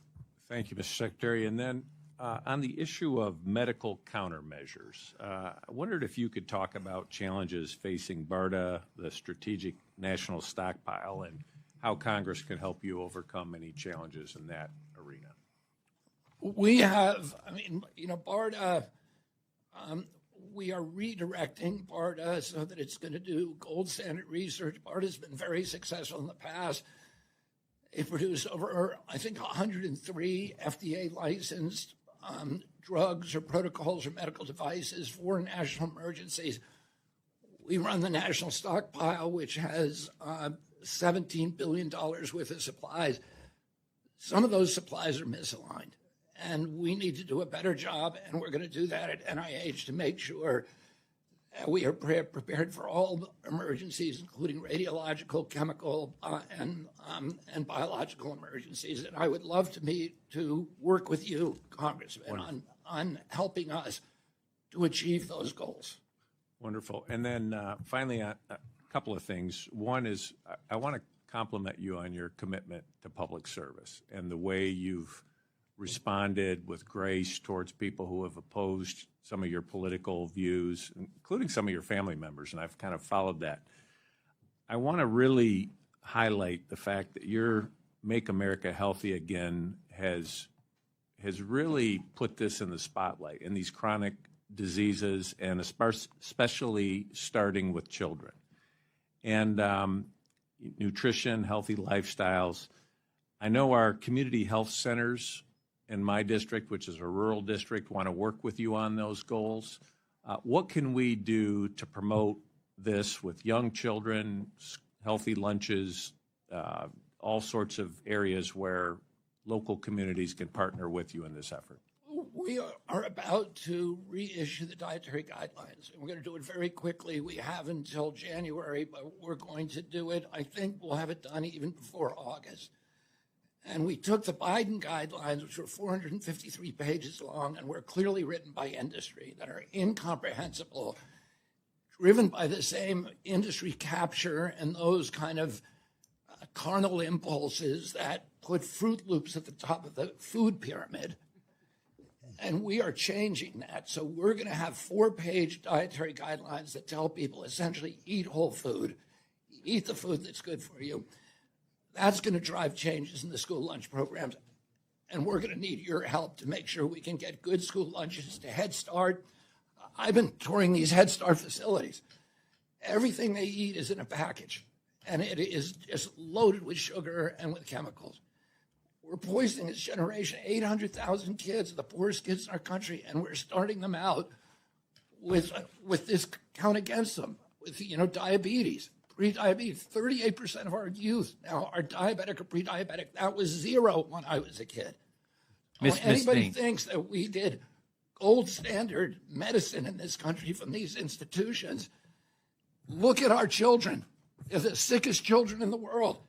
Thank you, Mr. Secretary. And then on the issue of medical countermeasures, I wondered if you could talk about challenges facing BARDA, the Strategic National Stockpile, and how Congress can help you overcome any challenges in that arena. We have, BARDA, we are redirecting BARDA so that it's going to do gold standard research. BARDA's been very successful in the past. It produced over, I think, 103 FDA licensed drugs or protocols or medical devices for national emergencies. We run the national stockpile, which has $17 billion worth of supplies. Some of those supplies are misaligned, and we need to do a better job, and we're going to do that at NIH to make sure we are prepared for all emergencies, including radiological, chemical, and biological emergencies. And I would love to work with you, Congressman, on helping us to achieve those goals. Wonderful. And then finally, a couple of things. One is I want to compliment you on your commitment to public service and the way you've responded with grace towards people who have opposed some of your political views, including some of your family members, and I've kind of followed that. I want to really highlight the fact that your Make America Healthy Again has really put this in the spotlight, in these chronic diseases, and especially starting with children. And nutrition, healthy lifestyles. I know our community health centers in my district, which is a rural district, want to work with you on those goals. What can we do to promote this with young children, healthy lunches, all sorts of areas where local communities can partner with you in this effort? We are about to reissue the dietary guidelines, and we're going to do it very quickly. We have until January, but we're going to do it. I think we'll have it done even before August. And we took the Biden guidelines, which were 453 pages long and were clearly written by industry, that are incomprehensible, driven by the same industry capture and those kind of carnal impulses that put Fruit Loops at the top of the food pyramid. And we are changing that. So we're going to have 4-page dietary guidelines that tell people essentially eat whole food, eat the food that's good for you. That's going to drive changes in the school lunch programs. And we're going to need your help to make sure we can get good school lunches to Head Start. I've been touring these Head Start facilities. Everything they eat is in a package, and it is just loaded with sugar and with chemicals. We're poisoning this generation, 800,000 kids, the poorest kids in our country, and we're starting them out with this count against them, with diabetes, pre-diabetes. 38% of our youth now are diabetic or pre-diabetic. That was 0 when I was a kid. When anybody thinks that we did gold standard medicine in this country from these institutions, look at our children. They're the sickest children in the world.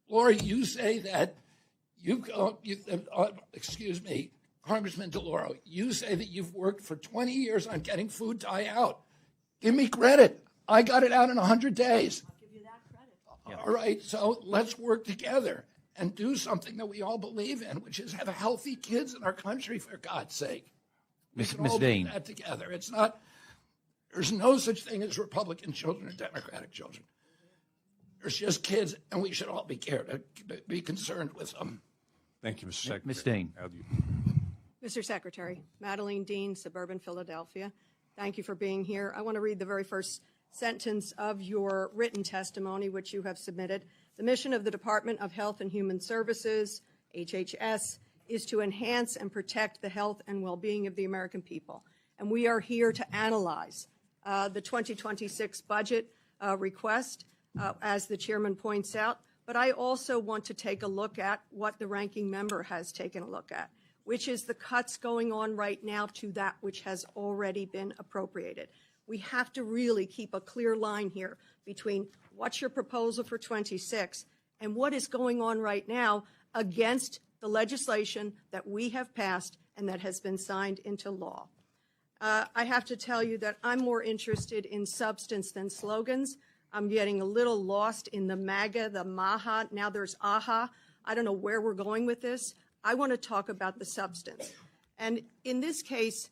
Laura, you say that excuse me, Congressman DeLauro, you say that you've worked for 20 years on getting food dye out. Give me credit. I got it out in 100 days. I'll give you that credit. All right, so let's work together and do something that we all believe in, which is have healthy kids in our country, for God's sake. Ms. Dean. That together. It's not, there's no such thing as Republican children or Democratic children. There's just kids, and we should all be concerned with them. Thank you, Mr. Secretary. Ms. Dean. Mr. Secretary, Madeline Dean, suburban Philadelphia. Thank you for being here. I want to read the very first sentence of your written testimony, which you have submitted. The mission of the Department of Health and Human Services, HHS, is to enhance and protect the health and well-being of the American people. And we are here to analyze the 2026 budget request, as the chairman points out. But I also want to take a look at what the ranking member has taken a look at, which is the cuts going on right now to that which has already been appropriated. We have to really keep a clear line here between what's your proposal for 26 and what is going on right now against the legislation that we have passed and that has been signed into law. I have to tell you that I'm more interested in substance than slogans. I'm getting a little lost in the MAGA, the MAHA. Now there's AHA. I don't know where we're going with this. I want to talk about the substance. And in this case,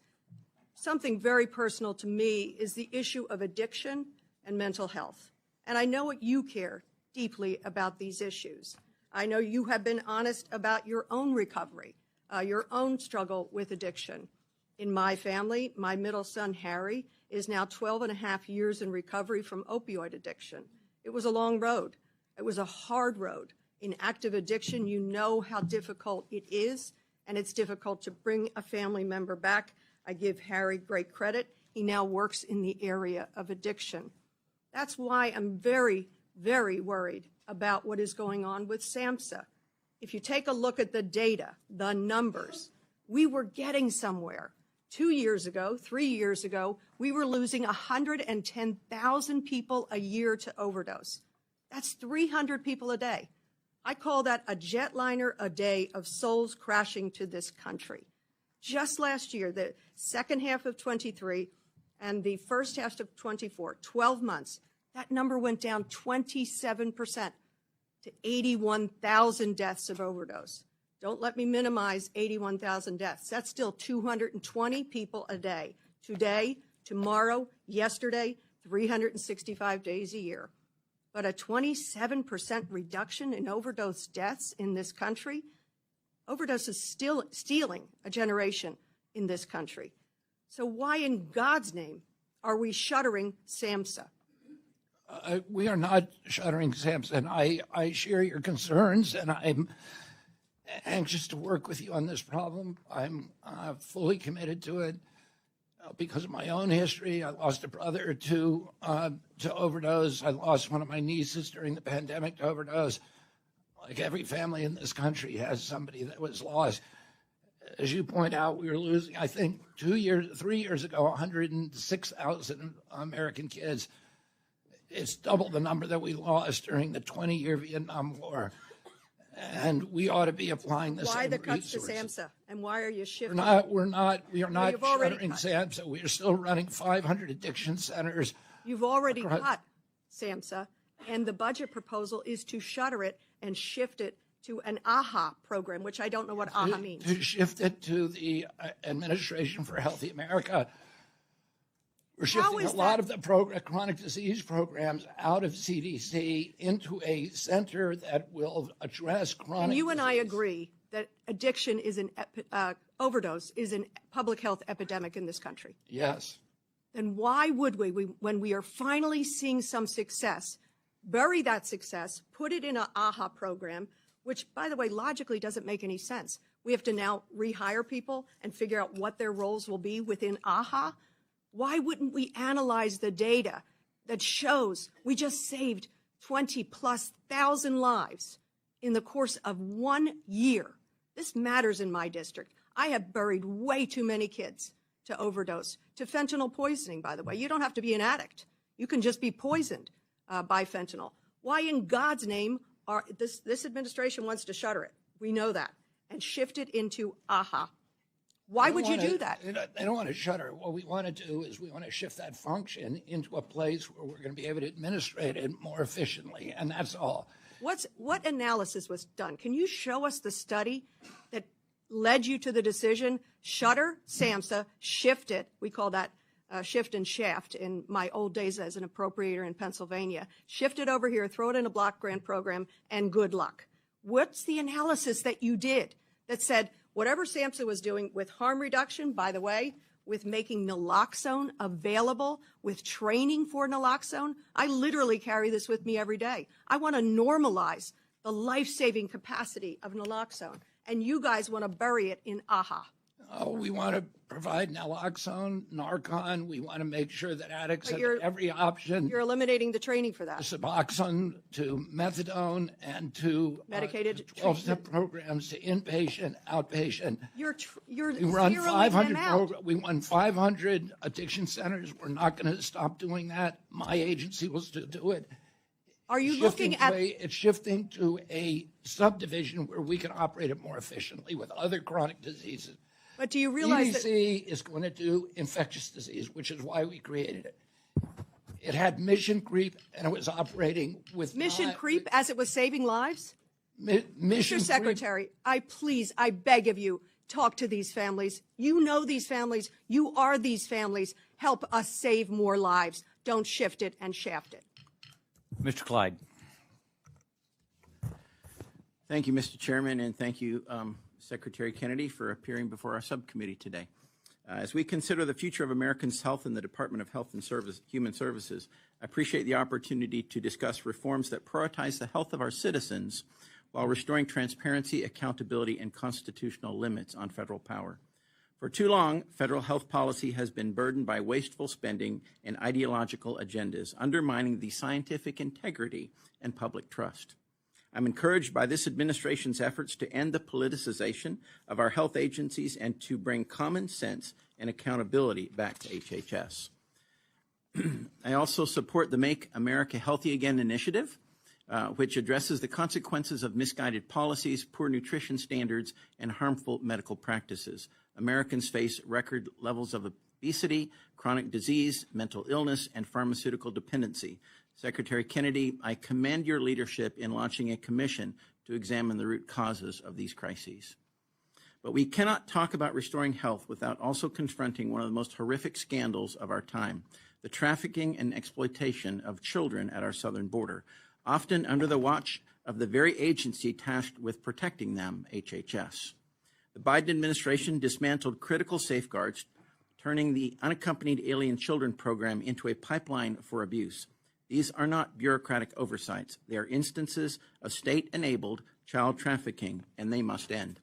something very personal to me is the issue of addiction and mental health. And I know what you care deeply about these issues. I know you have been honest about your own recovery, your own struggle with addiction. In my family, my middle son, Harry, is now 12 and a half years in recovery from opioid addiction. It was a long road. It was a hard road. In active addiction, you know how difficult it is, and it's difficult to bring a family member back. I give Harry great credit. He now works in the area of addiction. That's why I'm very, very worried about what is going on with SAMHSA. If you take a look at the data, the numbers, we were getting somewhere. 2 years ago, 3 years ago, we were losing 110,000 people a year to overdose. That's 300 people a day. I call that a jetliner a day of souls crashing to this country. Just last year, the second half of 23 and the first half of 24, 12 months, that number went down 27% to 81,000 deaths of overdose. Don't let me minimize 81,000 deaths. That's still 220 people a day. Today, tomorrow, yesterday, 365 days a year. But a 27% reduction in overdose deaths in this country. Overdose is still stealing a generation in this country. So why in God's name are we shuttering SAMHSA? We are not shuttering SAMHSA. I share your concerns, and I'm anxious to work with you on this problem. I'm fully committed to it. Because of my own history, I lost a brother to overdose. I lost one of my nieces during the pandemic to overdose. Like every family in this country has somebody that was lost. As you point out, we were losing, I think, 3 years ago, 106,000 American kids. It's double the number that we lost during the 20-year Vietnam War. And we ought to be applying the why same the cuts resources. to SAMHSA, and why are you shifting? We are not you've already shuttering cut. SAMHSA. We are still running 500 addiction centers. You've already cut SAMHSA, and the budget proposal is to shutter it and shift it to an AHA program, which I don't know what AHA means. To shift it to the Administration for Healthy America. We're shifting a lot of the chronic disease programs out of CDC into a center that will address chronic And you and I disease. agree that addiction is overdose is a public health epidemic in this country. Yes. Then why would we, when we are finally seeing some success, bury that success, put it in an AHA program, which, by the way, logically doesn't make any sense. We have to now rehire people and figure out what their roles will be within AHA. Why wouldn't we analyze the data that shows we just saved 20,000+ lives in the course of 1 year? This matters in my district. I have buried way too many kids to overdose, to fentanyl poisoning, by the way. You don't have to be an addict. You can just be poisoned by fentanyl. Why in God's name are this administration wants to shutter it? We know that. And shift it into AHA. Why would you do that? They don't want to shutter. What we want to do is we want to shift that function into a place where we're going to be able to administrate it more efficiently, and that's all. What analysis was done? Can you show us the study that led you to the decision, shutter SAMHSA, shift it? We call that shift and shaft in my old days as an appropriator in Pennsylvania. Shift it over here, throw it in a block grant program, and good luck. What's the analysis that you did that said, whatever SAMHSA was doing with harm reduction, by the way, with making naloxone available, with training for naloxone, I literally carry this with me every day. I want to normalize the life-saving capacity of naloxone, and you guys want to bury it in AHA. We want to provide naloxone, Narcan. We want to make sure that addicts But have every option. You're eliminating the training for that. Suboxone to methadone and to Medicated 12-step programs to inpatient, outpatient. You're We run zeroing 500 them out. we run 500 addiction centers. We're not going to stop doing that. My agency will still do it. Are you looking at? It's shifting to a subdivision where we can operate it more efficiently with other chronic diseases. But do you realize that CDC is going to do infectious disease, which is why we created it. It had mission creep, and it was operating with mission creep as it was saving lives? mission Mr. Secretary, I beg of you, talk to these families. You know these families. You are these families. Help us save more lives. Don't shift it and shaft it. Mr. Clyde. Thank you, Mr. Chairman, and thank you, Secretary Kennedy, for appearing before our subcommittee today. As we consider the future of Americans' health in the Department of Health and Human Services, I appreciate the opportunity to discuss reforms that prioritize the health of our citizens while restoring transparency, accountability, and constitutional limits on federal power. For too long, federal health policy has been burdened by wasteful spending and ideological agendas, undermining the scientific integrity and public trust. I'm encouraged by this administration's efforts to end the politicization of our health agencies and to bring common sense and accountability back to HHS. I also support the Make America Healthy Again initiative, which addresses the consequences of misguided policies, poor nutrition standards, and harmful medical practices. Americans face record levels of obesity, chronic disease, mental illness, and pharmaceutical dependency. Secretary Kennedy, I commend your leadership in launching a commission to to examine the root causes of these crises. But we cannot talk about restoring health without also confronting one of the most horrific scandals of our time, the trafficking and exploitation of children at our southern border, often under the watch of the very agency tasked with protecting them, HHS. The Biden administration dismantled critical safeguards, turning the unaccompanied alien children program into a pipeline for abuse. These are not bureaucratic oversights. They are instances of state-enabled child trafficking, and they must end.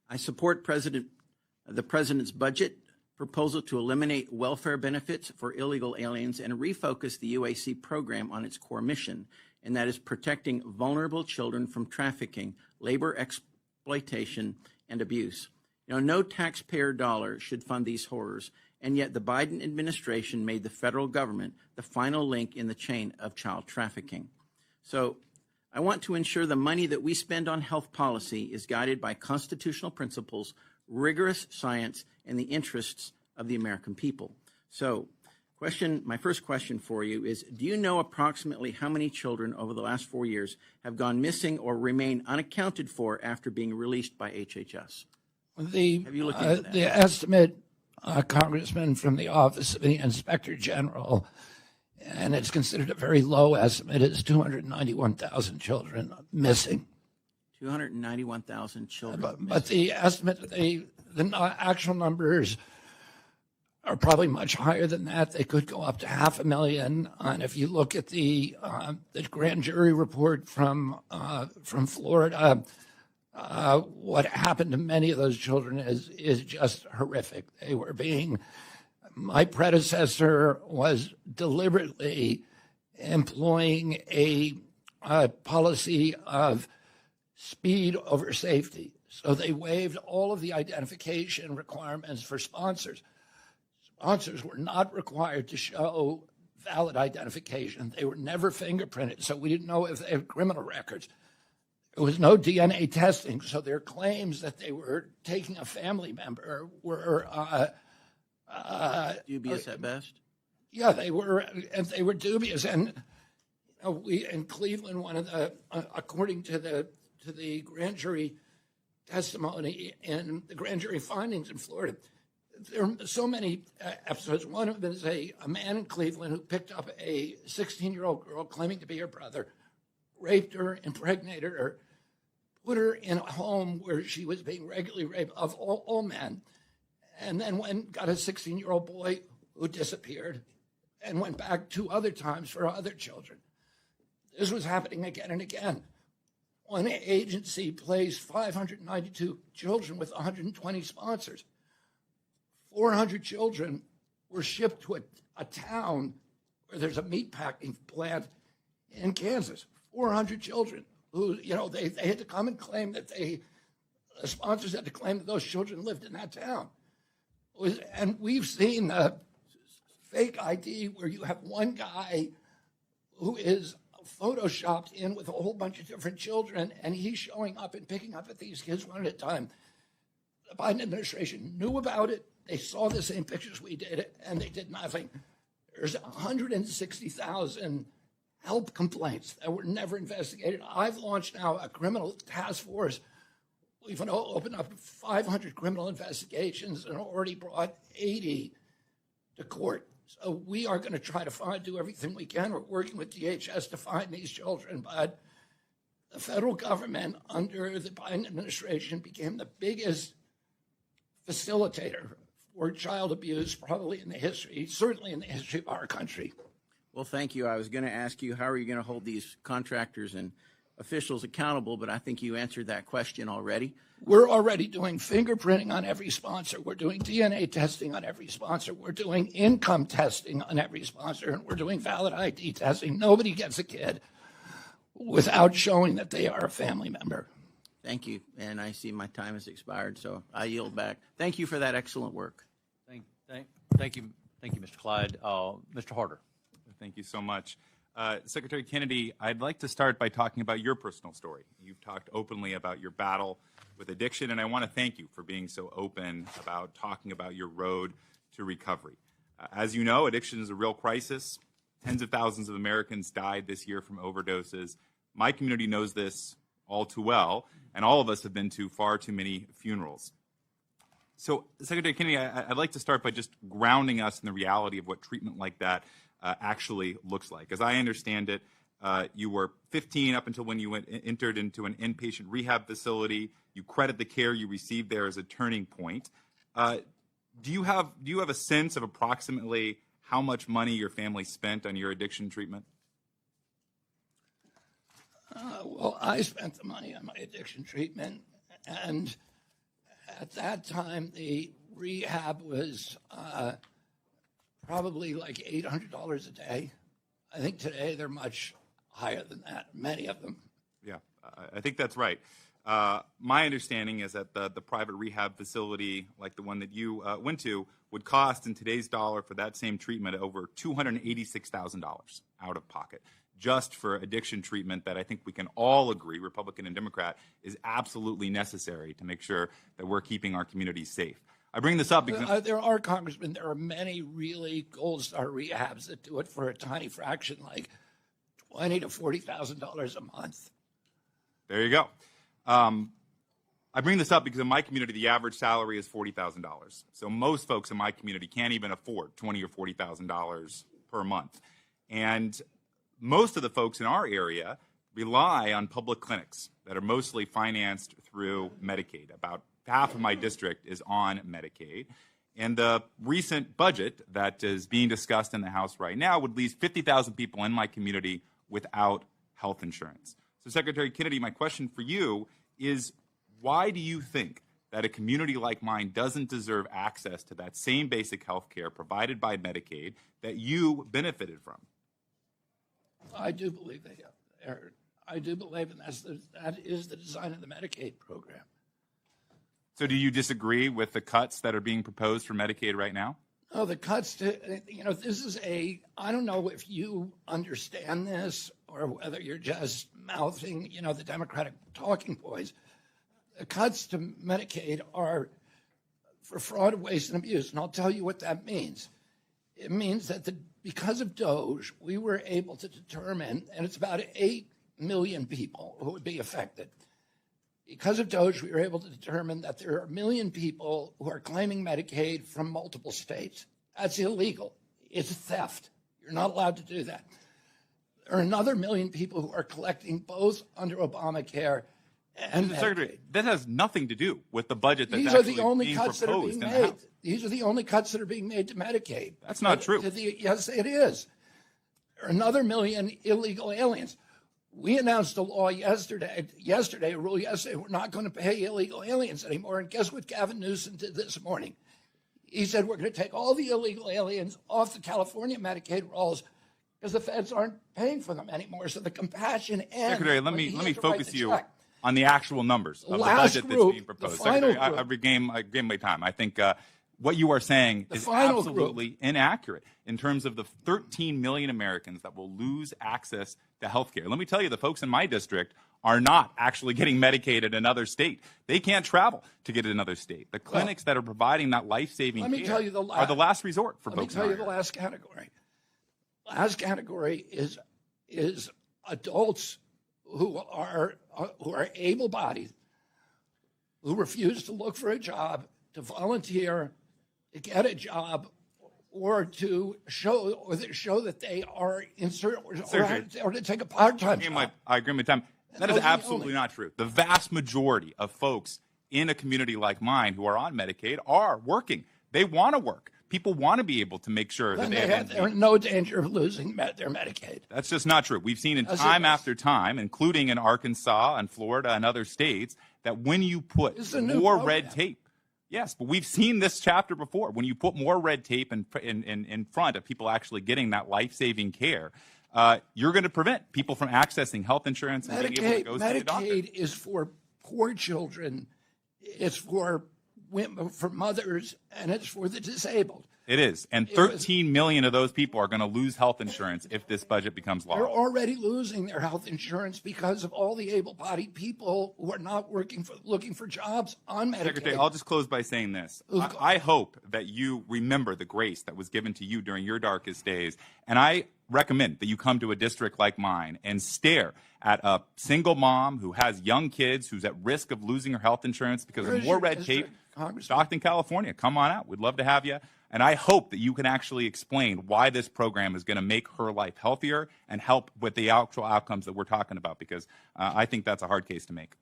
I support the President's budget proposal to eliminate welfare benefits for illegal aliens and refocus the UAC program on its core mission, and that is protecting vulnerable children from trafficking, labor exploitation, and abuse. No taxpayer dollar should fund these horrors, and yet the Biden administration made the federal government the final link in the chain of child trafficking. So I want to ensure the money that we spend on health policy is guided by constitutional principles, rigorous science, and the interests of the American people. So my first question for you is, do you know approximately how many children over the last 4 years have gone missing or remain unaccounted for after being released by HHS? Have you looked into that? The estimate, Congressman, from the Office of the Inspector General, and it's considered a very low estimate, is 291,000 children missing. 291,000 children. But the estimate, the actual numbers are probably much higher than that. They could go up to 500,000. And if you look at the grand jury report from Florida, what happened to many of those children is just horrific. They were my predecessor was deliberately employing a policy of speed over safety. So they waived all of the identification requirements for sponsors. Sponsors were not required to show valid identification. They were never fingerprinted, so we didn't know if they had criminal records. There was no DNA testing, so their claims that they were taking a family member were dubious at best. Yeah, they were dubious. And we in Cleveland, according to the grand jury testimony and the grand jury findings in Florida, there are so many episodes. One of them is a man in Cleveland who picked up a 16-year-old girl claiming to be her brother, raped her, impregnated her, put her in a home where she was being regularly raped of all men, and then got a 16-year-old boy who disappeared and went back 2 other times for other children. This was happening again and again. One agency placed 592 children with 120 sponsors. 400 children were shipped to a town where there's a meatpacking plant in Kansas. 400 children who, they had to come and claim that the sponsors had to claim that those children lived in that town. And we've seen fake ID where you have one guy who is photoshopped in with a whole bunch of different children, and he's showing up and picking up at these kids one at a time. The Biden administration knew about it. They saw the same pictures we did, and they did nothing. There's 160,000 help complaints that were never investigated. I've launched now a criminal task force. We've opened up 500 criminal investigations and already brought 80 to court. So we are going to try to do everything we can. We're working with DHS to find these children, but the federal government under the Biden administration became the biggest facilitator for child abuse probably in the history, certainly in the history of our country. Well, thank you. I was going to ask you, how are you going to hold these contractors and officials accountable, but I think you answered that question already. We're already doing fingerprinting on every sponsor. We're doing DNA testing on every sponsor. We're doing income testing on every sponsor, and we're doing valid ID testing. Nobody gets a kid without showing that they are a family member. Thank you. And I see my time has expired, so I yield back. Thank you for that excellent work. Thank you, Mr. Clyde. Mr. Harder. Thank you so much. Secretary Kennedy, I'd like to start by talking about your personal story. You've talked openly about your battle with addiction, and I want to thank you for being so open about talking about your road to recovery. As you know, addiction is a real crisis. Tens of thousands of Americans died this year from overdoses. My community knows this all too well, and all of us have been to far too many funerals. So, Secretary Kennedy, I'd like to start by just grounding us in the reality of what treatment like that actually looks like. As I understand it, you were 15 up until when you entered into an inpatient rehab facility. You credit the care you received there as a turning point. Do you have a sense of approximately how much money your family spent on your addiction treatment? Well, I spent the money on my addiction treatment, and at that time, the rehab was probably like $800 a day. I think today they're much higher than that, many of them. Yeah, I think that's right. My understanding is that the private rehab facility, like the one that you went to, would cost in today's dollar for that same treatment over $286,000 out of pocket, just for addiction treatment that I think we can all agree, Republican and Democrat, is absolutely necessary to make sure that we're keeping our communities safe. I bring this up because there are, Congressman, there are many really gold star rehabs that do it for a tiny fraction, like $20,000 to $40,000 a month. There you go. I bring this up because in my community, the average salary is $40,000. So most folks in my community can't even afford $20,000 or $40,000 per month. And most of the folks in our area rely on public clinics that are mostly financed through Medicaid. About half of my district is on Medicaid. And the recent budget that is being discussed in the House right now would leave 50,000 people in my community without health insurance. So, Secretary Kennedy, my question for you is, why do you think that a community like mine doesn't deserve access to that same basic health care provided by Medicaid that you benefited from? I do believe they are. I do believe, and that is the design of the Medicaid program. So do you disagree with the cuts that are being proposed for Medicaid right now? No, the cuts to, this is I don't know if you understand this or whether you're just mouthing, the Democratic talking points. The cuts to Medicaid are for fraud, waste, and abuse, and I'll tell you what that means. It means that because of DOGE, we were able to determine, and it's about 8 million people who would be affected. Because of DOGE, we were able to determine that there are 1 million people who are claiming Medicaid from multiple states. That's illegal. It's theft. You're not allowed to do that. There are another 1 million people who are collecting both under Obamacare and Secretary, that has nothing to do with the budget that's These actually are the only being cuts that are proposed being in the made. House. These are the only cuts that are being made to Medicaid. That's not true. Yes, it is. There are another 1 million illegal aliens. We announced a law yesterday, a rule yesterday, we're not going to pay illegal aliens anymore. And guess what Gavin Newsom did this morning? He said we're going to take all the illegal aliens off the California Medicaid rolls because the feds aren't paying for them anymore. So the compassion ends. Secretary, let me focus you on the actual numbers of the budget that's being proposed. Secretary, I regain my time. I think what you are saying is absolutely inaccurate in terms of the 13 million Americans that will lose access to health care. Let me tell you, the folks in my district are not actually getting Medicaid in another state. They can't travel to get it in another state. The clinics that are providing that life-saving care are the last resort for folks. Let me tell you the last category. Last category is adults who are able-bodied, who refuse to look for a job, to volunteer, to get a job, or to show that they are or to take a part-time job. I agree with time. That is absolutely not true. The vast majority of folks in a community like mine who are on Medicaid are working. They want to work. People want to be able to make sure that they're in no danger of losing their Medicaid. That's just not true. We've seen in time after time, including in Arkansas and Florida and other states, that when you put more red tape, yes, but we've seen this chapter before. When you put more red tape in front of people actually getting that life-saving care, you're going to prevent people from accessing health insurance and being able to go see the doctor. Medicaid is for poor children. It's for women, for mothers, and it's for the disabled. It is. And 13 million of those people are going to lose health insurance if this budget becomes law. They're already losing their health insurance because of all the able-bodied people who are not looking for jobs on Medicaid. Secretary, I'll just close by saying this. I hope that you remember the grace that was given to you during your darkest days. And I recommend that you come to a district like mine and stare at a single mom who has young kids who's at risk of losing her health insurance because of more red tape. Stockton, California. Come on out. We'd love to have you. And I hope that you can actually explain why this program is going to make her life healthier and help with the actual outcomes that we're talking about, because I think that's a hard case to make.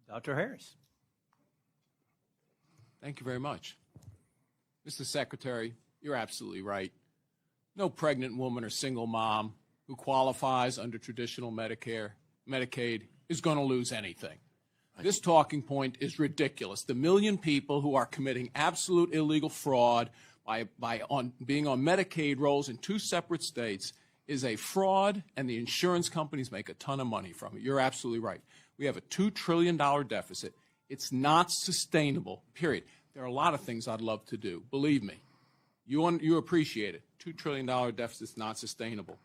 Dr. Harris. Thank you very much. Mr. Secretary, you're absolutely right. No pregnant woman or single mom who qualifies under traditional Medicaid is going to lose anything. This talking point is ridiculous. The million people who are committing absolute illegal fraud by being on Medicaid rolls in 2 separate states is a fraud, and the insurance companies make a ton of money from it. You're absolutely right. We have a $2 trillion deficit. It's not sustainable, period. There are a lot of things I'd love to do. Believe me. You appreciate it. $2 trillion deficit is not sustainable.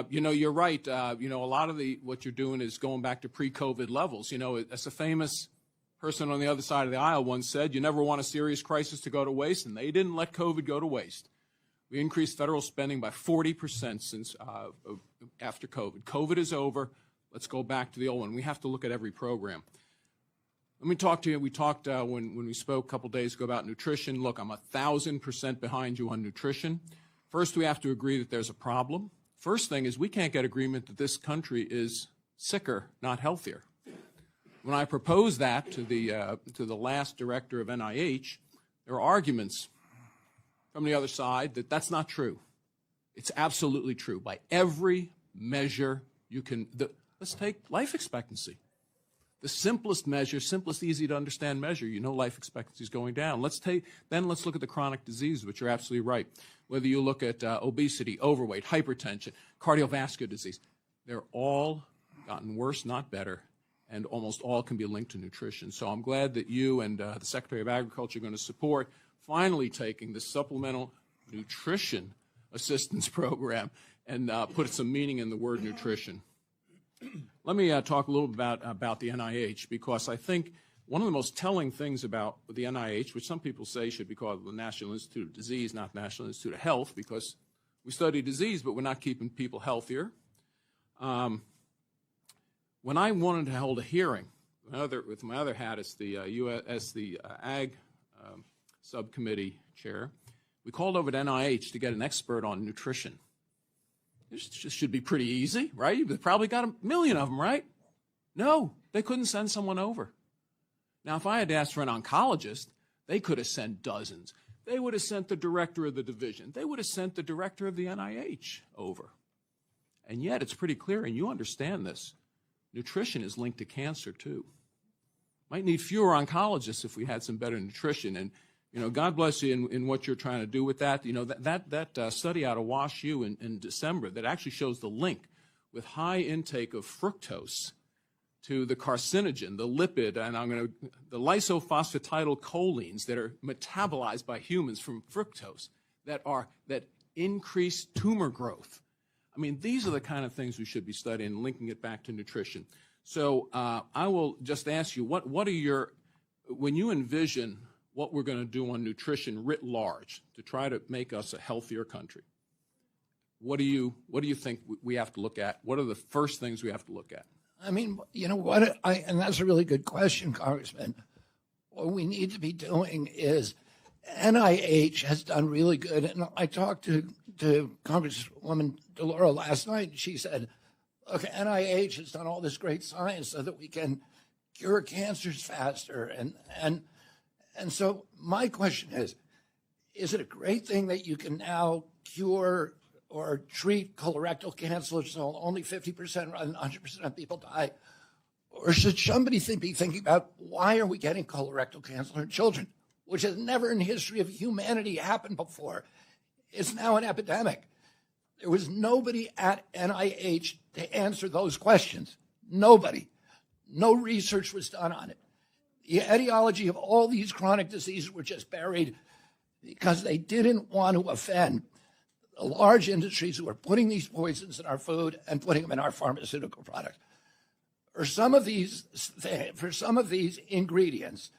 You're right. A lot of what you're doing is going back to pre-COVID levels. As a famous person on the other side of the aisle once said, you never want a serious crisis to go to waste, and they didn't let COVID go to waste. We increased federal spending by 40% since after COVID. COVID is over. Let's go back to the old one. We have to look at every program. Let me talk to you. We talked when we spoke a couple days ago about nutrition. Look, I'm 1,000% behind you on nutrition. First, we have to agree that there's a problem. First thing is we can't get agreement that this country is sicker, not healthier. When I proposed that to the last director of NIH, there were arguments from the other side that that's not true. It's absolutely true. By every measure you can, let's take life expectancy. The simplest measure, simplest, easy to understand measure, life expectancy is going down. Let's look at the chronic diseases, which you're absolutely right. Whether you look at obesity, overweight, hypertension, cardiovascular disease, they're all gotten worse, not better, and almost all can be linked to nutrition. So I'm glad that you and the Secretary of Agriculture are going to support finally taking the Supplemental Nutrition Assistance Program and put some meaning in the word nutrition. Let me talk a little about the NIH, because I think one of the most telling things about the NIH, which some people say should be called the National Institute of Disease, not National Institute of Health, because we study disease, but we're not keeping people healthier. When I wanted to hold a hearing, with my other hat as the Ag Subcommittee Chair, we called over to NIH to get an expert on nutrition. This should be pretty easy, right? You've probably got 1 million of them, right? No, they couldn't send someone over. Now, if I had asked for an oncologist, they could have sent dozens. They would have sent the director of the division. They would have sent the director of the NIH over. And yet, it's pretty clear, and you understand this, nutrition is linked to cancer, too. Might need fewer oncologists if we had some better nutrition. And God bless you in what you're trying to do with that. That study out of WashU in December that actually shows the link with high intake of fructose to the carcinogen, the lipid, and the lysophosphatidylcholines that are metabolized by humans from fructose that increase tumor growth. I mean, these are the kind of things we should be studying and linking it back to nutrition. So I will just ask you, what are when you envision what we're going to do on nutrition writ large to try to make us a healthier country, what do you think we have to look at? What are the first things we have to look at? I mean, and that's a really good question, Congressman. What we need to be doing is NIH has done really good. And I talked to Congresswoman DeLauro last night, and she said, look, NIH has done all this great science so that we can cure cancers faster. And so my question is it a great thing that you can now cure or treat colorectal cancer so only 50% rather than 100% of people die? Or should somebody be thinking about why are we getting colorectal cancer in children, which has never in the history of humanity happened before? It's now an epidemic. There was nobody at NIH to answer those questions. Nobody. No research was done on it. The etiology of all these chronic diseases were just buried because they didn't want to offend the large industries who are putting these poisons in our food and putting them in our pharmaceutical products. For some of these ingredients,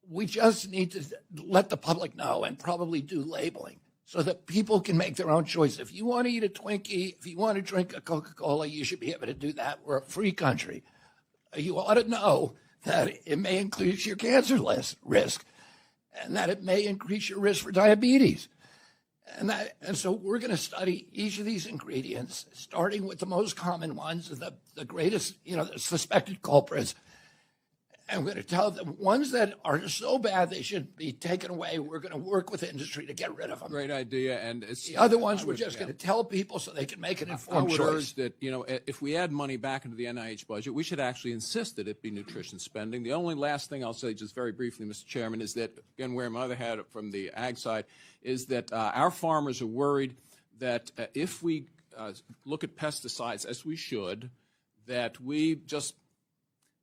we just need to let the public know and probably do labeling so that people can make their own choice. If you want to eat a Twinkie, if you want to drink a Coca-Cola, you should be able to do that. We're a free country. You ought to know that it may increase your cancer risk and that it may increase your risk for diabetes. And so we're going to study each of these ingredients, starting with the most common ones, the greatest, the suspected culprits. And we're going to tell them ones that are so bad they should be taken away. We're going to work with industry to get rid of them. Great idea. And it's, the other ones we're just going to tell people so they can make an informed choice. I would urge that, if we add money back into the NIH budget, we should actually insist that it be nutrition spending. The only last thing I'll say just very briefly, Mr. Chairman, is that, again, wearing my other hat from the ag side, is that our farmers are worried that if we look at pesticides, as we should, that we just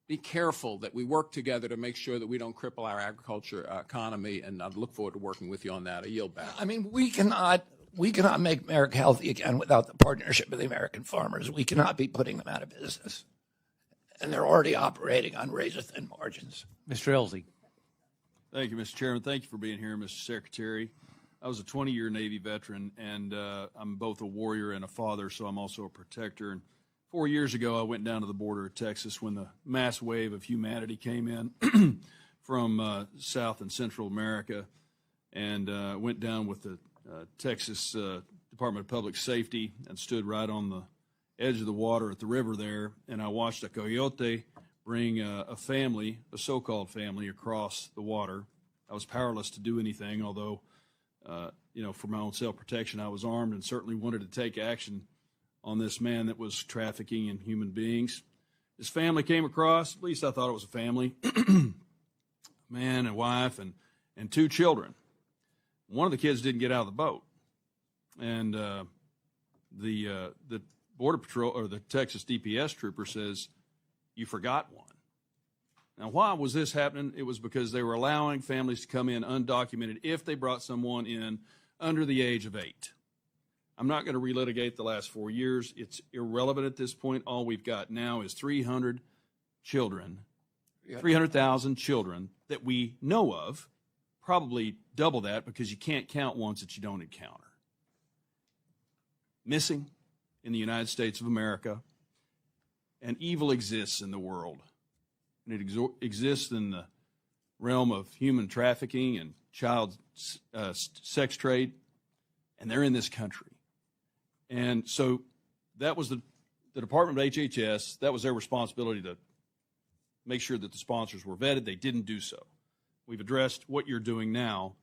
be careful that we work together to make sure that we don't cripple our agriculture economy, and I look forward to working with you on that. I yield back. I mean, we cannot make America healthy again without the partnership of the American farmers. We cannot be putting them out of business, and they're already operating on razor-thin margins. Mr. Elsie. Thank you, Mr. Chairman. Thank you for being here, Mr. Secretary. I was a 20-year Navy veteran, and I'm both a warrior and a father, so I'm also a protector. And 4 years ago, I went down to the border of Texas when the mass wave of humanity came in from South and Central America, and went down with the Texas Department of Public Safety and stood right on the edge of the water at the river there, and I watched a coyote bring a family, a so-called family, across the water. I was powerless to do anything, although, for my own self-protection, I was armed and certainly wanted to take action on this man that was trafficking in human beings. His family came across, at least I thought it was a family, man and wife and 2 children. One of the kids didn't get out of the boat. And the Border Patrol, or the Texas DPS trooper, says, "You forgot one." Now, why was this happening? It was because they were allowing families to come in undocumented if they brought someone in under the age of 8. I'm not going to relitigate the last 4 years. It's irrelevant at this point. All we've got now is 300 children, 300,000 children that we know of, probably double that because you can't count ones that you don't encounter, missing in the United States of America. And evil exists in the world. And it exists in the realm of human trafficking and child sex trade, and they're in this country. And so that was the Department of HHS, that was their responsibility to make sure that the sponsors were vetted. They didn't do so. We've addressed what you're doing now.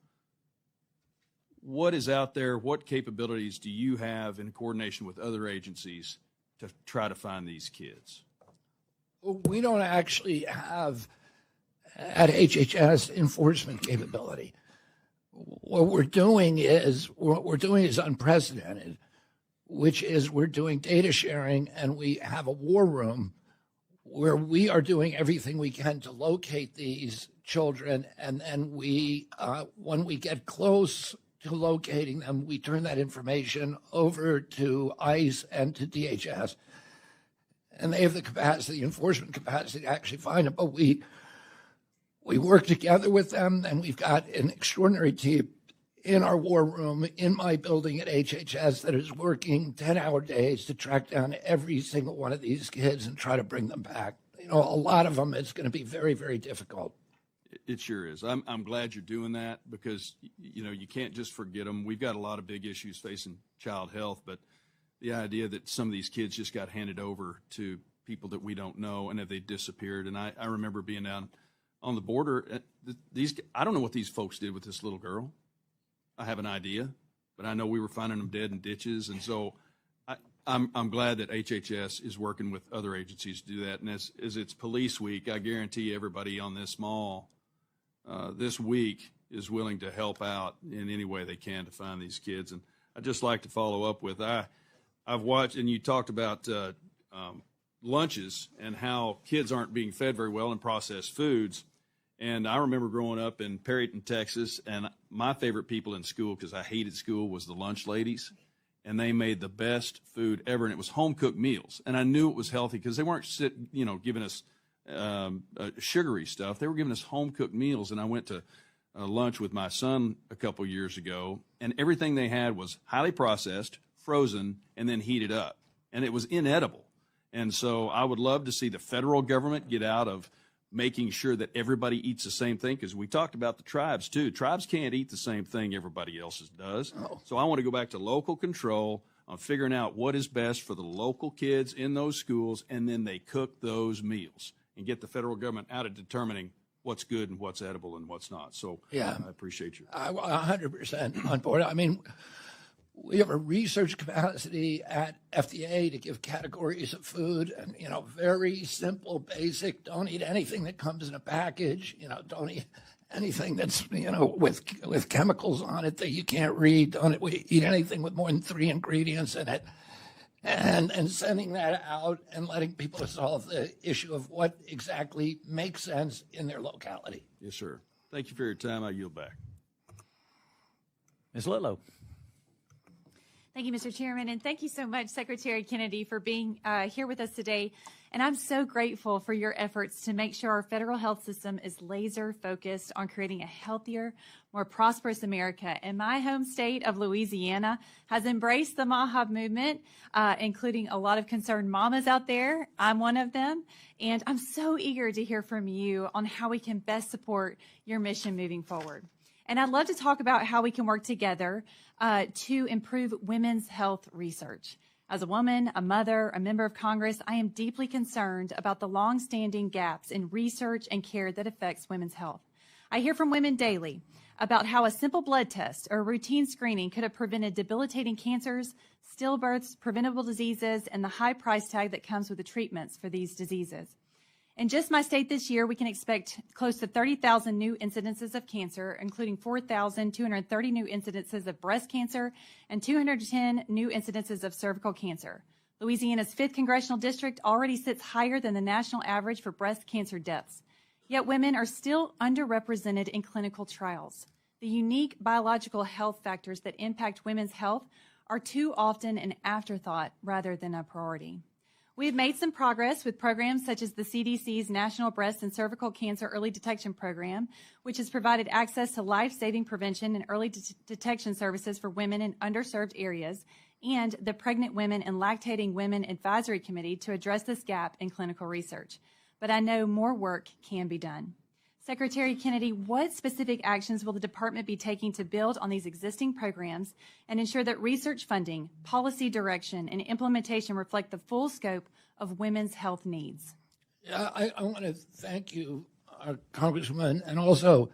What is out there? What capabilities do you have in coordination with other agencies to try to find these kids? We don't actually have at HHS enforcement capability. What we're doing is unprecedented, which is we're doing data sharing, and we have a war room where we are doing everything we can to locate these children, and then we, when we get close to locating them, we turn that information over to ICE and to DHS, and they have the capacity, enforcement capacity, to actually find them. But we work together with them, and we've got an extraordinary team in our war room in my building at HHS that is working 10-hour days to track down every single one of these kids and try to bring them back. A lot of them, it's going to be very, very difficult. It sure is. I'm glad you're doing that because, you can't just forget them. We've got a lot of big issues facing child health, but the idea that some of these kids just got handed over to people that we don't know and that they disappeared. And I remember being down on the border. I don't know what these folks did with this little girl. I have an idea, but I know we were finding them dead in ditches. And so I'm glad that HHS is working with other agencies to do that. And as it's Police Week, I guarantee everybody on this mall this week is willing to help out in any way they can to find these kids. And I'd just like to follow up with, I've watched, and you talked about lunches and how kids aren't being fed very well in processed foods. And I remember growing up in Perryton, Texas, and my favorite people in school, because I hated school, was the lunch ladies. And they made the best food ever, and it was home-cooked meals. And I knew it was healthy because they weren't giving us sugary stuff. They were giving us home-cooked meals. And I went to lunch with my son a couple years ago, and everything they had was highly processed, frozen, and then heated up. And it was inedible. And so I would love to see the federal government get out of making sure that everybody eats the same thing, because we talked about the tribes too. Tribes can't eat the same thing everybody else does. Oh. So I want to go back to local control on figuring out what is best for the local kids in those schools, and then they cook those meals and get the federal government out of determining what's good and what's edible and what's not. So yeah, I appreciate you. 100% on board. I mean, we have a research capacity at FDA to give categories of food, and, very simple, basic. Don't eat anything that comes in a package. Don't eat anything that's, with chemicals on it that you can't read. Don't eat anything with more than 3 ingredients in it. And sending that out and letting people solve the issue of what exactly makes sense in their locality. Yes, sir. Thank you for your time. I yield back. Ms. Litlow. Thank you, Mr. Chairman, and thank you so much, Secretary Kennedy, for being here with us today. And I'm so grateful for your efforts to make sure our federal health system is laser focused on creating a healthier, more prosperous America. And my home state of Louisiana has embraced the MAHA movement, including a lot of concerned mamas out there. I'm one of them. And I'm so eager to hear from you on how we can best support your mission moving forward. And I'd love to talk about how we can work together to improve women's health research. As a woman, a mother, a member of Congress, I am deeply concerned about the long-standing gaps in research and care that affects women's health. I hear from women daily about how a simple blood test or routine screening could have prevented debilitating cancers, stillbirths, preventable diseases, and the high price tag that comes with the treatments for these diseases. In just my state this year, we can expect close to 30,000 new incidences of cancer, including 4,230 new incidences of breast cancer and 210 new incidences of cervical cancer. Louisiana's 5th congressional district already sits higher than the national average for breast cancer deaths. Yet women are still underrepresented in clinical trials. The unique biological health factors that impact women's health are too often an afterthought rather than a priority. We have made some progress with programs such as the CDC's National Breast and Cervical Cancer Early Detection Program, which has provided access to life-saving prevention and early detection services for women in underserved areas, and the Pregnant Women and Lactating Women Advisory Committee to address this gap in clinical research. But I know more work can be done. Secretary Kennedy, what specific actions will the department be taking to build on these existing programs and ensure that research funding, policy direction, and implementation reflect the full scope of women's health needs? Yeah, I want to thank you, Congresswoman, and also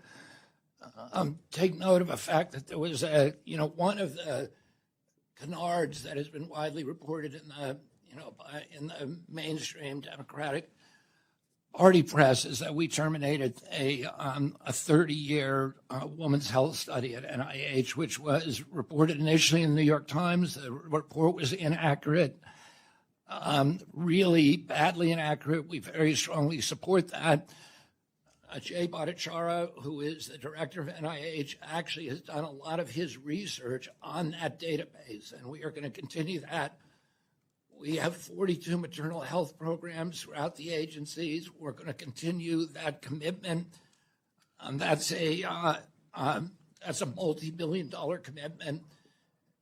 take note of a fact that there was one of the canards that has been widely reported in the mainstream Democratic Party press is that we terminated a 30-year women's health study at NIH, which was reported initially in the New York Times. The report was inaccurate, really badly inaccurate. We very strongly support that. Jay Bhattacharya, who is the director of NIH, actually has done a lot of his research on that database, and we are going to continue that. We have 42 maternal health programs throughout the agencies. We're going to continue that commitment. That's a multi-billion-dollar commitment,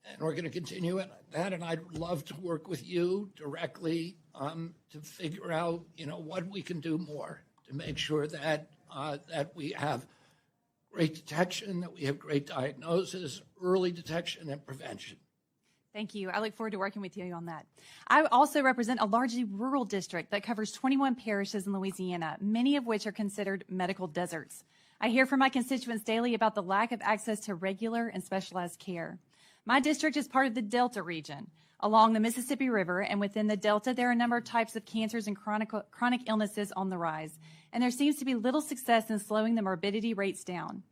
and we're going to continue it. That, and I'd love to work with you directly to figure out, what we can do more to make sure that that we have great detection, that we have great diagnosis, early detection, and prevention. Thank you. I look forward to working with you on that. I also represent a largely rural district that covers 21 parishes in Louisiana, many of which are considered medical deserts. I hear from my constituents daily about the lack of access to regular and specialized care. My district is part of the Delta region along the Mississippi River, and within the Delta, there are a number of types of cancers and chronic illnesses on the rise, and there seems to be little success in slowing the morbidity rates down.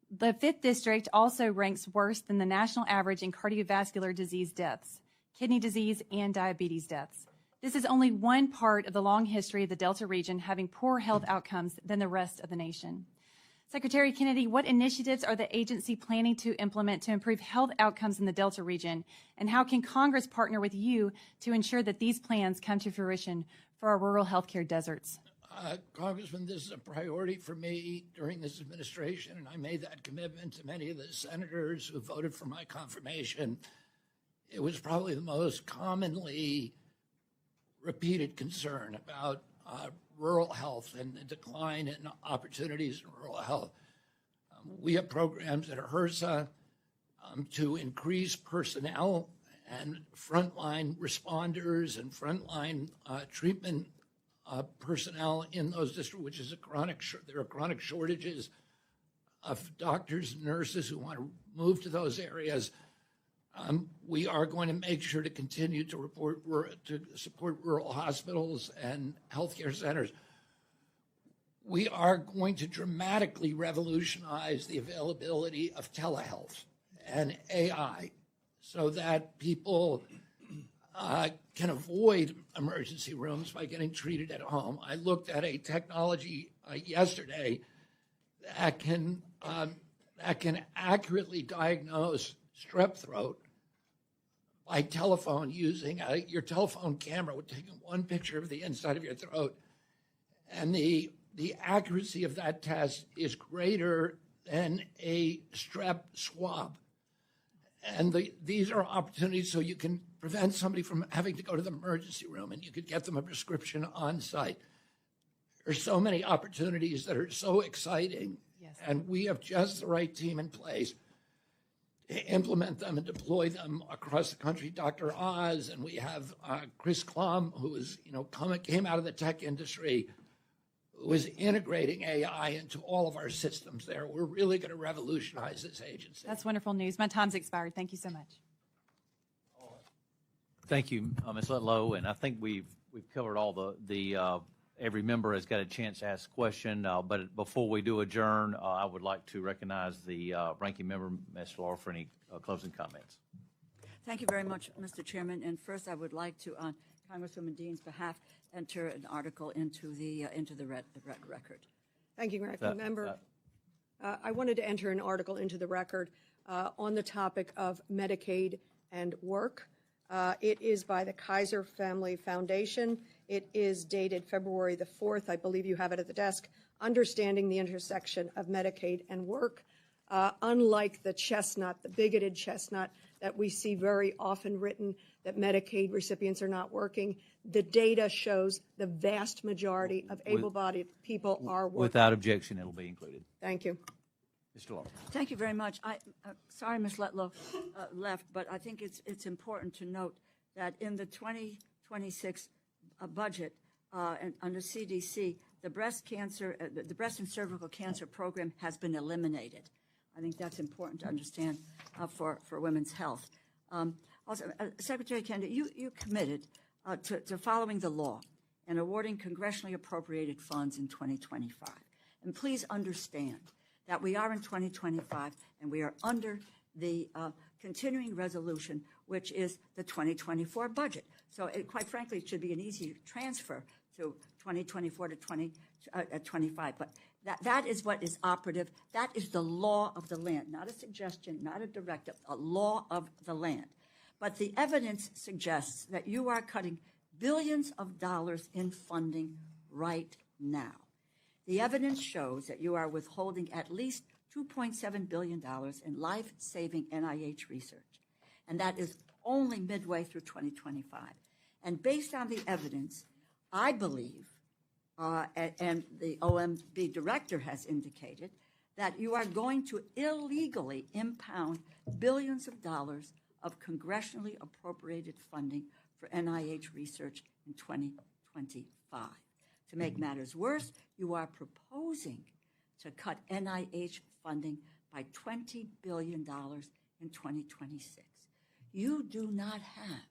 The 5th district also ranks worse than the national average in cardiovascular disease deaths, kidney disease, and diabetes deaths. This is only one part of the long history of the Delta region having poorer health outcomes than the rest of the nation. Secretary Kennedy, what initiatives are the agency planning to implement to improve health outcomes in the Delta region, and how can Congress partner with you to ensure that these plans come to fruition for our rural healthcare deserts? Congressman, this is a priority for me during this administration, and I made that commitment to many of the senators who voted for my confirmation. It was probably the most commonly repeated concern about rural health and the decline in opportunities in rural health. We have programs at HRSA to increase personnel and frontline responders and frontline treatment personnel in those districts, which is there are chronic shortages of doctors and nurses who want to move to those areas. We are going to make sure to continue to support rural hospitals and healthcare centers. We are going to dramatically revolutionize the availability of telehealth and AI so that people can avoid emergency rooms by getting treated at home. I looked at a technology yesterday that can accurately diagnose strep throat by telephone using your telephone camera, with taking one picture of the inside of your throat. And the accuracy of that test is greater than a strep swab. And these are opportunities so you can prevent somebody from having to go to the emergency room, and you could get them a prescription on site. There's so many opportunities that are so exciting, yes, and we have just the right team in place to implement them and deploy them across the country. Dr. Oz, and we have Chris Klum, who is, came out of the tech industry, who is integrating AI into all of our systems there. We're really going to revolutionize this agency. That's wonderful news. My time's expired. Thank you so much. Thank you, Ms. Letlow, and I think we've covered all the every member has got a chance to ask a question, but before we do adjourn, I would like to recognize the ranking member, Ms. Laura, for any closing comments. Thank you very much, Mr. Chairman. And first, I would like to, on Congresswoman Dean's behalf, enter an article into the record. Thank you, ranking member. I wanted to enter an article into the record on the topic of Medicaid and work. It is by the Kaiser Family Foundation. It is dated February the 4th. I believe you have it at the desk. Understanding the intersection of Medicaid and work. Unlike the chestnut, the bigoted chestnut that we see very often written that Medicaid recipients are not working, the data shows the vast majority of able-bodied people are working. Without objection, it'll be included. Thank you. Mr. Law. Thank you very much. Sorry, Ms. Letlow left, but I think it's important to note that in the 2026 budget and under CDC, the breast and cervical cancer program has been eliminated. I think that's important to understand for women's health. Also, Secretary Kennedy, you committed to following the law and awarding congressionally appropriated funds in 2025. And please understand that we are in 2025 and we are under the continuing resolution, which is the 2024 budget. So quite frankly, it should be an easy transfer to 2024 to 2025. But that is what is operative. That is the law of the land, not a suggestion, not a directive, a law of the land. But the evidence suggests that you are cutting billions of dollars in funding right now. The evidence shows that you are withholding at least $2.7 billion in life-saving NIH research, and that is only midway through 2025. And based on the evidence, I believe, and the OMB director has indicated, that you are going to illegally impound billions of dollars of congressionally appropriated funding for NIH research in 2025. To make matters worse, you are proposing to cut NIH funding by $20 billion in 2026. You do not have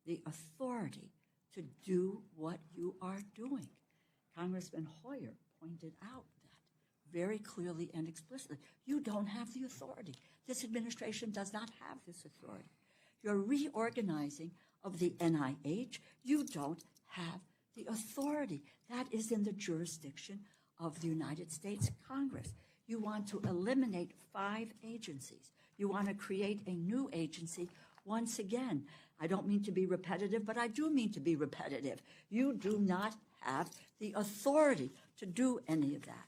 the authority to do what you are doing. Congressman Hoyer pointed out that very clearly and explicitly. You don't have the authority. This administration does not have this authority. You're reorganizing of the NIH. You don't have the authority. That is in the jurisdiction of the United States Congress. You want to eliminate 5 agencies. You want to create a new agency once again. I don't mean to be repetitive, but I do mean to be repetitive. You do not have the authority to do any of that.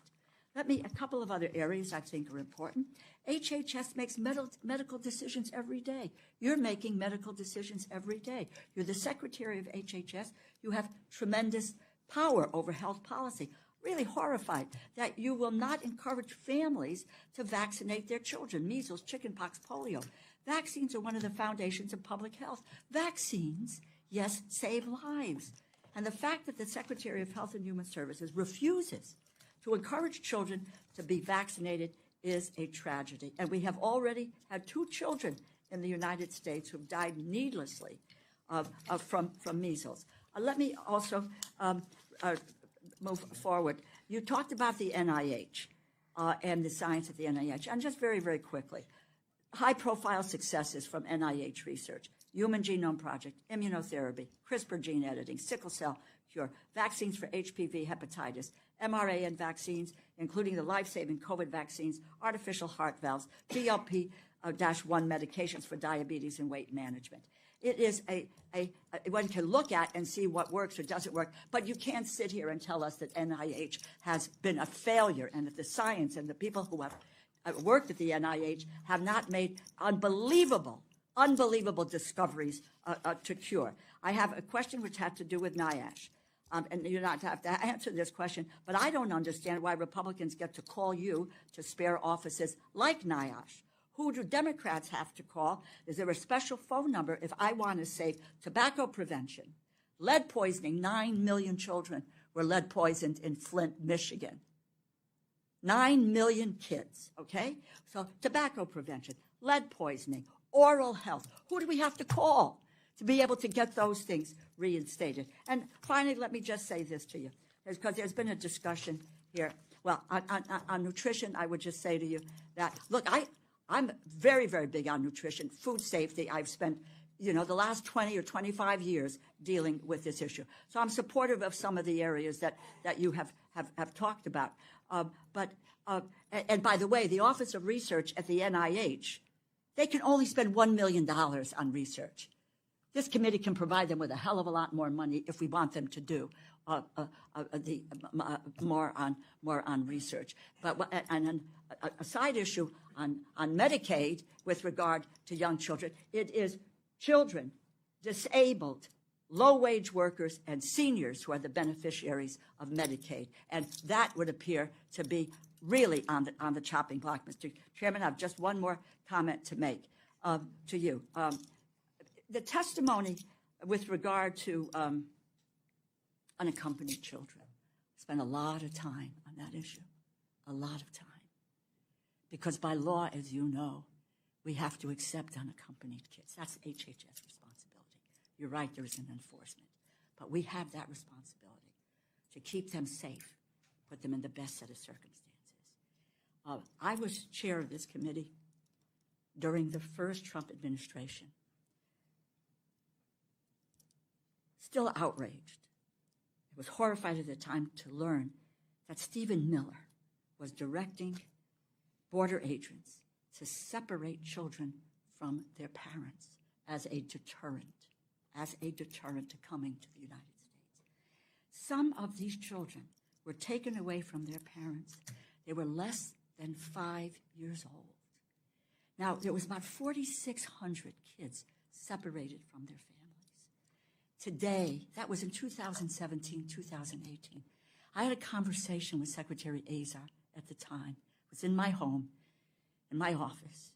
A couple of other areas I think are important. HHS makes medical decisions every day. You're making medical decisions every day. You're the secretary of HHS. You have tremendous power over health policy. Really horrified that you will not encourage families to vaccinate their children. Measles, chickenpox, polio. Vaccines are one of the foundations of public health. Vaccines, yes, save lives. And the fact that the Secretary of Health and Human Services refuses to encourage children to be vaccinated is a tragedy. And we have already had 2 children in the United States who have died needlessly from measles. Let me also move forward. You talked about the NIH and the science at the NIH. And just very, very quickly, high-profile successes from NIH research: Human Genome Project, immunotherapy, CRISPR gene editing, sickle cell cure, vaccines for HPV, hepatitis, mRNA vaccines, including the life-saving COVID vaccines, artificial heart valves, GLP-1 medications for diabetes and weight management. It is one can look at and see what works or doesn't work, but you can't sit here and tell us that NIH has been a failure and that the science and the people who have worked at the NIH have not made unbelievable discoveries to cure. I have a question which had to do with NIH. And you don't have to answer this question, but I don't understand why Republicans get to call you to spare offices like NIH. Who do Democrats have to call? Is there a special phone number if I want to save tobacco prevention? Lead poisoning, 9 million children were lead poisoned in Flint, Michigan. 9 million kids, okay? So tobacco prevention, lead poisoning, oral health. Who do we have to call to be able to get those things reinstated? And finally, let me just say this to you, because there's been a discussion here. Well, on nutrition, I would just say to you that, look, I'm very, very big on nutrition, food safety. I've spent, the last 20 or 25 years dealing with this issue. So I'm supportive of some of the areas that you have talked about. And by the way, the Office of Research at the NIH, they can only spend $1 million on research. This committee can provide them with a hell of a lot more money if we want them to do more on research. And a side issue on Medicaid with regard to young children, it is children, disabled, low-wage workers, and seniors who are the beneficiaries of Medicaid. And that would appear to be really on the chopping block. Mr. Chairman, I have just one more comment to make to you. The testimony with regard to unaccompanied children, spent a lot of time on that issue, a lot of time. Because by law, as you know, we have to accept unaccompanied kids. That's HHS responsibility. You're right, there is an enforcement. But we have that responsibility to keep them safe, put them in the best set of circumstances. I was chair of this committee during the first Trump administration. Still outraged. I was horrified at the time to learn that Stephen Miller was directing border agents to separate children from their parents as a deterrent to coming to the United States. Some of these children were taken away from their parents. They were less than 5 years old. Now, there was about 4,600 kids separated from their families. Today, that was in 2017, 2018. I had a conversation with Secretary Azar at the time. It was in my home, in my office,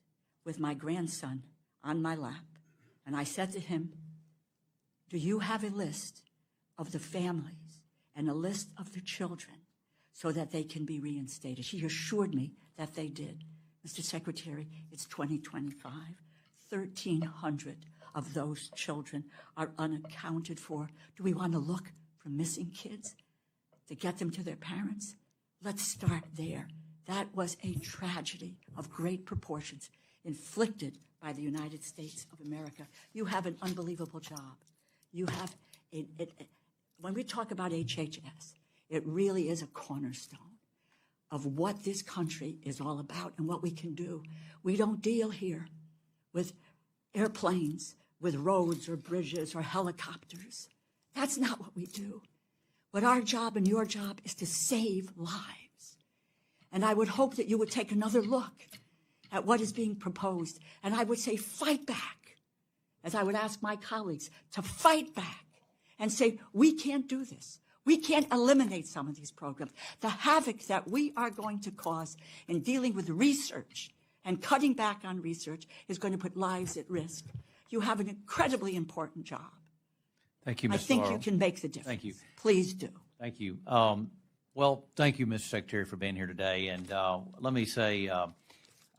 with my grandson on my lap. And I said to him, do you have a list of the families and a list of the children so that they can be reinstated? He assured me that they did. Mr. Secretary, it's 2025. 1,300 of those children are unaccounted for. Do we want to look for missing kids to get them to their parents? Let's start there. That was a tragedy of great proportions inflicted by the United States of America. You have an unbelievable job. You have, when we talk about HHS, it really is a cornerstone of what this country is all about and what we can do. We don't deal here with airplanes, with roads or bridges or helicopters. That's not what we do. But our job and your job is to save lives. And I would hope that you would take another look at what is being proposed. And I would say fight back, as I would ask my colleagues to fight back and say, we can't do this. We can't eliminate some of these programs. The havoc that we are going to cause in dealing with research and cutting back on research is going to put lives at risk. You have an incredibly important job. Thank you, Ms. I think Laurel. you can make the difference. Thank you. Please do. Thank you. Well, thank you, Mr. Secretary, for being here today. And let me say,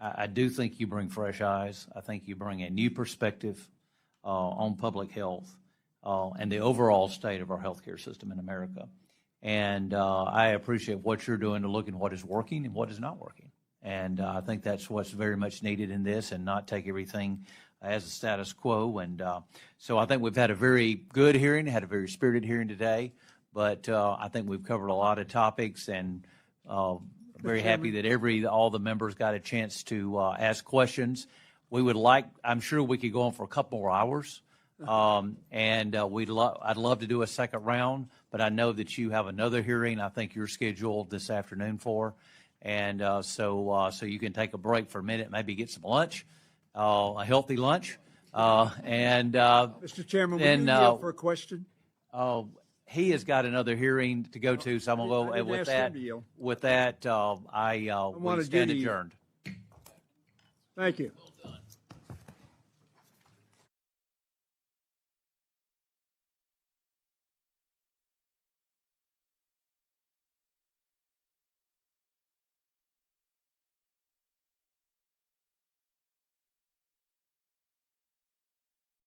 I do think you bring fresh eyes. I think you bring a new perspective on public health and the overall state of our healthcare system in America. And I appreciate what you're doing to look at what is working and what is not working. And I think that's what's very much needed in this, and not take everything as a status quo. And so I think we've had a very good hearing, had a very spirited hearing today. But I think we've covered a lot of topics, and very happy that all the members got a chance to ask questions. We would like, I'm sure we could go on for a couple more hours, and I'd love to do a second round, but I know that you have another hearing I think you're scheduled this afternoon for, and so you can take a break for a minute, maybe get some lunch, a healthy lunch, and Mr. Chairman, would you yield for a question? He has got another hearing to go to, so I'm going to go with that. We stand adjourned. Thank you.